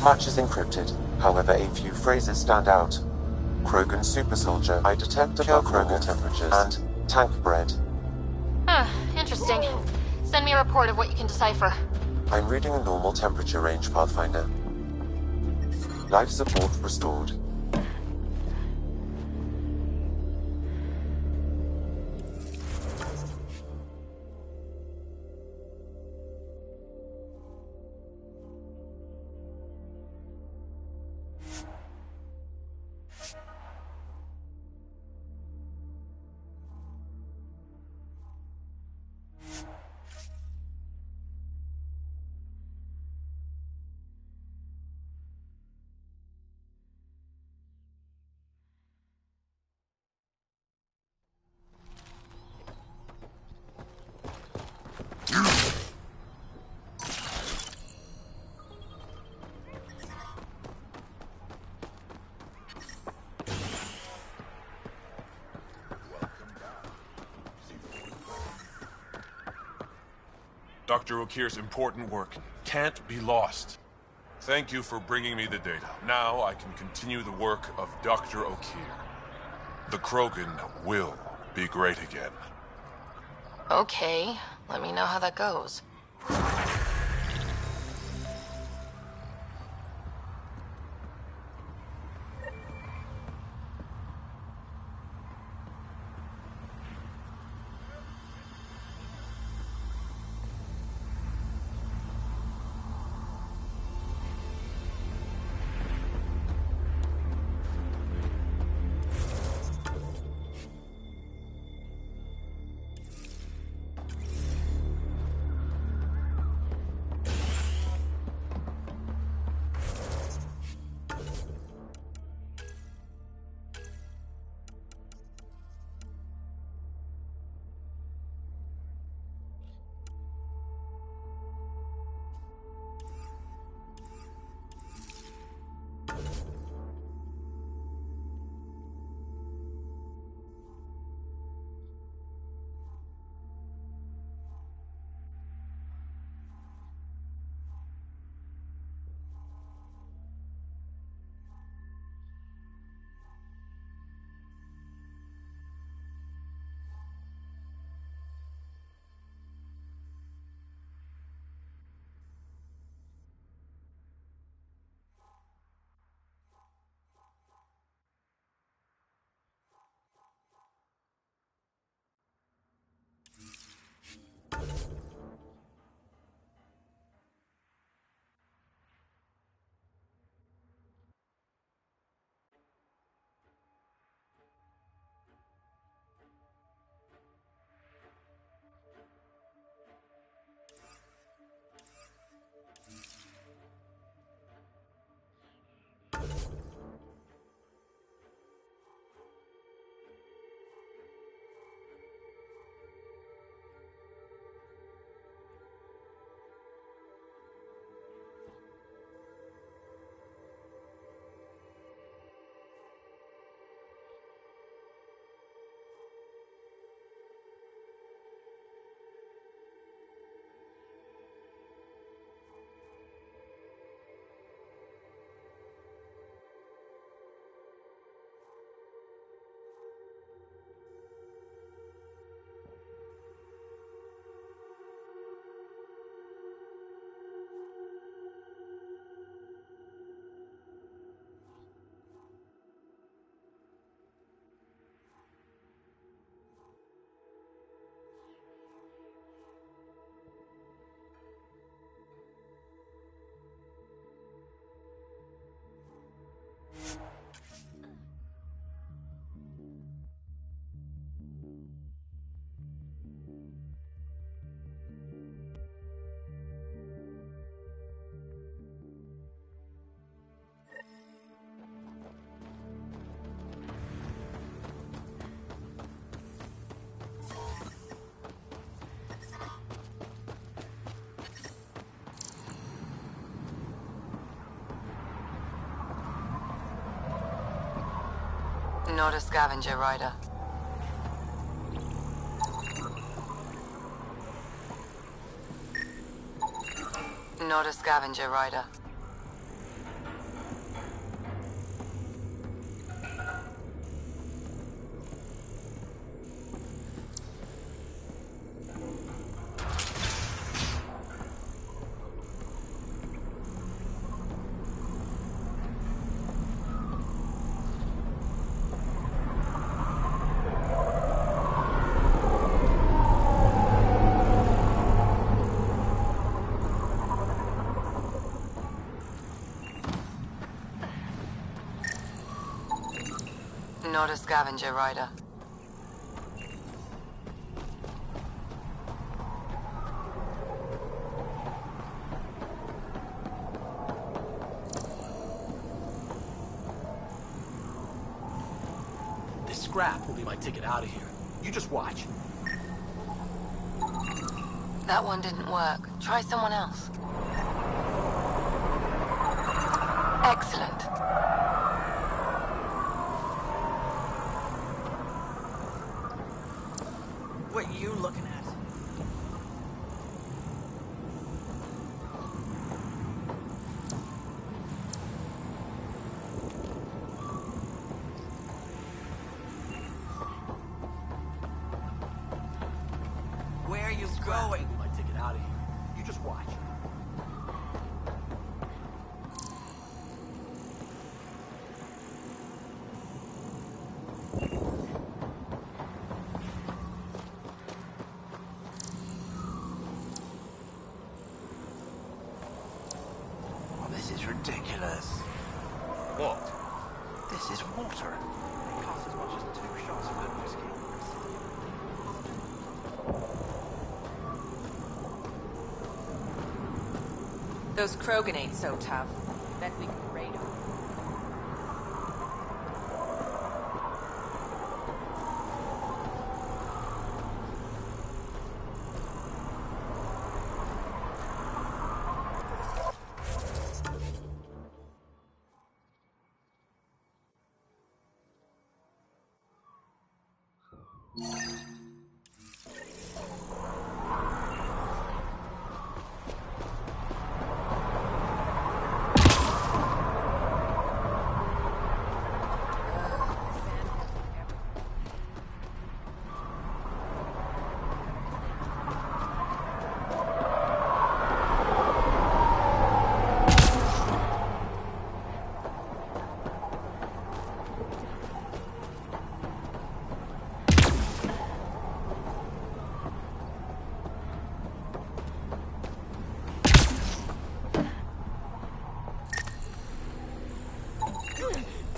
Much is encrypted. However, a few phrases stand out. Krogan super soldier. I detect above Krogan temperatures. And tank bread. Huh, interesting. Send me a report of what you can decipher. I'm reading a normal temperature range, Pathfinder. Life support restored. Dr. Okir's important work can't be lost. Thank you for bringing me the data. Now I can continue the work of Dr. Okir. The Krogan will be great again. Okay, let me know how that goes. Not a scavenger rider. Not a scavenger rider. Not a scavenger rider. This scrap will be my ticket out of here. You just watch. That one didn't work. Try someone else. Excellent. What are you looking at? Where are you going? My ticket out of here. You just watch. This is ridiculous. What? This is water. It costs as much as 2 shots of good whiskey. Those Krogan ain't so tough. Bet we can raid them.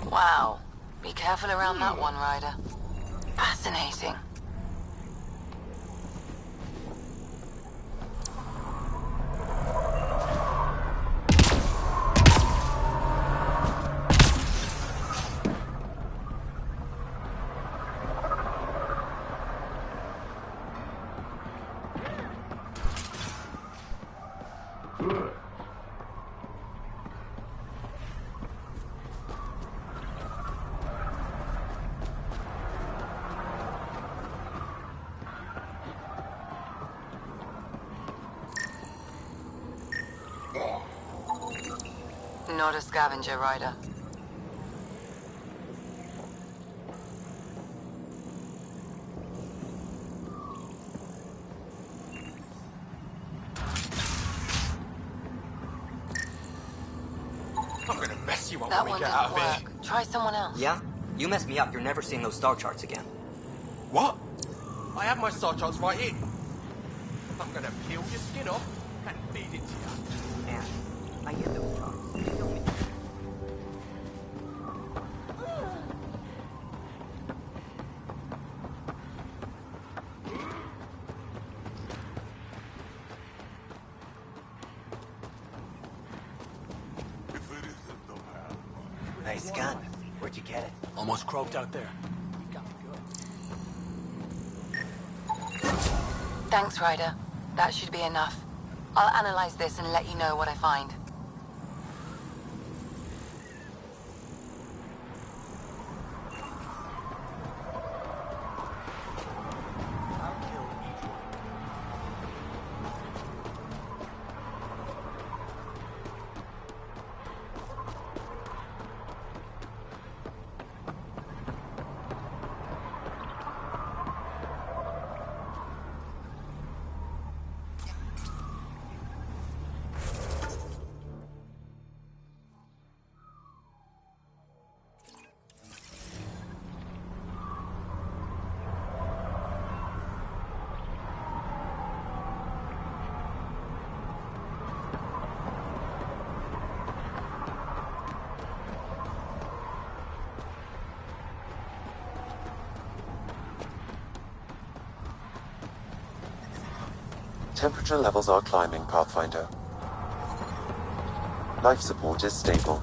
Wow. Be careful around that one, Ryder. Fascinating. Not a scavenger rider. I'm gonna mess you up That when we one get out didn't of here. work. Try someone else. Yeah? You mess me up, you're never seeing those star charts again. What? I have my star charts right here. I'm gonna peel your skin off and feed it to you. And I get those charts. Show me. Nice gun. Where'd you get it? Almost croaked out there. Thanks, Ryder. That should be enough. I'll analyze this and let you know what I find. Temperature levels are climbing, Pathfinder. Life support is stable.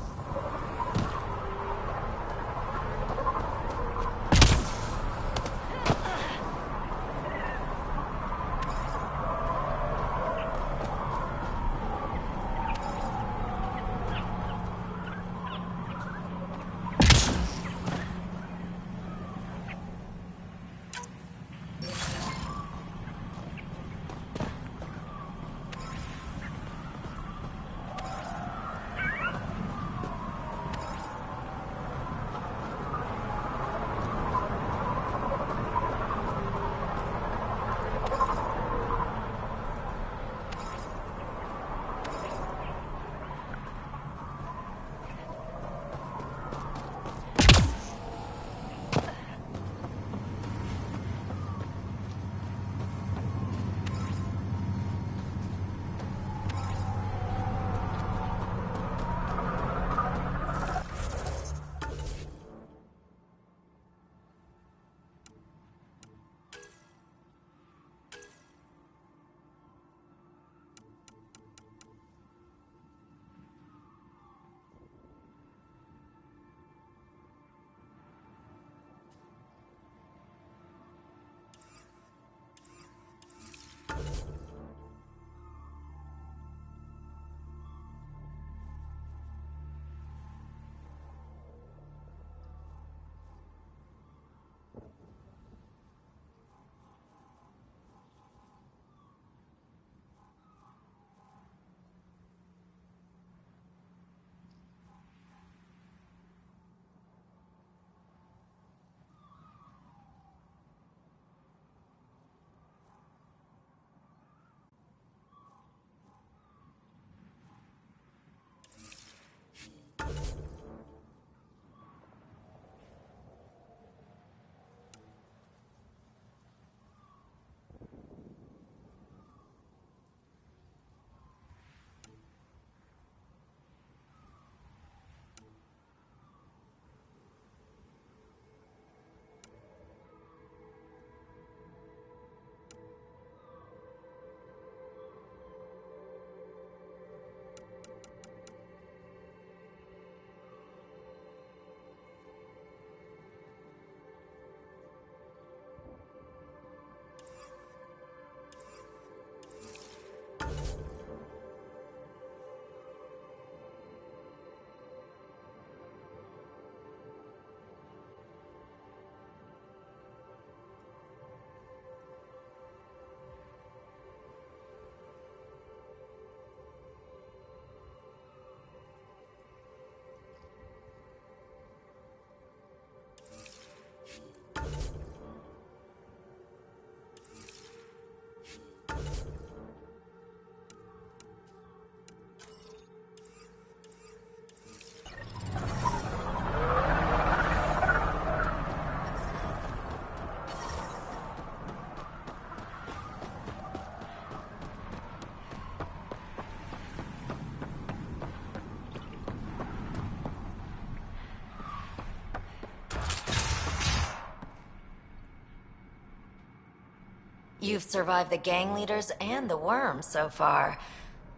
You've survived the gang leaders and the worms so far.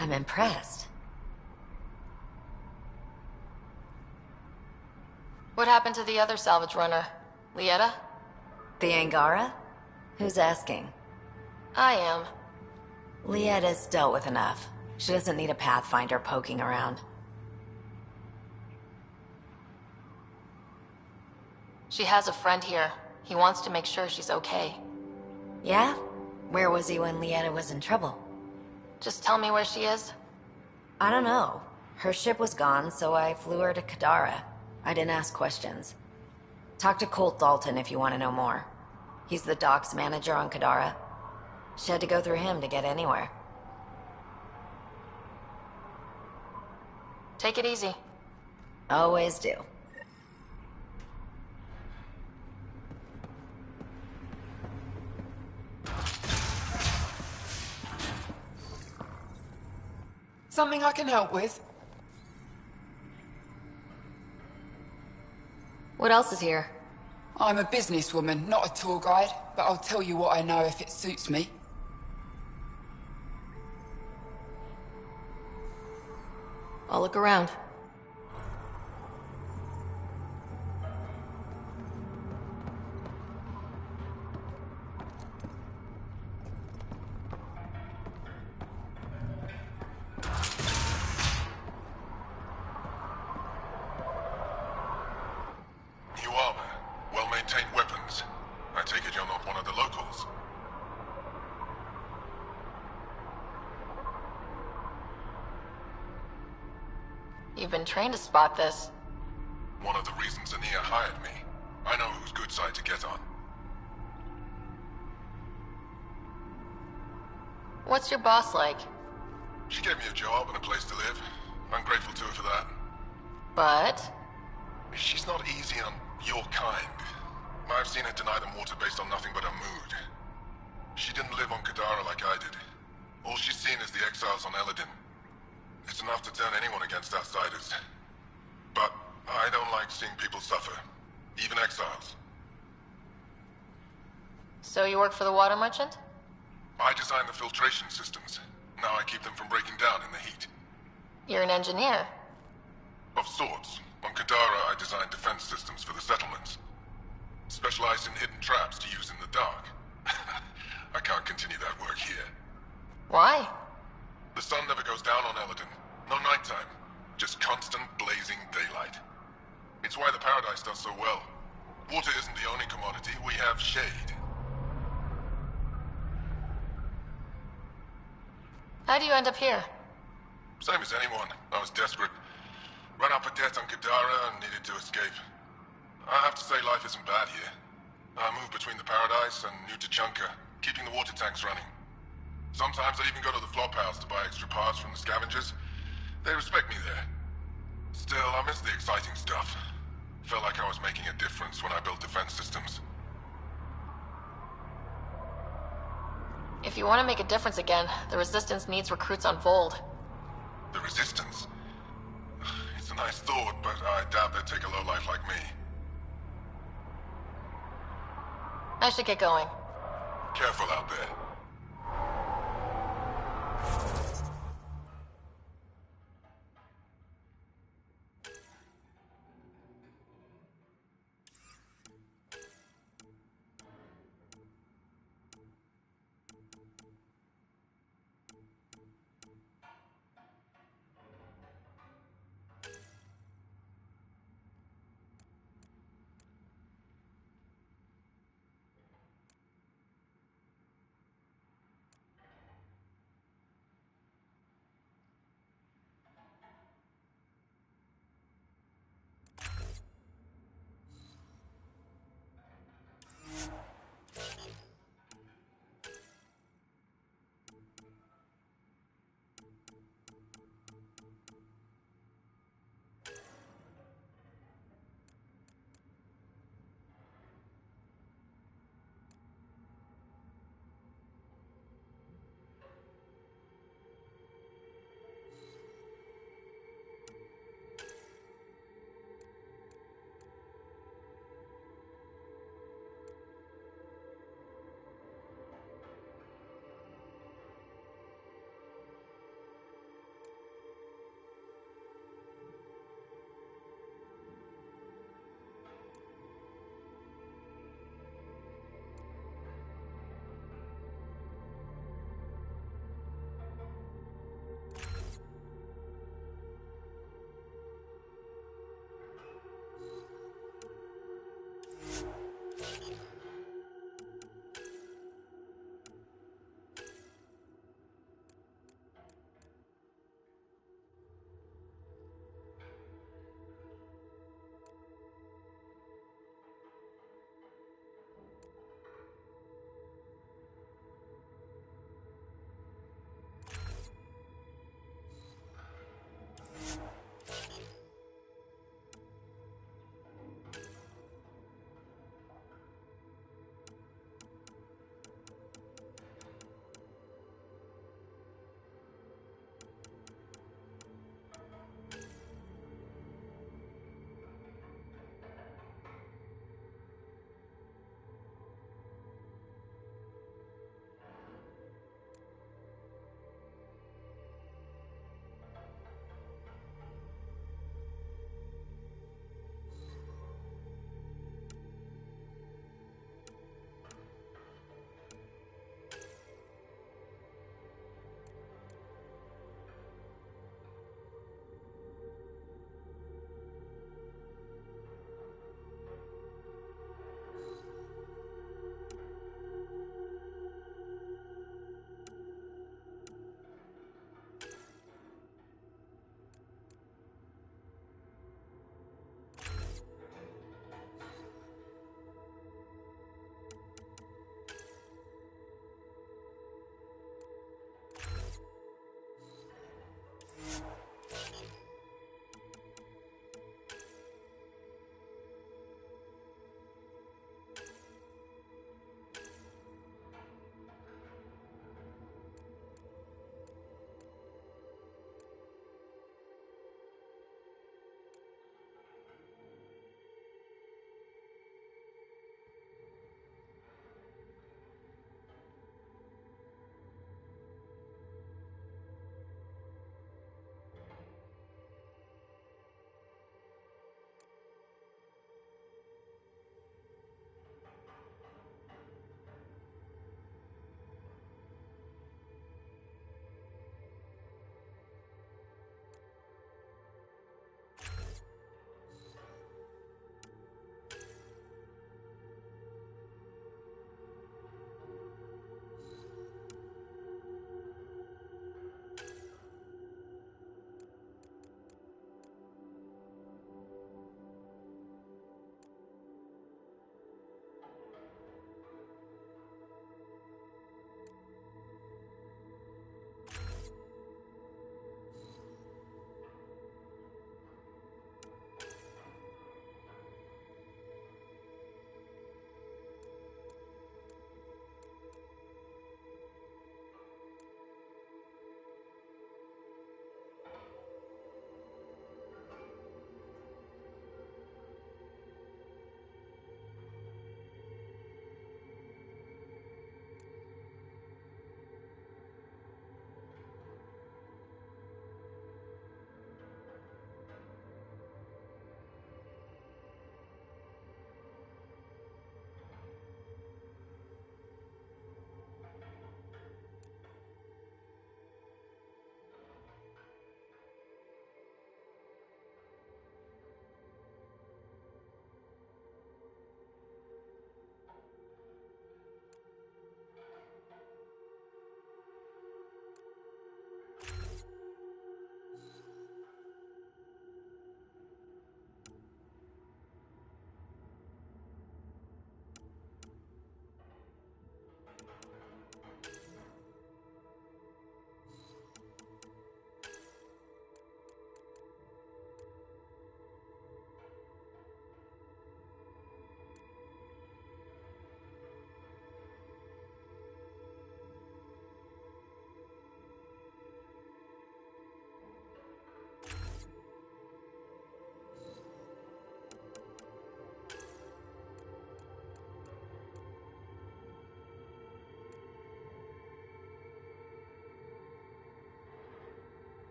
I'm impressed. What happened to the other salvage runner? Lieta? The Angara? Who's asking? I am. Lieta's dealt with enough. She doesn't need a Pathfinder poking around. She has a friend here. He wants to make sure she's okay. Yeah? Where was he when Lieta was in trouble? Just tell me where she is. I don't know. Her ship was gone, so I flew her to Kadara. I didn't ask questions. Talk to Colt Dalton if you want to know more. He's the docks manager on Kadara. She had to go through him to get anywhere. Take it easy. Always do. Something I can help with? What else is here? I'm a businesswoman, not a tour guide, but I'll tell you what I know if it suits me. I'll look around. New armor, well-maintained weapons. I take it you're not one of the locals. You've been trained to spot this. One of the reasons Ania hired me. I know whose good side to get on. What's your boss like? She gave me a job and a place to live. I'm grateful to her for that. But? She's not easy on your kind. I've seen her deny them water based on nothing but her mood. She didn't live on Kadara like I did. All she's seen is the exiles on Eladin. It's enough to turn anyone against outsiders. But I don't like seeing people suffer. Even exiles. So you work for the water merchant? I design the filtration systems. Now I keep them from breaking down in the heat. You're an engineer. Of sorts. On Kadara, I design defense systems for the settlements. Specialize in hidden traps to use in the dark. I can't continue that work here. Why? The sun never goes down on Eladin. No nighttime. Just constant blazing daylight. It's why the Paradise does so well. Water isn't the only commodity. We have shade. How do you end up here? Same as anyone. I was desperate. Ran up a debt on Kadara and needed to escape. I have to say life isn't bad here. I move between the Paradise and New Tachanka, keeping the water tanks running. Sometimes I even go to the flop house to buy extra parts from the scavengers. They respect me there. Still, I miss the exciting stuff. Felt like I was making a difference when I built defense systems. If you want to make a difference again, the Resistance needs recruits on Vold. The Resistance? It's a nice thought, but I doubt they'd take a lowlife like me. I should get going. Careful out there.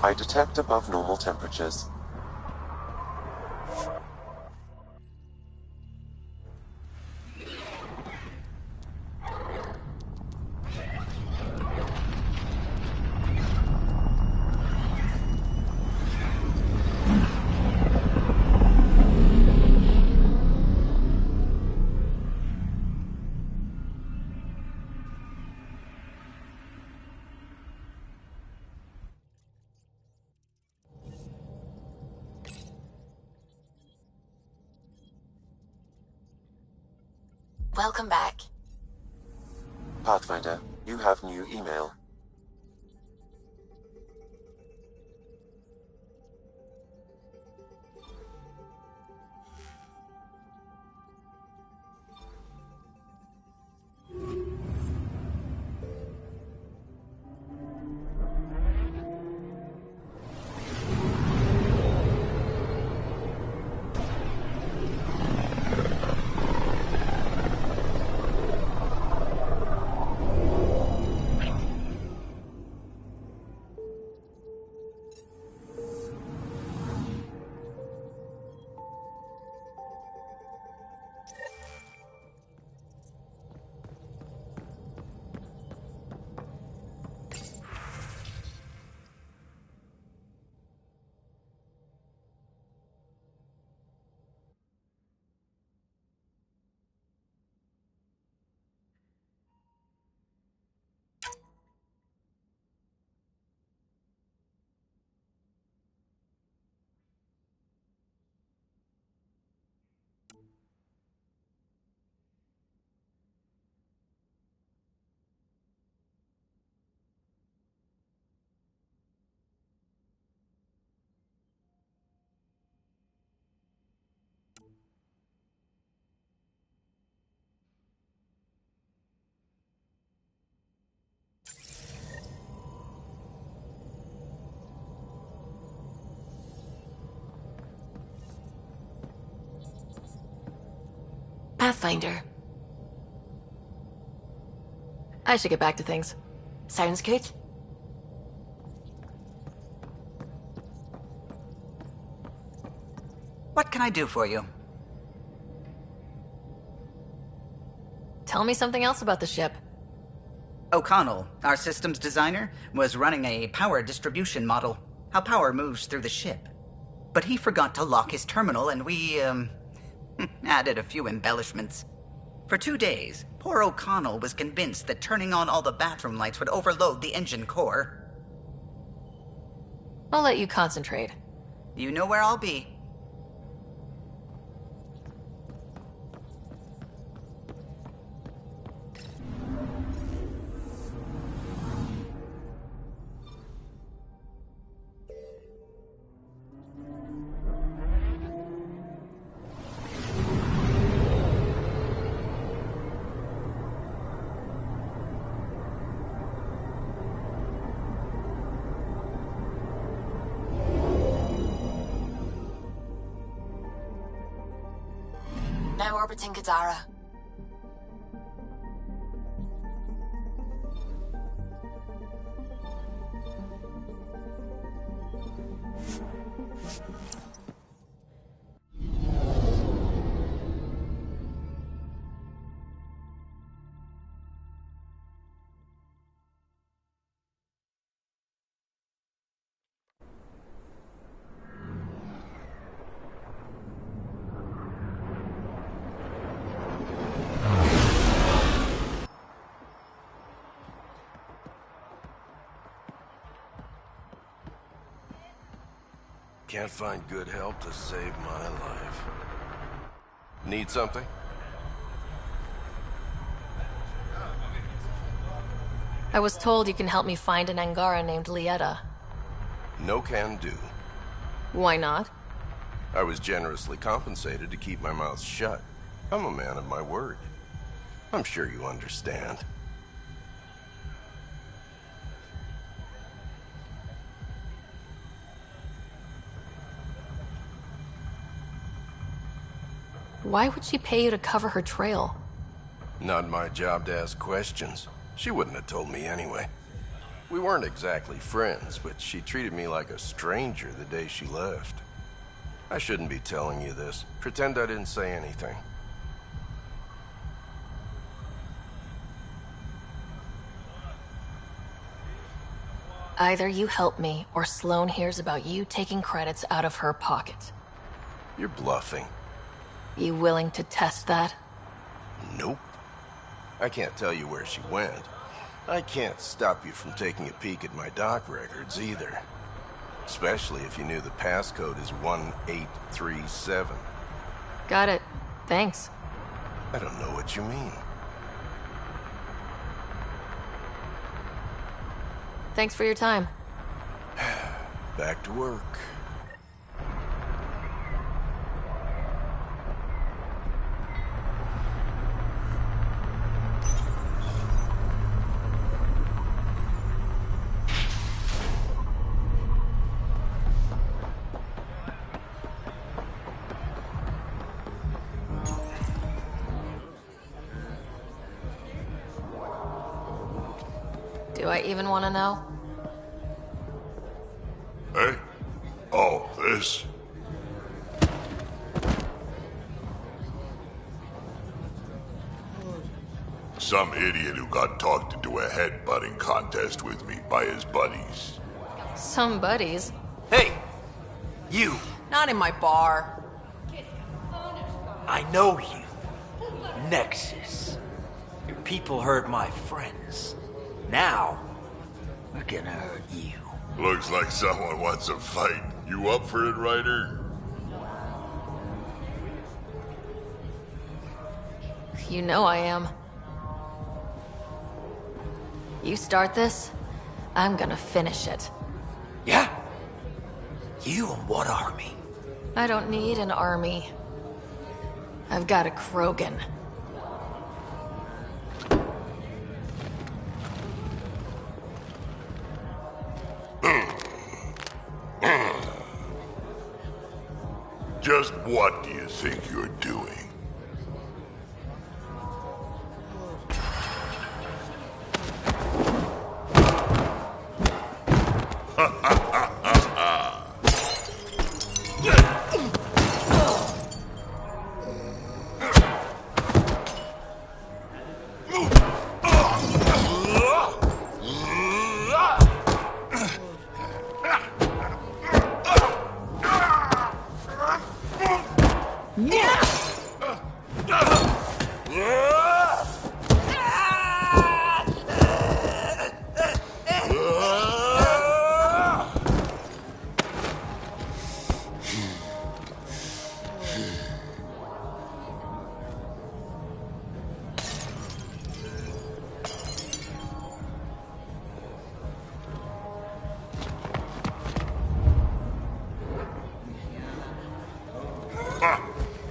I detect above normal temperatures. Welcome back. Pathfinder, you have new email. Pathfinder. I should get back to things. Sounds good. What can I do for you? Tell me something else about the ship. O'Connell, our systems designer, was running a power distribution model, how power moves through the ship. But he forgot to lock his terminal and we, added a few embellishments. For 2 days, poor O'Connell was convinced that turning on all the bathroom lights would overload the engine core. I'll let you concentrate. You know where I'll be. Now orbiting Kadara. Can't find good help to save my life. Need something? I was told you can help me find an Angara named Lieta. No can do. Why not? I was generously compensated to keep my mouth shut. I'm a man of my word. I'm sure you understand. Why would she pay you to cover her trail? Not my job to ask questions. She wouldn't have told me anyway. We weren't exactly friends, but she treated me like a stranger the day she left. I shouldn't be telling you this. Pretend I didn't say anything. Either you help me, or Sloane hears about you taking credits out of her pocket. You're bluffing. You willing to test that? Nope. I can't tell you where she went. I can't stop you from taking a peek at my doc records either. Especially if you knew the passcode is 1837. Got it. Thanks. I don't know what you mean. Thanks for your time. Back to work. Do I even want to know? Hey? Oh, this? Some idiot who got talked into a headbutting contest with me by his buddies. Some buddies. Hey! You! Not in my bar. I know you. Nexus. Your people hurt my friends. Now, we're gonna hurt you. Looks like someone wants a fight. You up for it, Ryder? You know I am. You start this, I'm gonna finish it. Yeah? You and what army? I don't need an army. I've got a Krogan. Just what do you think you're doing?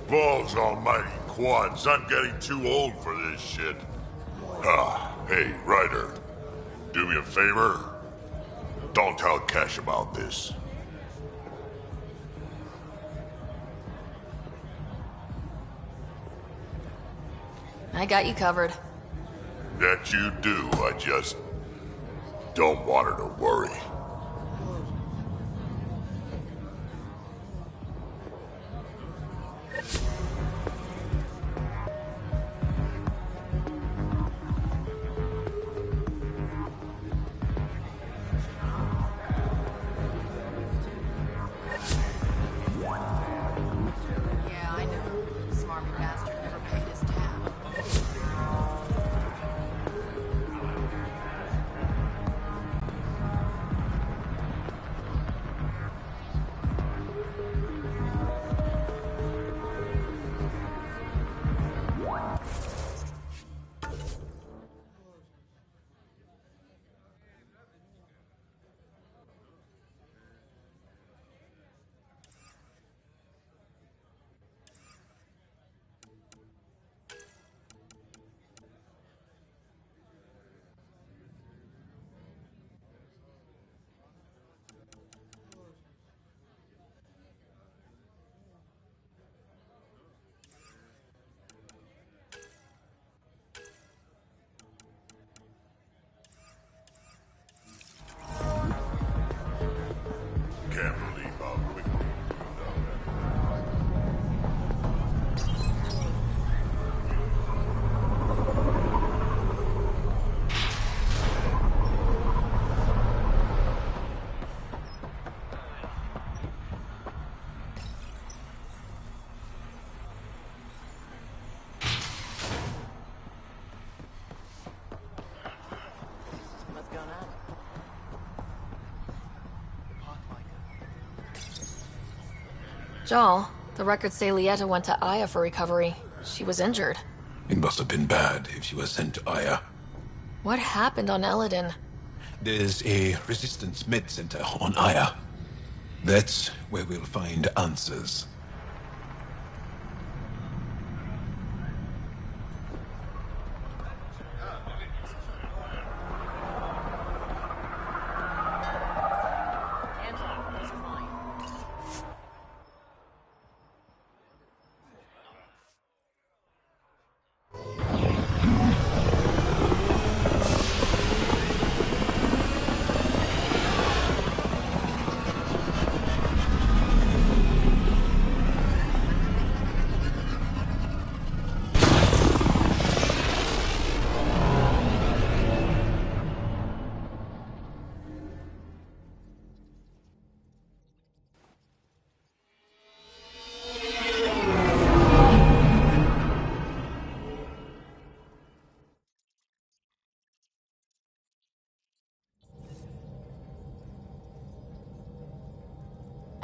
Balls almighty quads, I'm getting too old for this shit. Hey, Ryder. Do me a favor. Don't tell Cash about this. I got you covered. That you do, I just don't want her to worry. Yeah, I know. Smarmy bastard never paid his tab. Jal, the records say Lieta went to Aya for recovery. She was injured. It must have been bad if she was sent to Aya. What happened on Eladin? There's a resistance med center on Aya. That's where we'll find answers.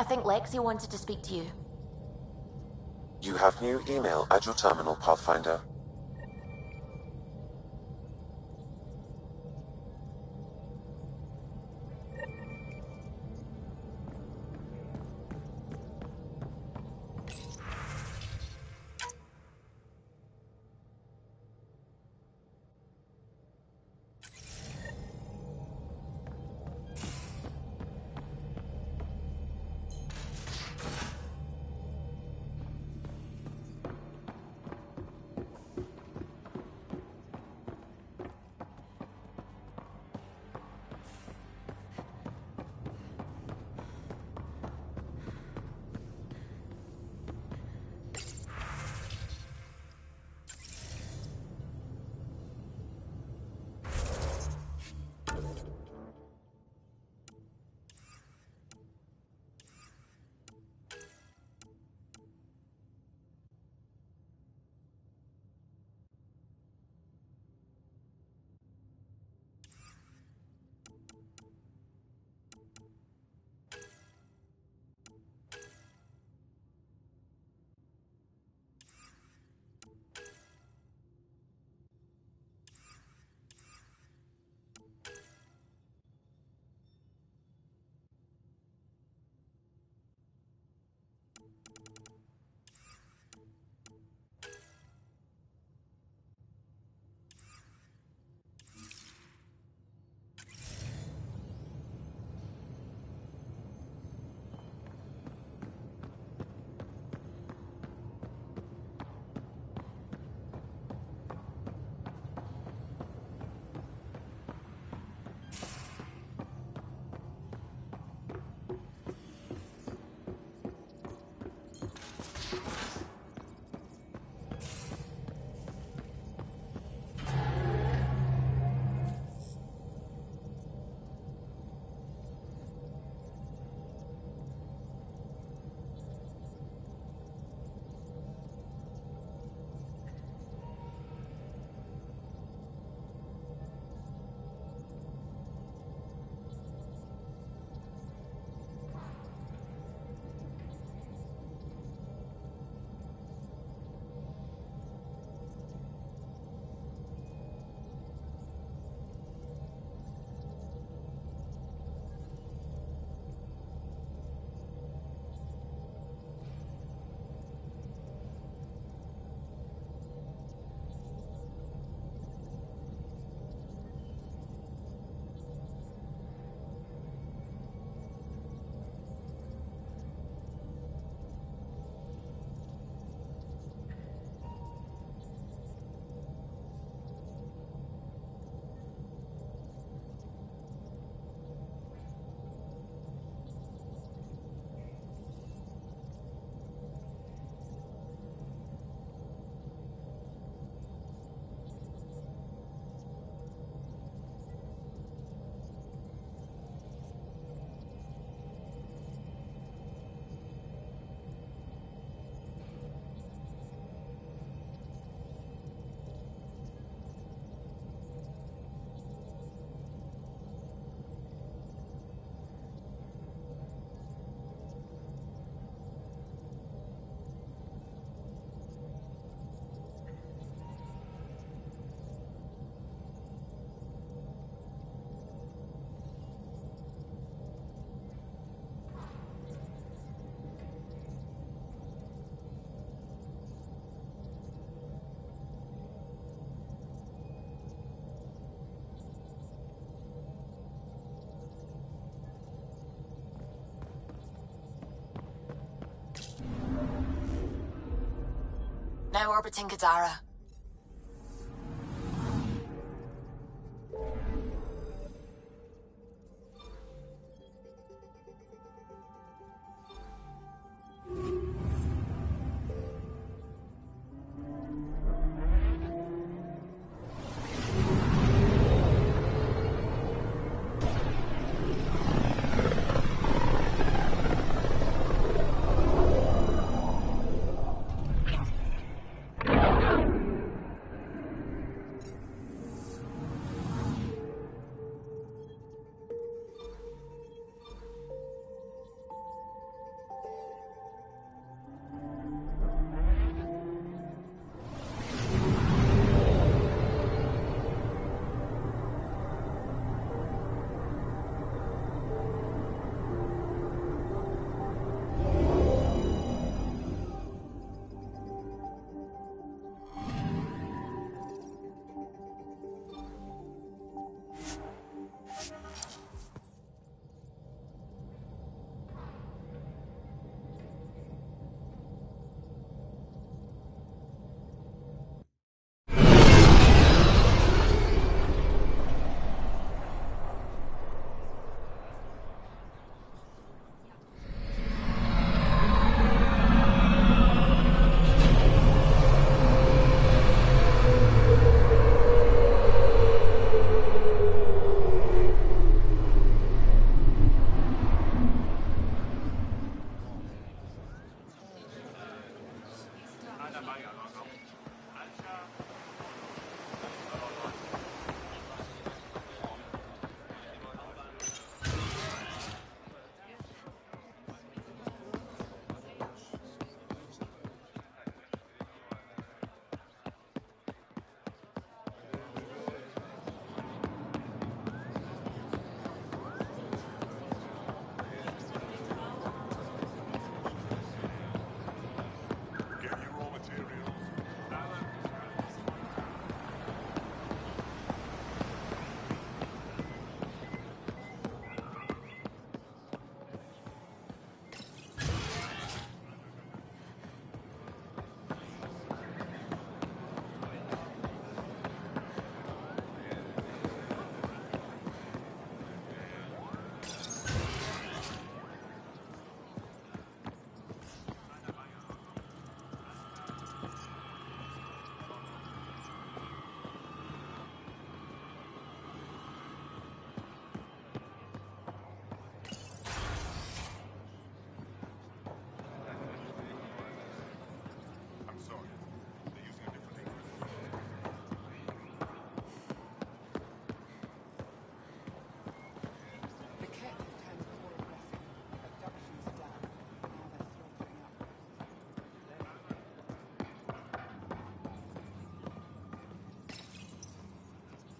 I think Lexi wanted to speak to you. You have new email at your terminal, Pathfinder. now orbiting Kadara.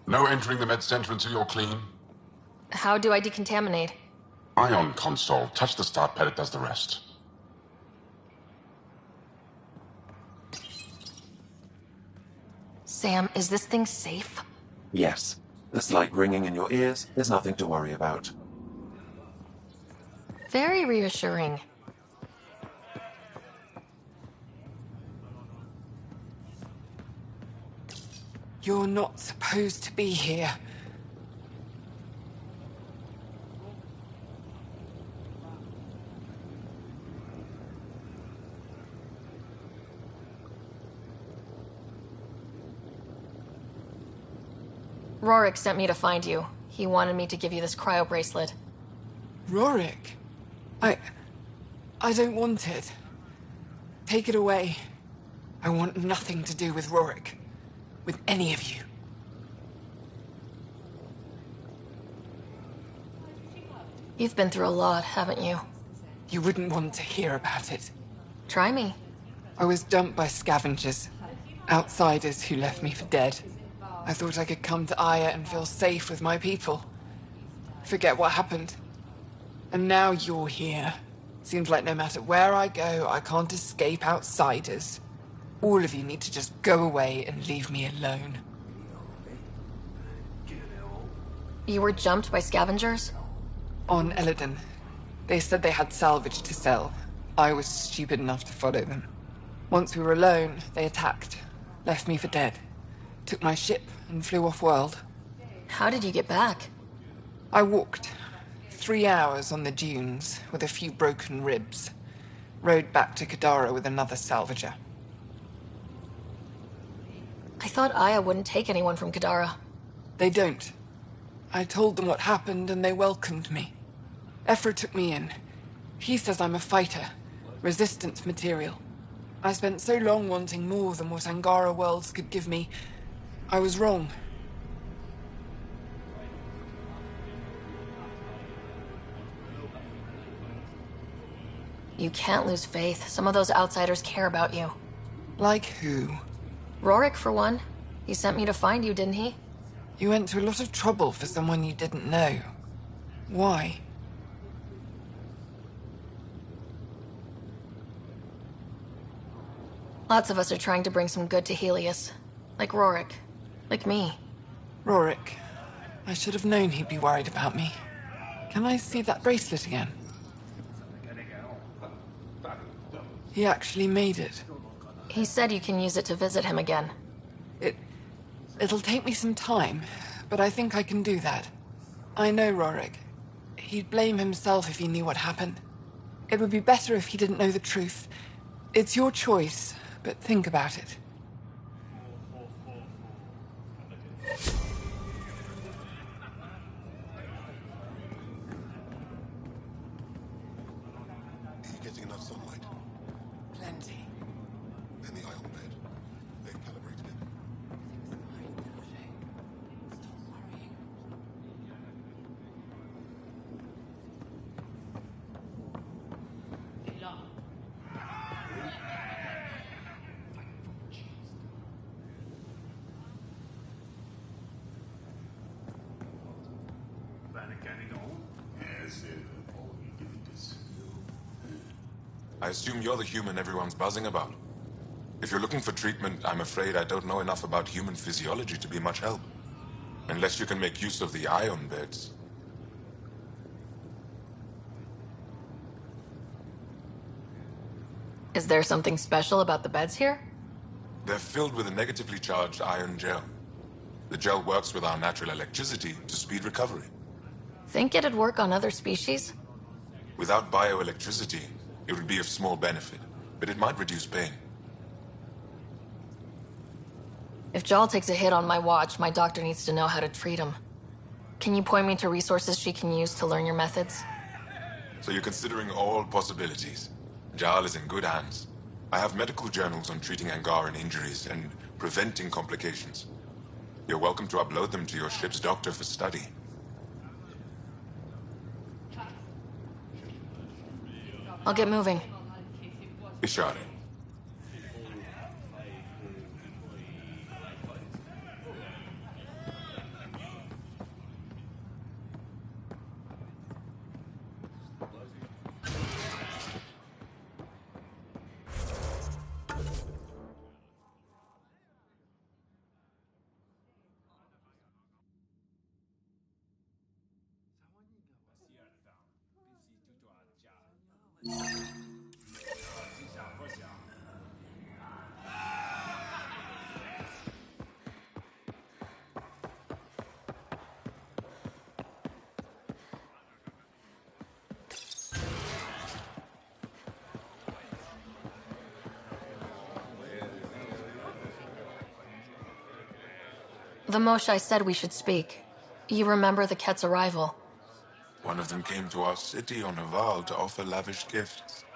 No entering the med center until you're clean. How do I decontaminate? Ion console. Touch the start pad, it does the rest. Sam, is this thing safe? Yes. The slight ringing in your ears is nothing to worry about. Very reassuring. You're not supposed to be here. Rorik sent me to find you. He wanted me to give you this cryo bracelet. Rorik? I don't want it. Take it away. I want nothing to do with Rorik. With any of you. You've been through a lot, haven't you? You wouldn't want to hear about it. Try me. I was dumped by scavengers. Outsiders who left me for dead. I thought I could come to Aya and feel safe with my people. Forget what happened. And now you're here. Seems like no matter where I go, I can't escape outsiders. All of you need to just go away and leave me alone. You were jumped by scavengers? On Elodin. They said they had salvage to sell. I was stupid enough to follow them. Once we were alone, they attacked. Left me for dead. Took my ship and flew off-world. How did you get back? I walked 3 hours on the dunes with a few broken ribs. Rode back to Kadara with another salvager. I thought Aya wouldn't take anyone from Kadara. They don't. I told them what happened and they welcomed me. Ephra took me in. He says I'm a fighter, resistance material. I spent so long wanting more than what Angara Worlds could give me. I was wrong. You can't lose faith. Some of those outsiders care about you. Like who? Rorik, for one. He sent me to find you, didn't he? You went to a lot of trouble for someone you didn't know. Why? Lots of us are trying to bring some good to Helios. Like Rorik. Like me. Rorik. I should have known he'd be worried about me. Can I see that bracelet again? He actually made it. He said you can use it to visit him again. It'll take me some time, but I think I can do that. I know Rorik. He'd blame himself if he knew what happened. It would be better if he didn't know the truth. It's your choice, but think about it. Are you getting enough sunlight? Plenty. And the ion bed? They've calibrated it. I assume you're the human everyone's buzzing about. If you're looking for treatment, I'm afraid I don't know enough about human physiology to be much help. Unless you can make use of the ion beds. Is there something special about the beds here? They're filled with a negatively charged ion gel. The gel works with our natural electricity to speed recovery. Think it'd work on other species? Without bioelectricity, it would be of small benefit, but it might reduce pain. If Jal takes a hit on my watch, my doctor needs to know how to treat him. Can you point me to resources she can use to learn your methods? So you're considering all possibilities. Jal is in good hands. I have medical journals on treating Angaran injuries and preventing complications. You're welcome to upload them to your ship's doctor for study. I'll get moving. Ishare. The Moshai said we should speak. You remember the Ket's arrival? One of them came to our city on a vow to offer lavish gifts.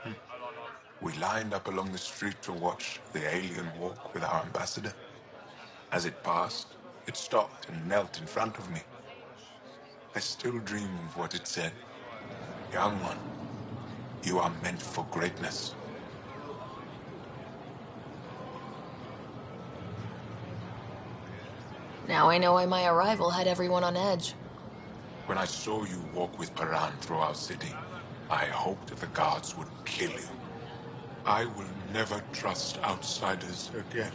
We lined up along the street to watch the alien walk with our ambassador. As it passed, it stopped and knelt in front of me. I still dream of what it said. Young one, you are meant for greatness. Now I know why my arrival had everyone on edge. When I saw you walk with Paran through our city, I hoped the guards would kill you. I will never trust outsiders again.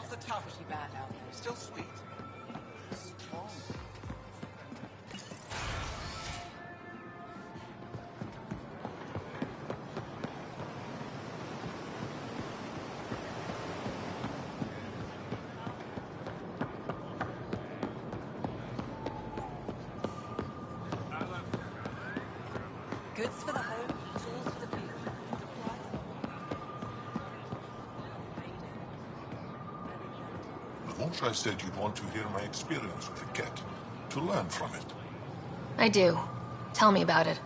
Not so tough. Pretty bad out there. Still sweet. Strong. Goods for the home, tools for the field. Moshe said you'd want to hear my experience with the cat, to learn from it. I do. Tell me about it.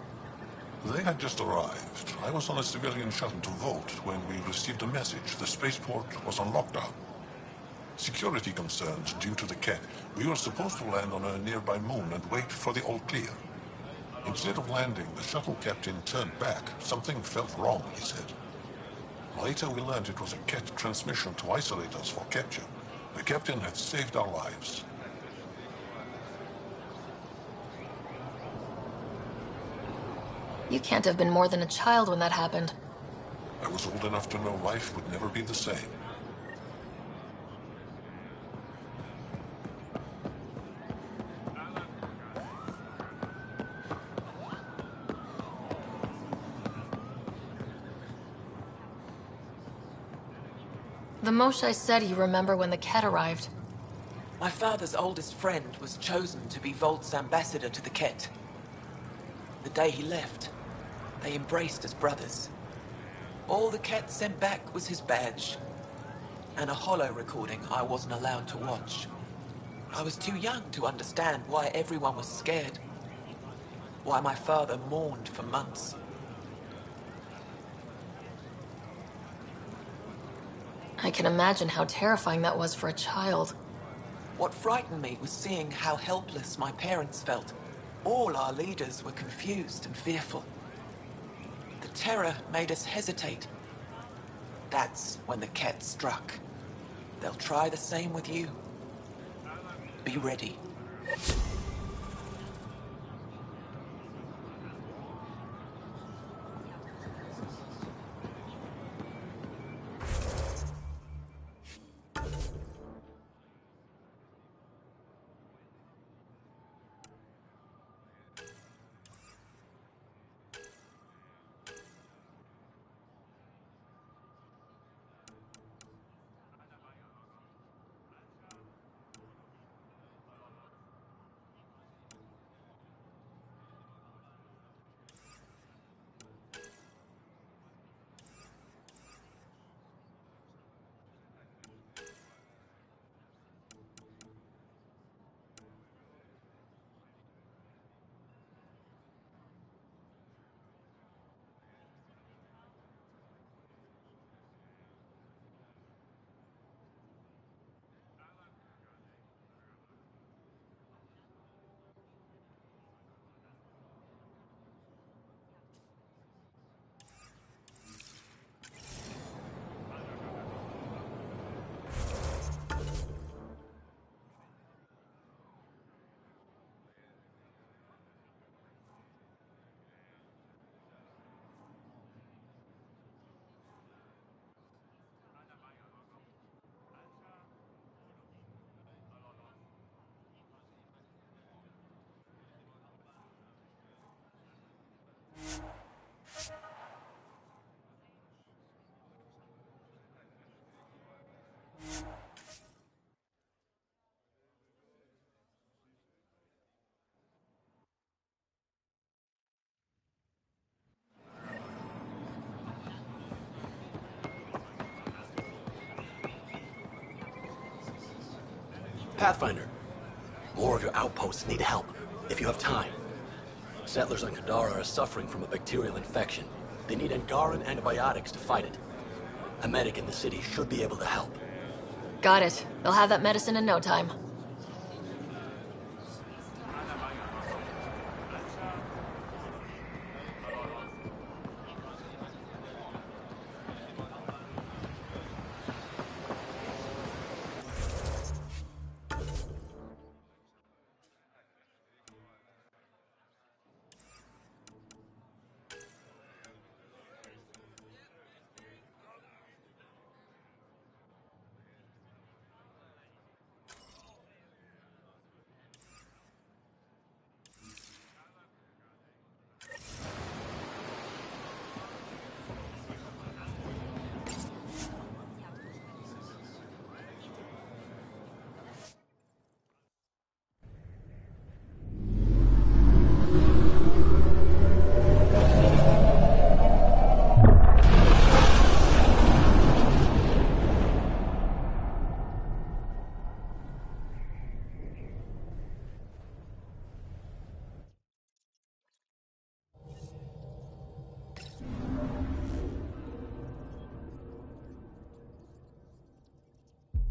They had just arrived. I was on a civilian shuttle to Volt when we received a message. The spaceport was on lockdown. Security concerns due to the cat. We were supposed to land on a nearby moon and wait for the all clear. Instead of landing, the shuttle captain turned back. Something felt wrong, he said. Later we learned it was a cat transmission to isolate us for capture. The captain had saved our lives. You can't have been more than a child when that happened. I was old enough to know life would never be the same. The Moshe said you remember when the Ket arrived. My father's oldest friend was chosen to be Volt's ambassador to the Ket. The day he left, they embraced as brothers. All the Ket sent back was his badge, and a holo recording I wasn't allowed to watch. I was too young to understand why everyone was scared, why my father mourned for months. I can imagine how terrifying that was for a child. What frightened me was seeing how helpless my parents felt. All our leaders were confused and fearful. The terror made us hesitate. That's when the Ket struck. They'll try the same with you. Be ready. Pathfinder, more of your outposts need help, if you have time. Settlers on Kadara are suffering from a bacterial infection. They need Angaran antibiotics to fight it. A medic in the city should be able to help. Got it. They'll have that medicine in no time.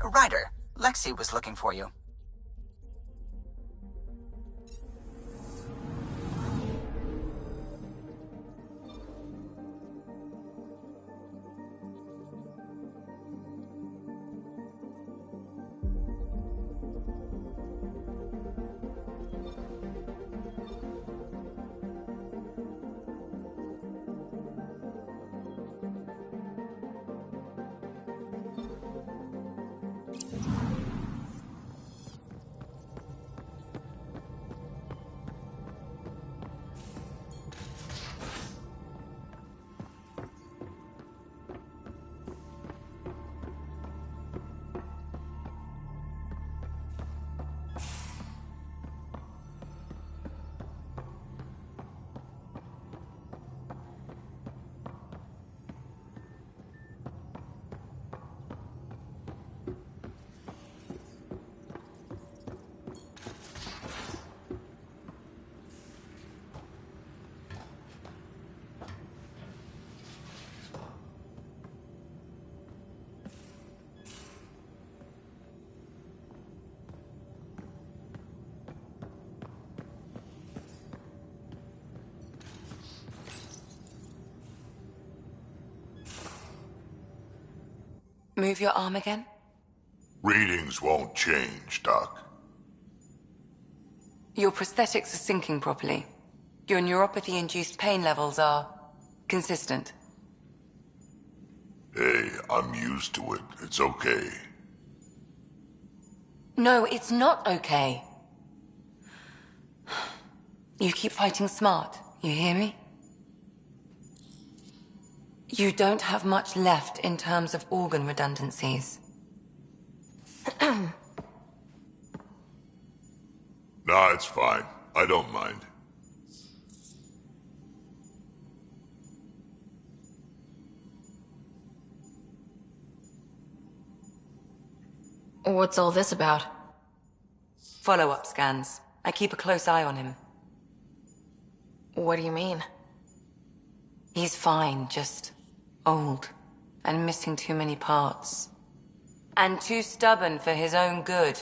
Ryder, Lexi was looking for you. Move your arm again? Readings won't change, Doc. Your prosthetics are syncing properly. Your neuropathy-induced pain levels are consistent. Hey, I'm used to it. It's okay. No, it's not okay. You keep fighting smart, you hear me? You don't have much left in terms of organ redundancies. Nah, it's fine. I don't mind. What's all this about? Follow-up scans. I keep a close eye on him. What do you mean? He's fine, just old and missing too many parts. And too stubborn for his own good.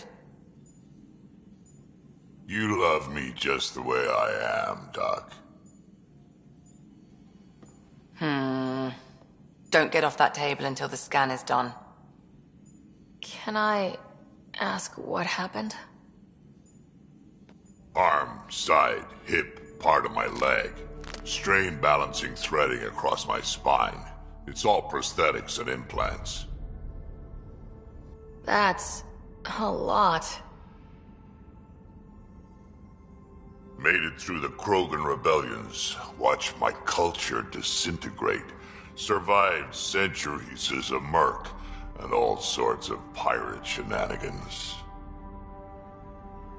You love me just the way I am, Doc. Don't get off that table until the scan is done. Can I ask what happened? Arm, side, hip, part of my leg. Strain balancing threading across my spine. It's all prosthetics and implants. That's a lot. Made it through the Krogan rebellions. Watched my culture disintegrate. Survived centuries as a merc. And all sorts of pirate shenanigans.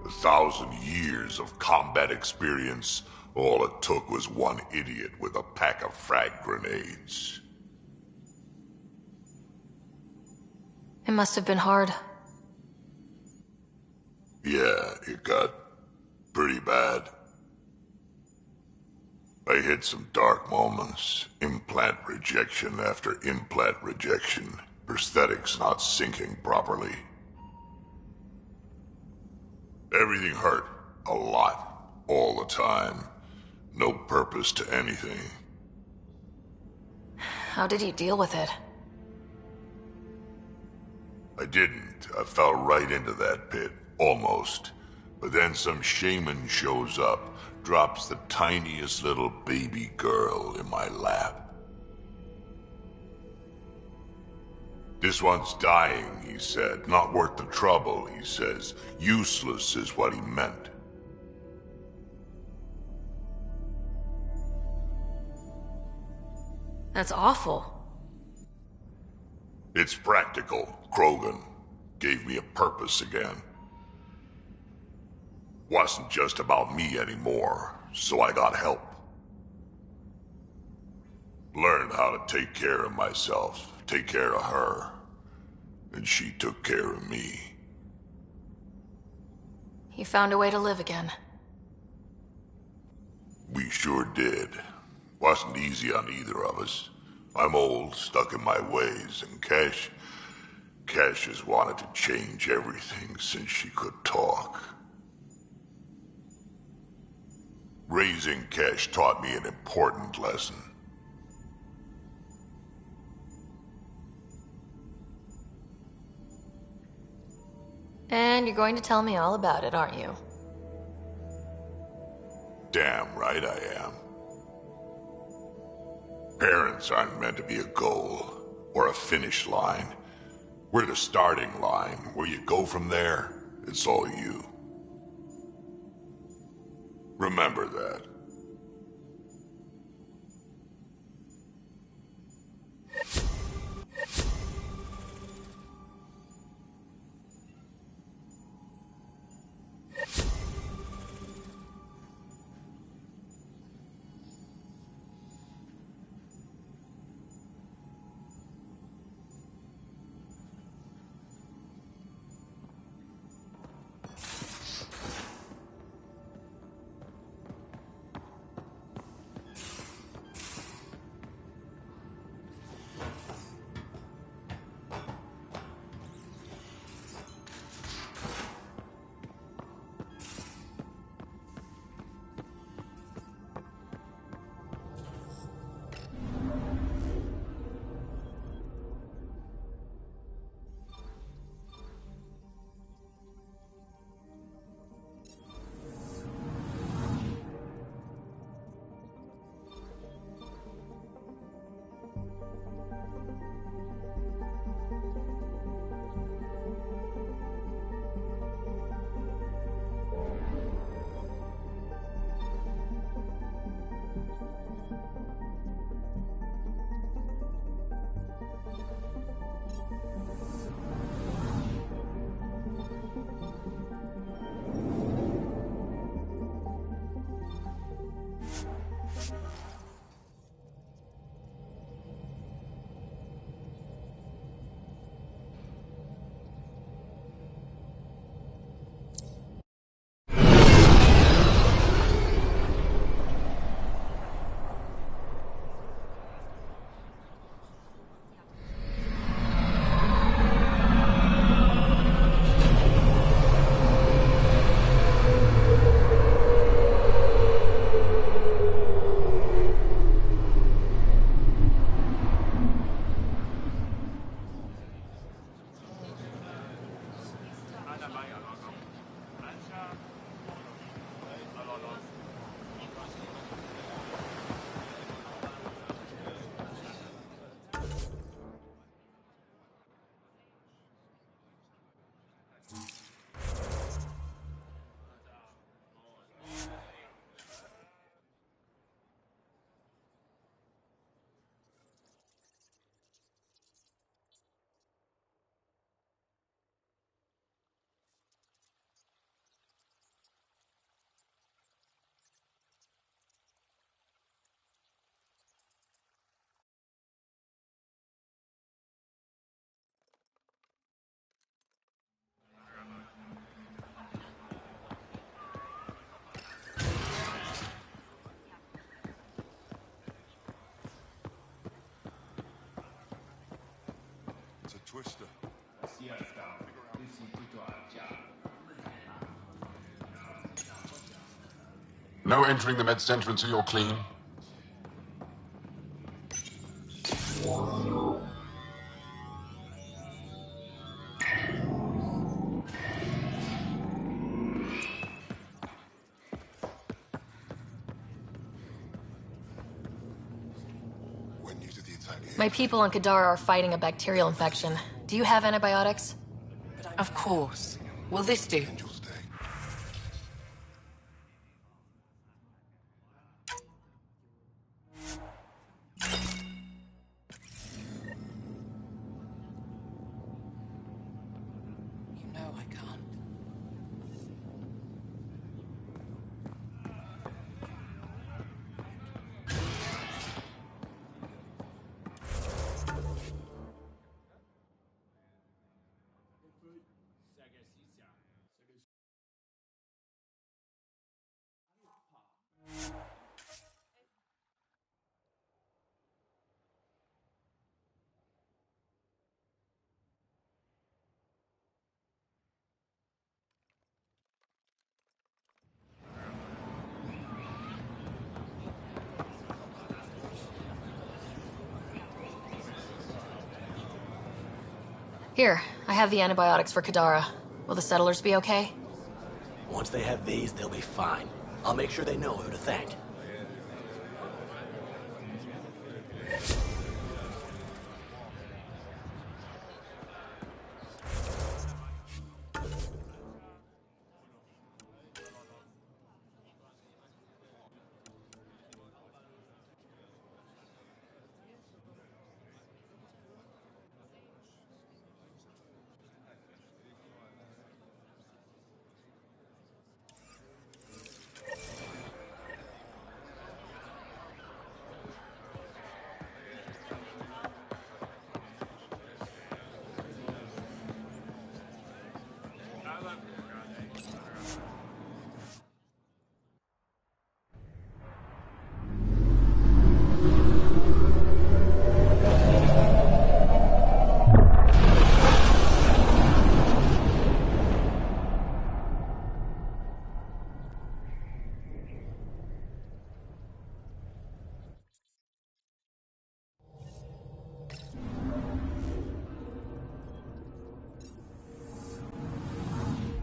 1,000 years of combat experience. All it took was one idiot with a pack of frag grenades. It must have been hard. Yeah, it got pretty bad. I hit some dark moments. Implant rejection after implant rejection. Prosthetics not syncing properly. Everything hurt. A lot. All the time. No purpose to anything. How did you deal with it? I didn't. I fell right into that pit. Almost. But then some shaman shows up, drops the tiniest little baby girl in my lap. This one's dying, he said. Not worth the trouble, he says. Useless is what he meant. That's awful. It's practical. Krogan gave me a purpose again. Wasn't just about me anymore, so I got help. Learned how to take care of myself, take care of her. And she took care of me. You found a way to live again. We sure did. Wasn't easy on either of us. I'm old, stuck in my ways, and Cash... Cash has wanted to change everything since she could talk. Raising Cash taught me an important lesson. And you're going to tell me all about it, aren't you? Damn right I am. Parents aren't meant to be a goal or a finish line. We're the starting line. Where you go from there, it's all you. Remember that. It's a twister. No entering the med center until you're clean. My people on Kadara are fighting a bacterial infection. Do you have antibiotics? Of course. Will this do? Here, I have the antibiotics for Kadara. Will the settlers be okay? Once they have these, they'll be fine. I'll make sure they know who to thank.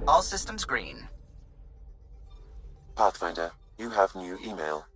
All systems green. Pathfinder, you have new email.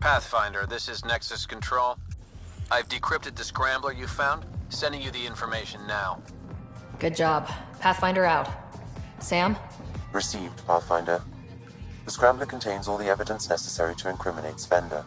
Pathfinder, this is Nexus Control. I've decrypted the scrambler you found. Sending you the information now. Good job. Pathfinder out. Sam? Received, Pathfinder. The scrambler contains all the evidence necessary to incriminate Spender.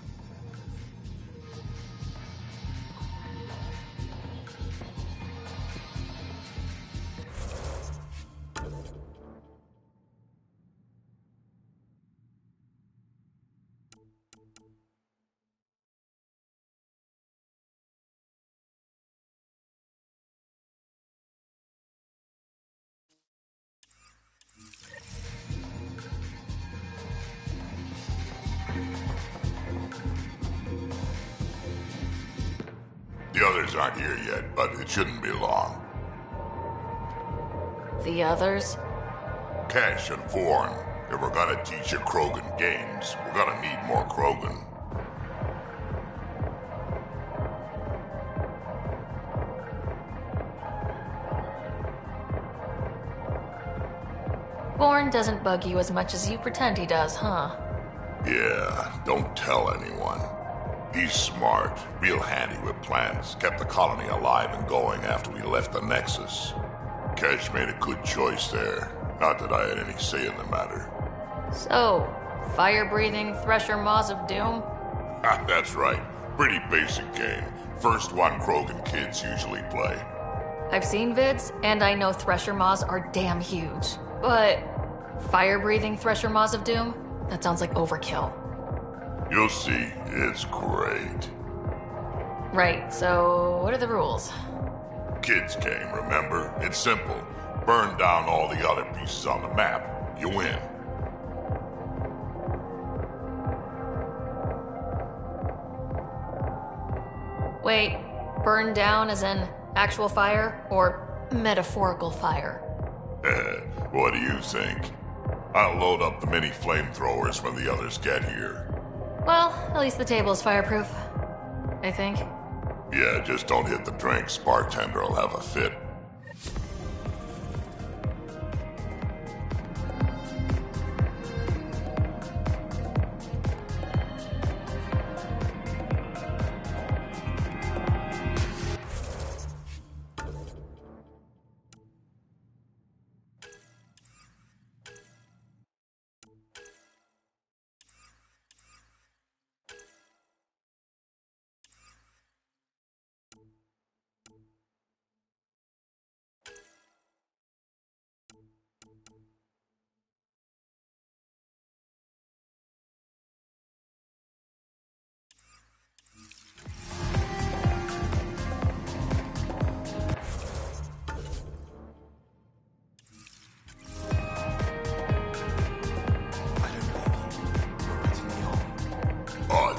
The others aren't here yet, but it shouldn't be long. The others? Cash and Vorn. If we're gonna teach you Krogan games, we're gonna need more Krogan. Bourne doesn't bug you as much as you pretend he does, huh? Yeah, don't tell anyone. He's smart, real handy with plans, kept the colony alive and going after we left the Nexus. Cash made a good choice there. Not that I had any say in the matter. So, fire-breathing Thresher Maws of Doom? That's right. Pretty basic game. First one Krogan kids usually play. I've seen vids, and I know Thresher Maws are damn huge. But fire-breathing Thresher Maws of Doom? That sounds like overkill. You'll see. It's great. Right, so what are the rules? Kids game, remember? It's simple. Burn down all the other pieces on the map. You win. Wait, burn down as in actual fire, or metaphorical fire? What do you think? I'll load up the mini flamethrowers when the others get here. Well, at least the table's fireproof. I think. Yeah, just don't hit the drinks. Bartender will have a fit.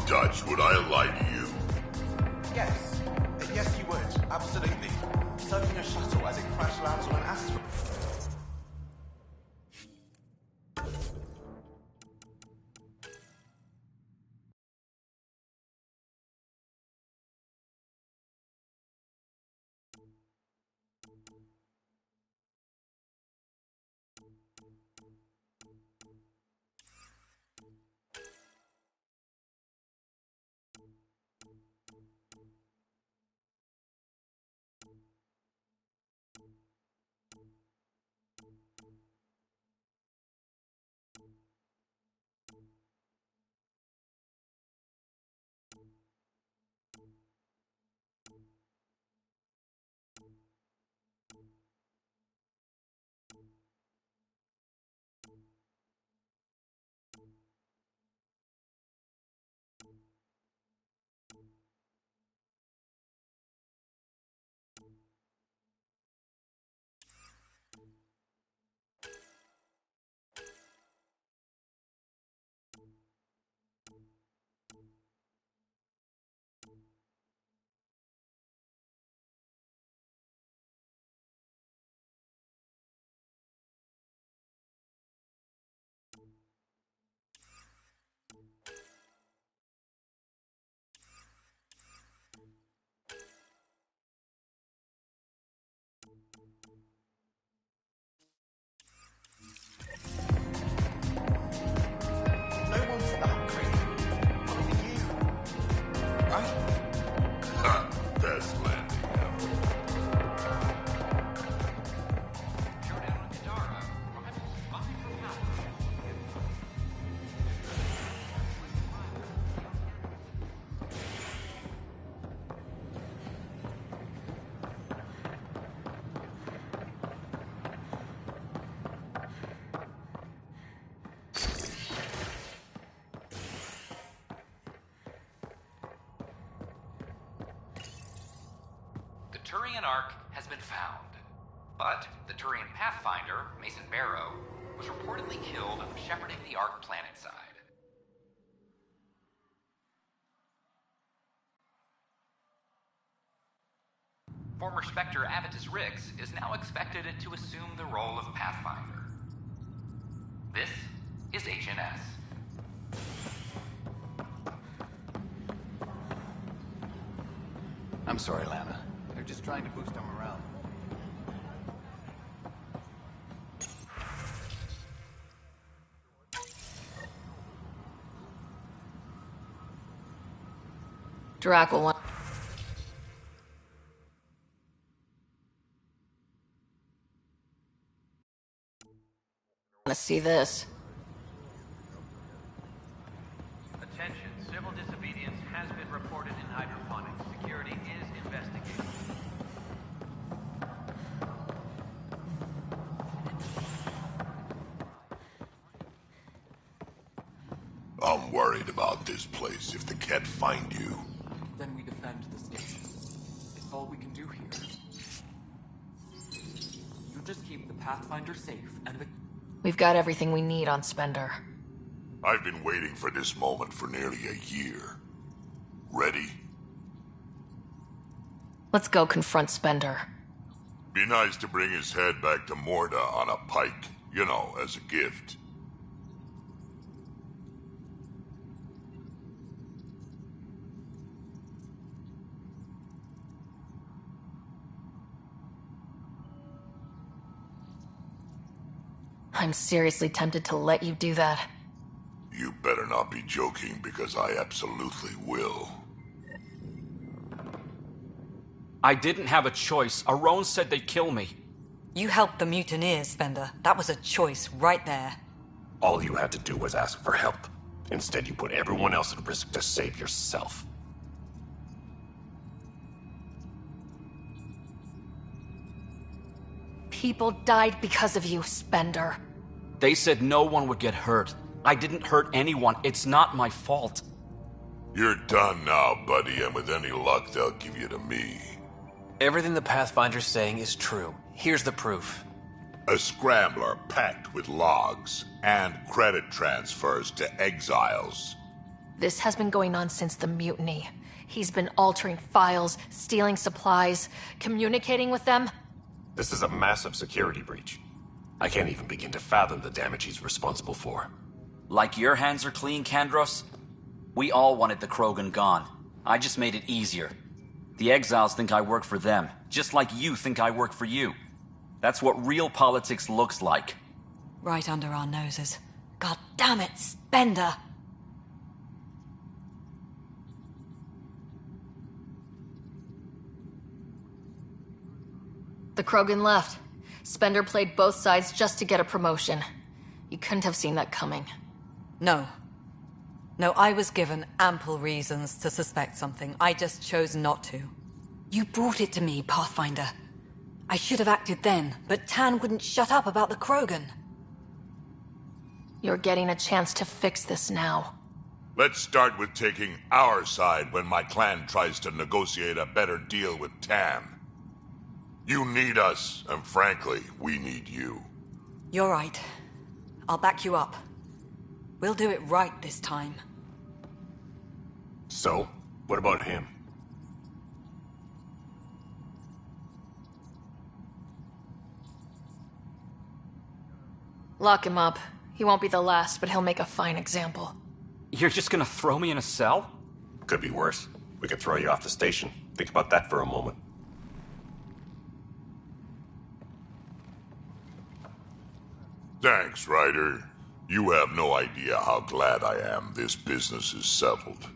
Dutch, would I lie to you? Yes. Yes, you would. Absolutely. Circling a shuttle as it crash lands on an asteroid. No one's that great. Not even you. Right? Best landing ever. The Turian Ark has been found, but the Turian Pathfinder, Mason Barrow, was reportedly killed shepherding the Ark planetside. Former Spectre Avitus Rix is now expected to assume the role of Pathfinder. This is HNS. I'm sorry, Lana. They're just trying to boost our morale. Drac will want to see this. Attention, civil disobedience has been reported in hydroponics. Security is investigating. I'm worried about this place if the Ket find you. Then we defend the station. It's all we can do here. You just keep the Pathfinder safe and the... We've got everything we need on Spender. I've been waiting for this moment for nearly a year. Ready? Let's go confront Spender. Be nice to bring his head back to Morda on a pike, you know, as a gift. I'm seriously tempted to let you do that. You better not be joking, because I absolutely will. I didn't have a choice. Aron said they'd kill me. You helped the mutineers, Spender. That was a choice right there. All you had to do was ask for help. Instead, you put everyone else at risk to save yourself. People died because of you, Spender. They said no one would get hurt. I didn't hurt anyone. It's not my fault. You're done now, buddy, and with any luck, they'll give you to me. Everything the Pathfinder's saying is true. Here's the proof. A scrambler packed with logs and credit transfers to exiles. This has been going on since the mutiny. He's been altering files, stealing supplies, communicating with them. This is a massive security breach. I can't even begin to fathom the damage he's responsible for. Like your hands are clean, Kandros? We all wanted the Krogan gone. I just made it easier. The exiles think I work for them, just like you think I work for you. That's what real politics looks like. Right under our noses. God damn it, Spender! The Krogan left. Spender played both sides just to get a promotion. You couldn't have seen that coming. No. No, I was given ample reasons to suspect something. I just chose not to. You brought it to me, Pathfinder. I should have acted then, but Tan wouldn't shut up about the Krogan. You're getting a chance to fix this now. Let's start with taking our side when my clan tries to negotiate a better deal with Tan. You need us, and frankly, we need you. You're right. I'll back you up. We'll do it right this time. So, what about him? Lock him up. He won't be the last, but he'll make a fine example. You're just gonna throw me in a cell? Could be worse. We could throw you off the station. Think about that for a moment. Thanks, Ryder. You have no idea how glad I am this business is settled.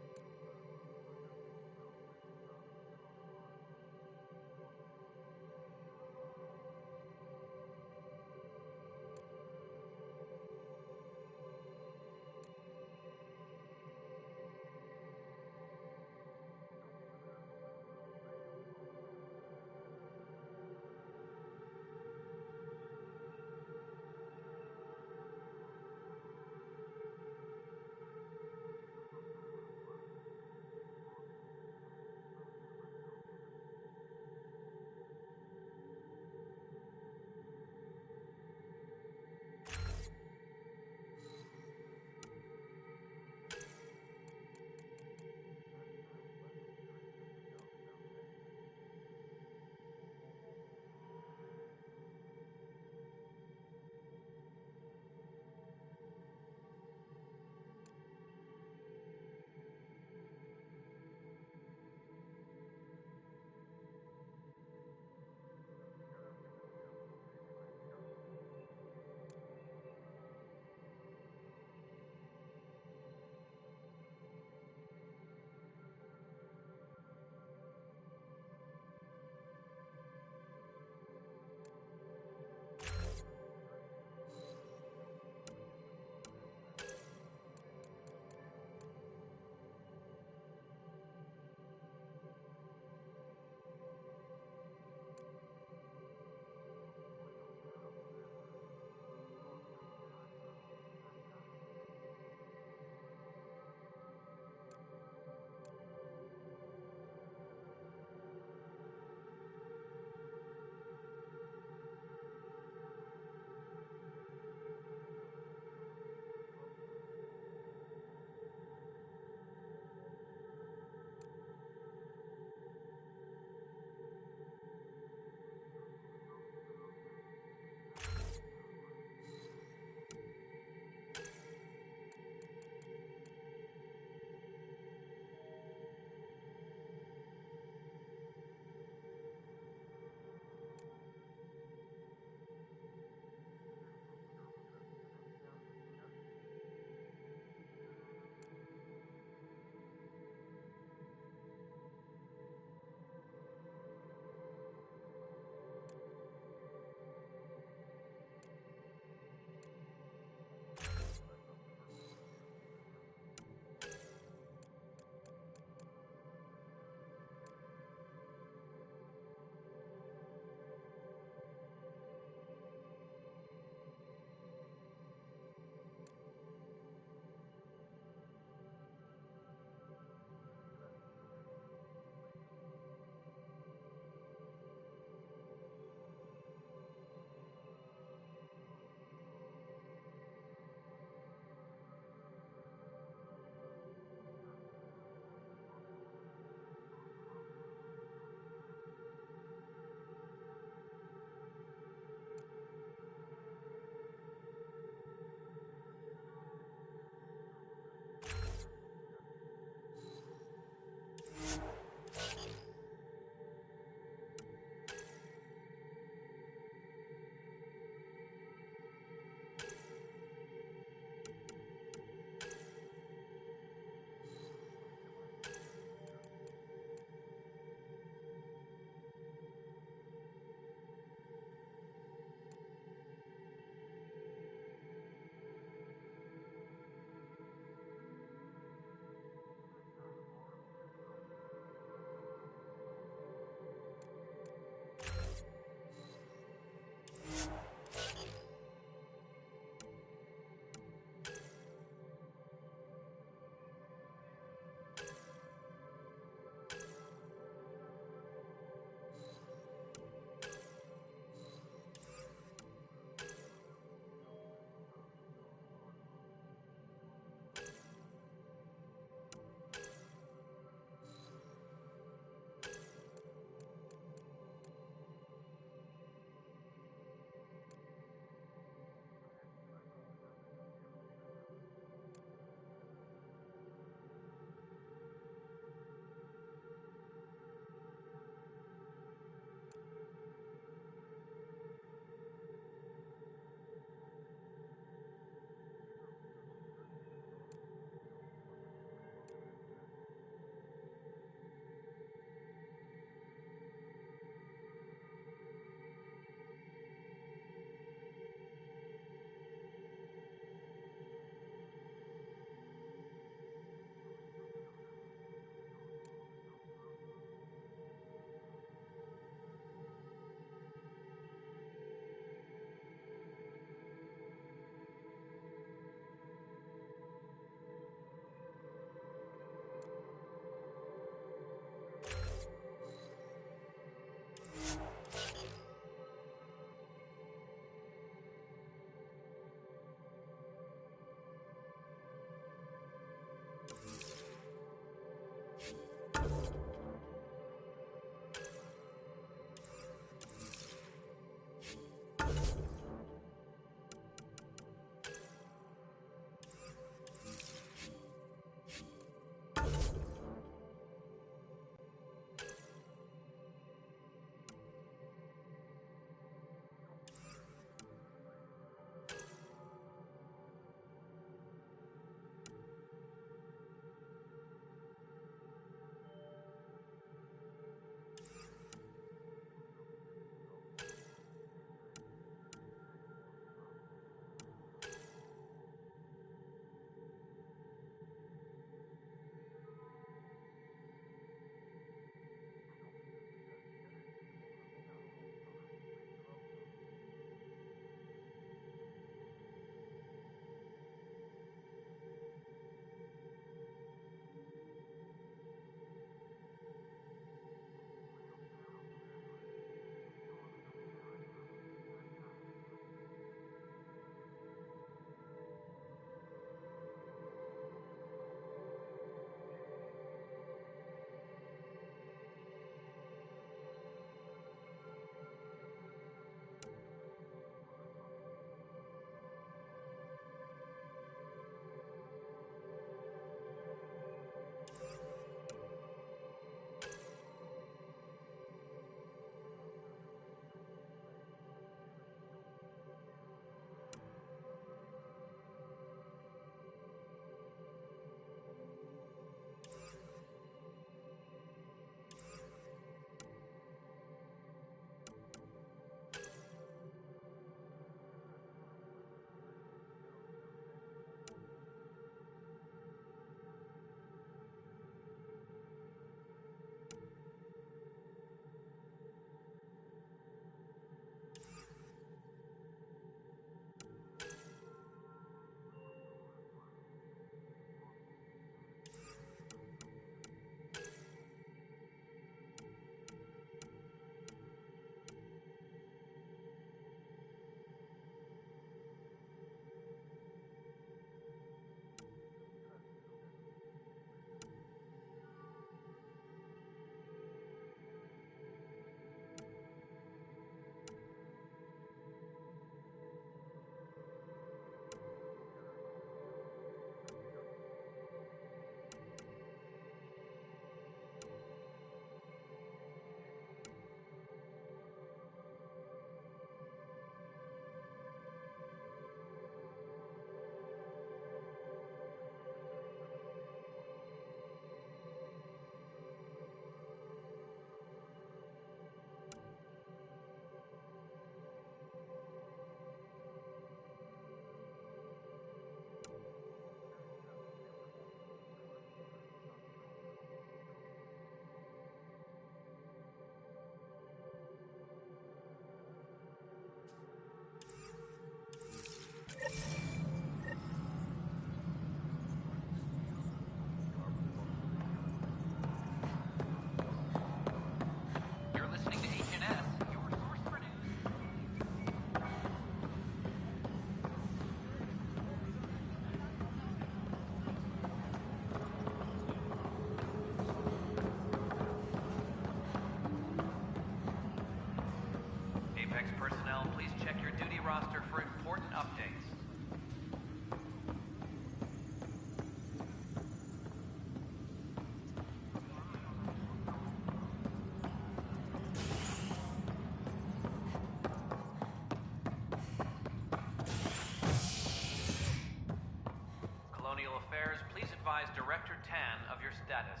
Ceremonial Affairs, please advise Director Tan of your status.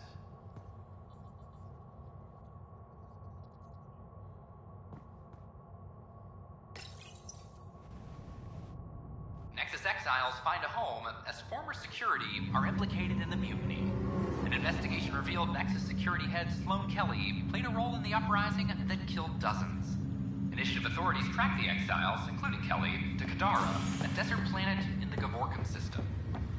Nexus exiles find a home as former security are implicated in the mutiny. An investigation revealed Nexus security head Sloan Kelly played a role in the uprising that killed dozens. Initiative authorities tracked the exiles, including Kelly, to Kadara, a desert planet in the Gavorkan system.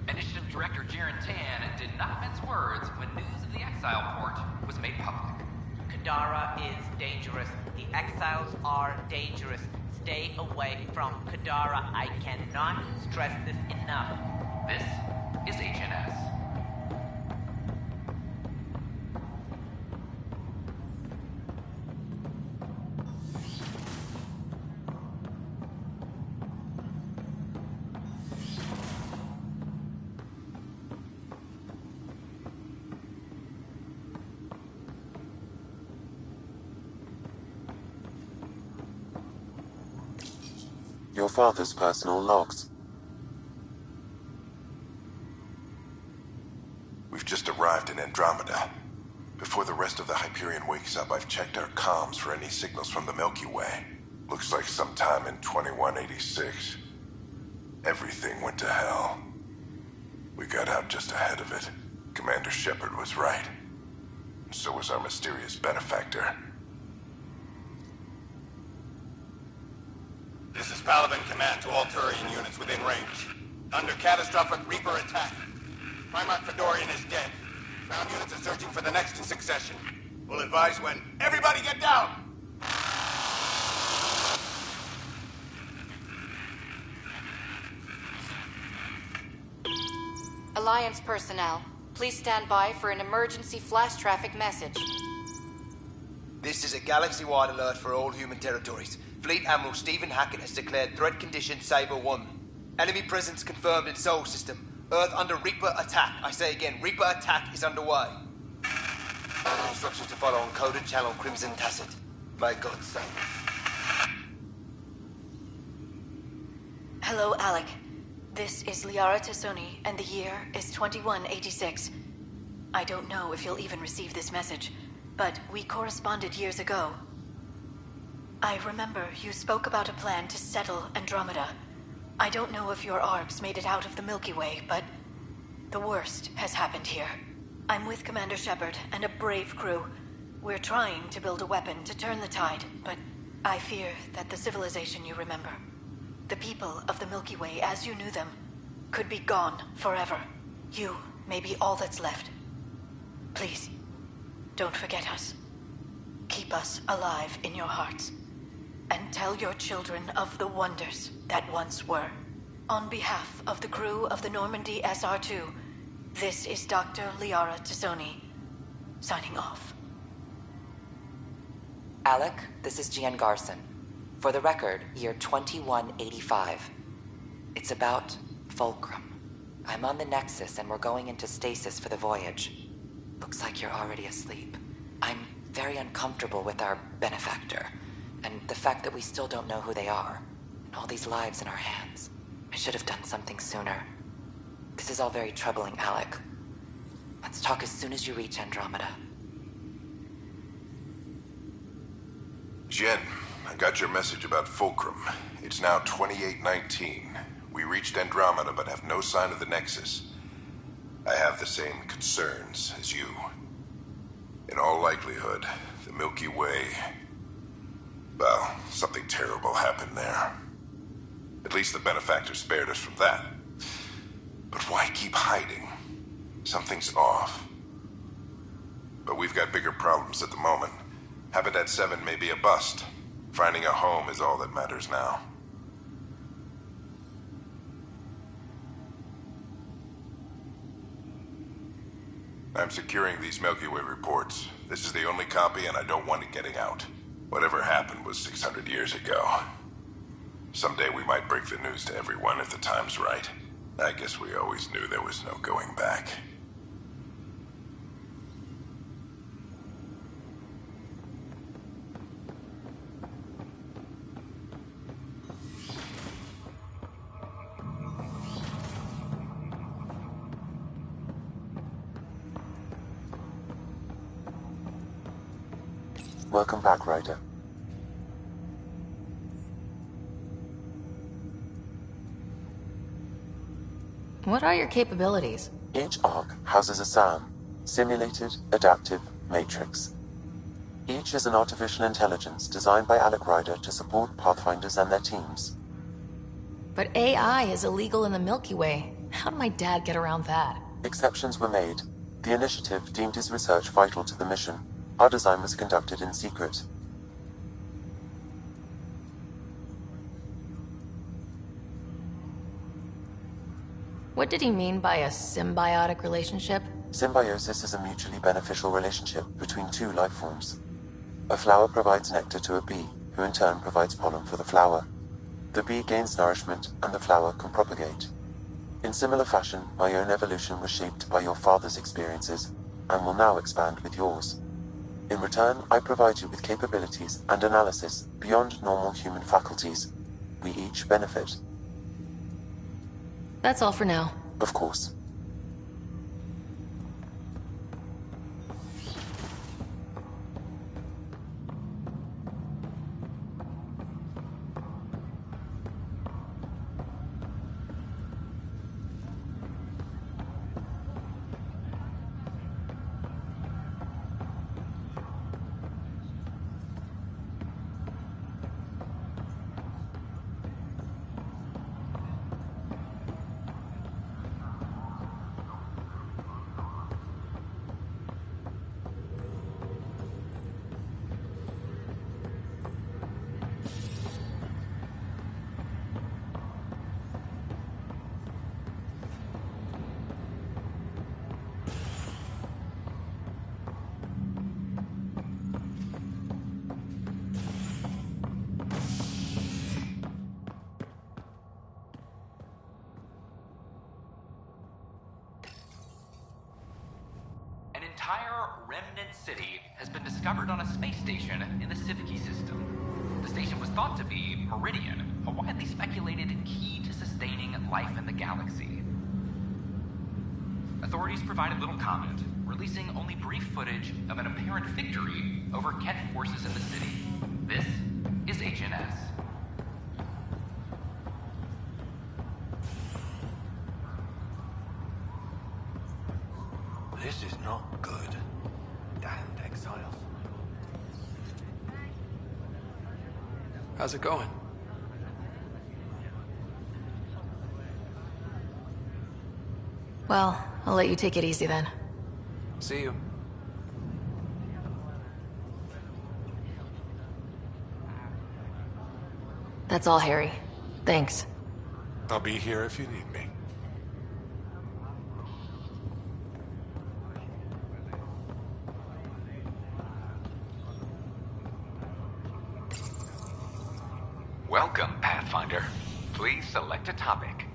Initiative Director Jiren Tan did not mince words when news of the exile port was made public. Kadara is dangerous. The exiles are dangerous. Stay away from Kadara. I cannot stress this enough. This is HNS. Your father's personal logs. We've just arrived in Andromeda. Before the rest of the Hyperion wakes up, I've checked our comms for any signals from the Milky Way. Looks like sometime in 2186. Everything went to hell. We got out just ahead of it. Commander Shepard was right. And so was our mysterious benefactor. This is Paladin Command to all Turian units within range. Under catastrophic Reaper attack. Primarch Fedorian is dead. Ground units are searching for the next in succession. We'll advise when. Everybody get down! Alliance personnel, please stand by for an emergency flash traffic message. This is a galaxy-wide alert for all human territories. Fleet Admiral Stephen Hackett has declared threat condition Saber 1. Enemy presence confirmed in Sol System. Earth under Reaper attack. I say again, Reaper attack is underway. Instructions to follow on coded channel Crimson Tacit. May God save. Hello, Alec. This is Liara Tassoni, and the year is 2186. I don't know if you'll even receive this message, but we corresponded years ago. I remember you spoke about a plan to settle Andromeda. I don't know if your arcs made it out of the Milky Way, but the worst has happened here. I'm with Commander Shepard and a brave crew. We're trying to build a weapon to turn the tide, but I fear that the civilization you remember, the people of the Milky Way as you knew them, could be gone forever. You may be all that's left. Please, don't forget us. Keep us alive in your hearts. And tell your children of the wonders that once were. On behalf of the crew of the Normandy SR2, this is Dr. Liara Tassoni, signing off. Alec, this is Gian Garson. For the record, year 2185. It's about Fulcrum. I'm on the Nexus and we're going into stasis for the voyage. Looks like you're already asleep. I'm very uncomfortable with our benefactor. And the fact that we still don't know who they are. And all these lives in our hands. I should have done something sooner. This is all very troubling, Alec. Let's talk as soon as you reach Andromeda. Jen, I got your message about Fulcrum. It's now 2819. We reached Andromeda but have no sign of the Nexus. I have the same concerns as you. In all likelihood, the Milky Way... Well, something terrible happened there. At least the benefactor spared us from that. But why keep hiding? Something's off. But we've got bigger problems at the moment. Habitat 7 may be a bust. Finding a home is all that matters now. I'm securing these Milky Way reports. This is the only copy and I don't want it getting out. Whatever happened was 600 years ago. Someday we might break the news to everyone if the time's right. I guess we always knew there was no going back. Welcome back, Ryder. What are your capabilities? Each arc houses a SAM, Simulated Adaptive Matrix. Each is an artificial intelligence designed by Alec Ryder to support Pathfinders and their teams. But AI is illegal in the Milky Way. How did my dad get around that? Exceptions were made. The initiative deemed his research vital to the mission. Our design was conducted in secret. What did he mean by a symbiotic relationship? Symbiosis is a mutually beneficial relationship between two life forms. A flower provides nectar to a bee, who in turn provides pollen for the flower. The bee gains nourishment, and the flower can propagate. In similar fashion, my own evolution was shaped by your father's experiences, and will now expand with yours. In return, I provide you with capabilities and analysis beyond normal human faculties. We each benefit. That's all for now. Of course. An entire remnant city has been discovered on a space station in the Civici system. The station was thought to be Meridian, a widely speculated key to sustaining life in the galaxy. Authorities provided little comment, releasing only brief footage of an apparent victory over Ket forces in the city. This is HNS. This is not good. Damned exiles. How's it going? Well, I'll let you take it easy then. See you. That's all, Harry. Thanks. I'll be here if you need me. Welcome, Pathfinder. Please select a topic.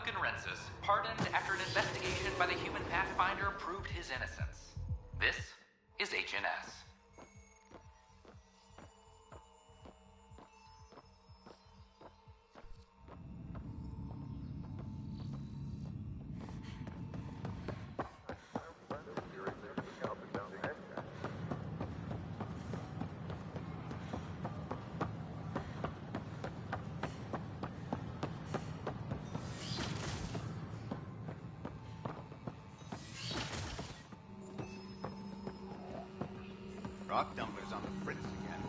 Duncan Rensis, pardoned after an investigation by the human Pathfinder proved his innocence. This is HNS. Rock Dumpler's on the fritz again.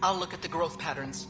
I'll look at the growth patterns.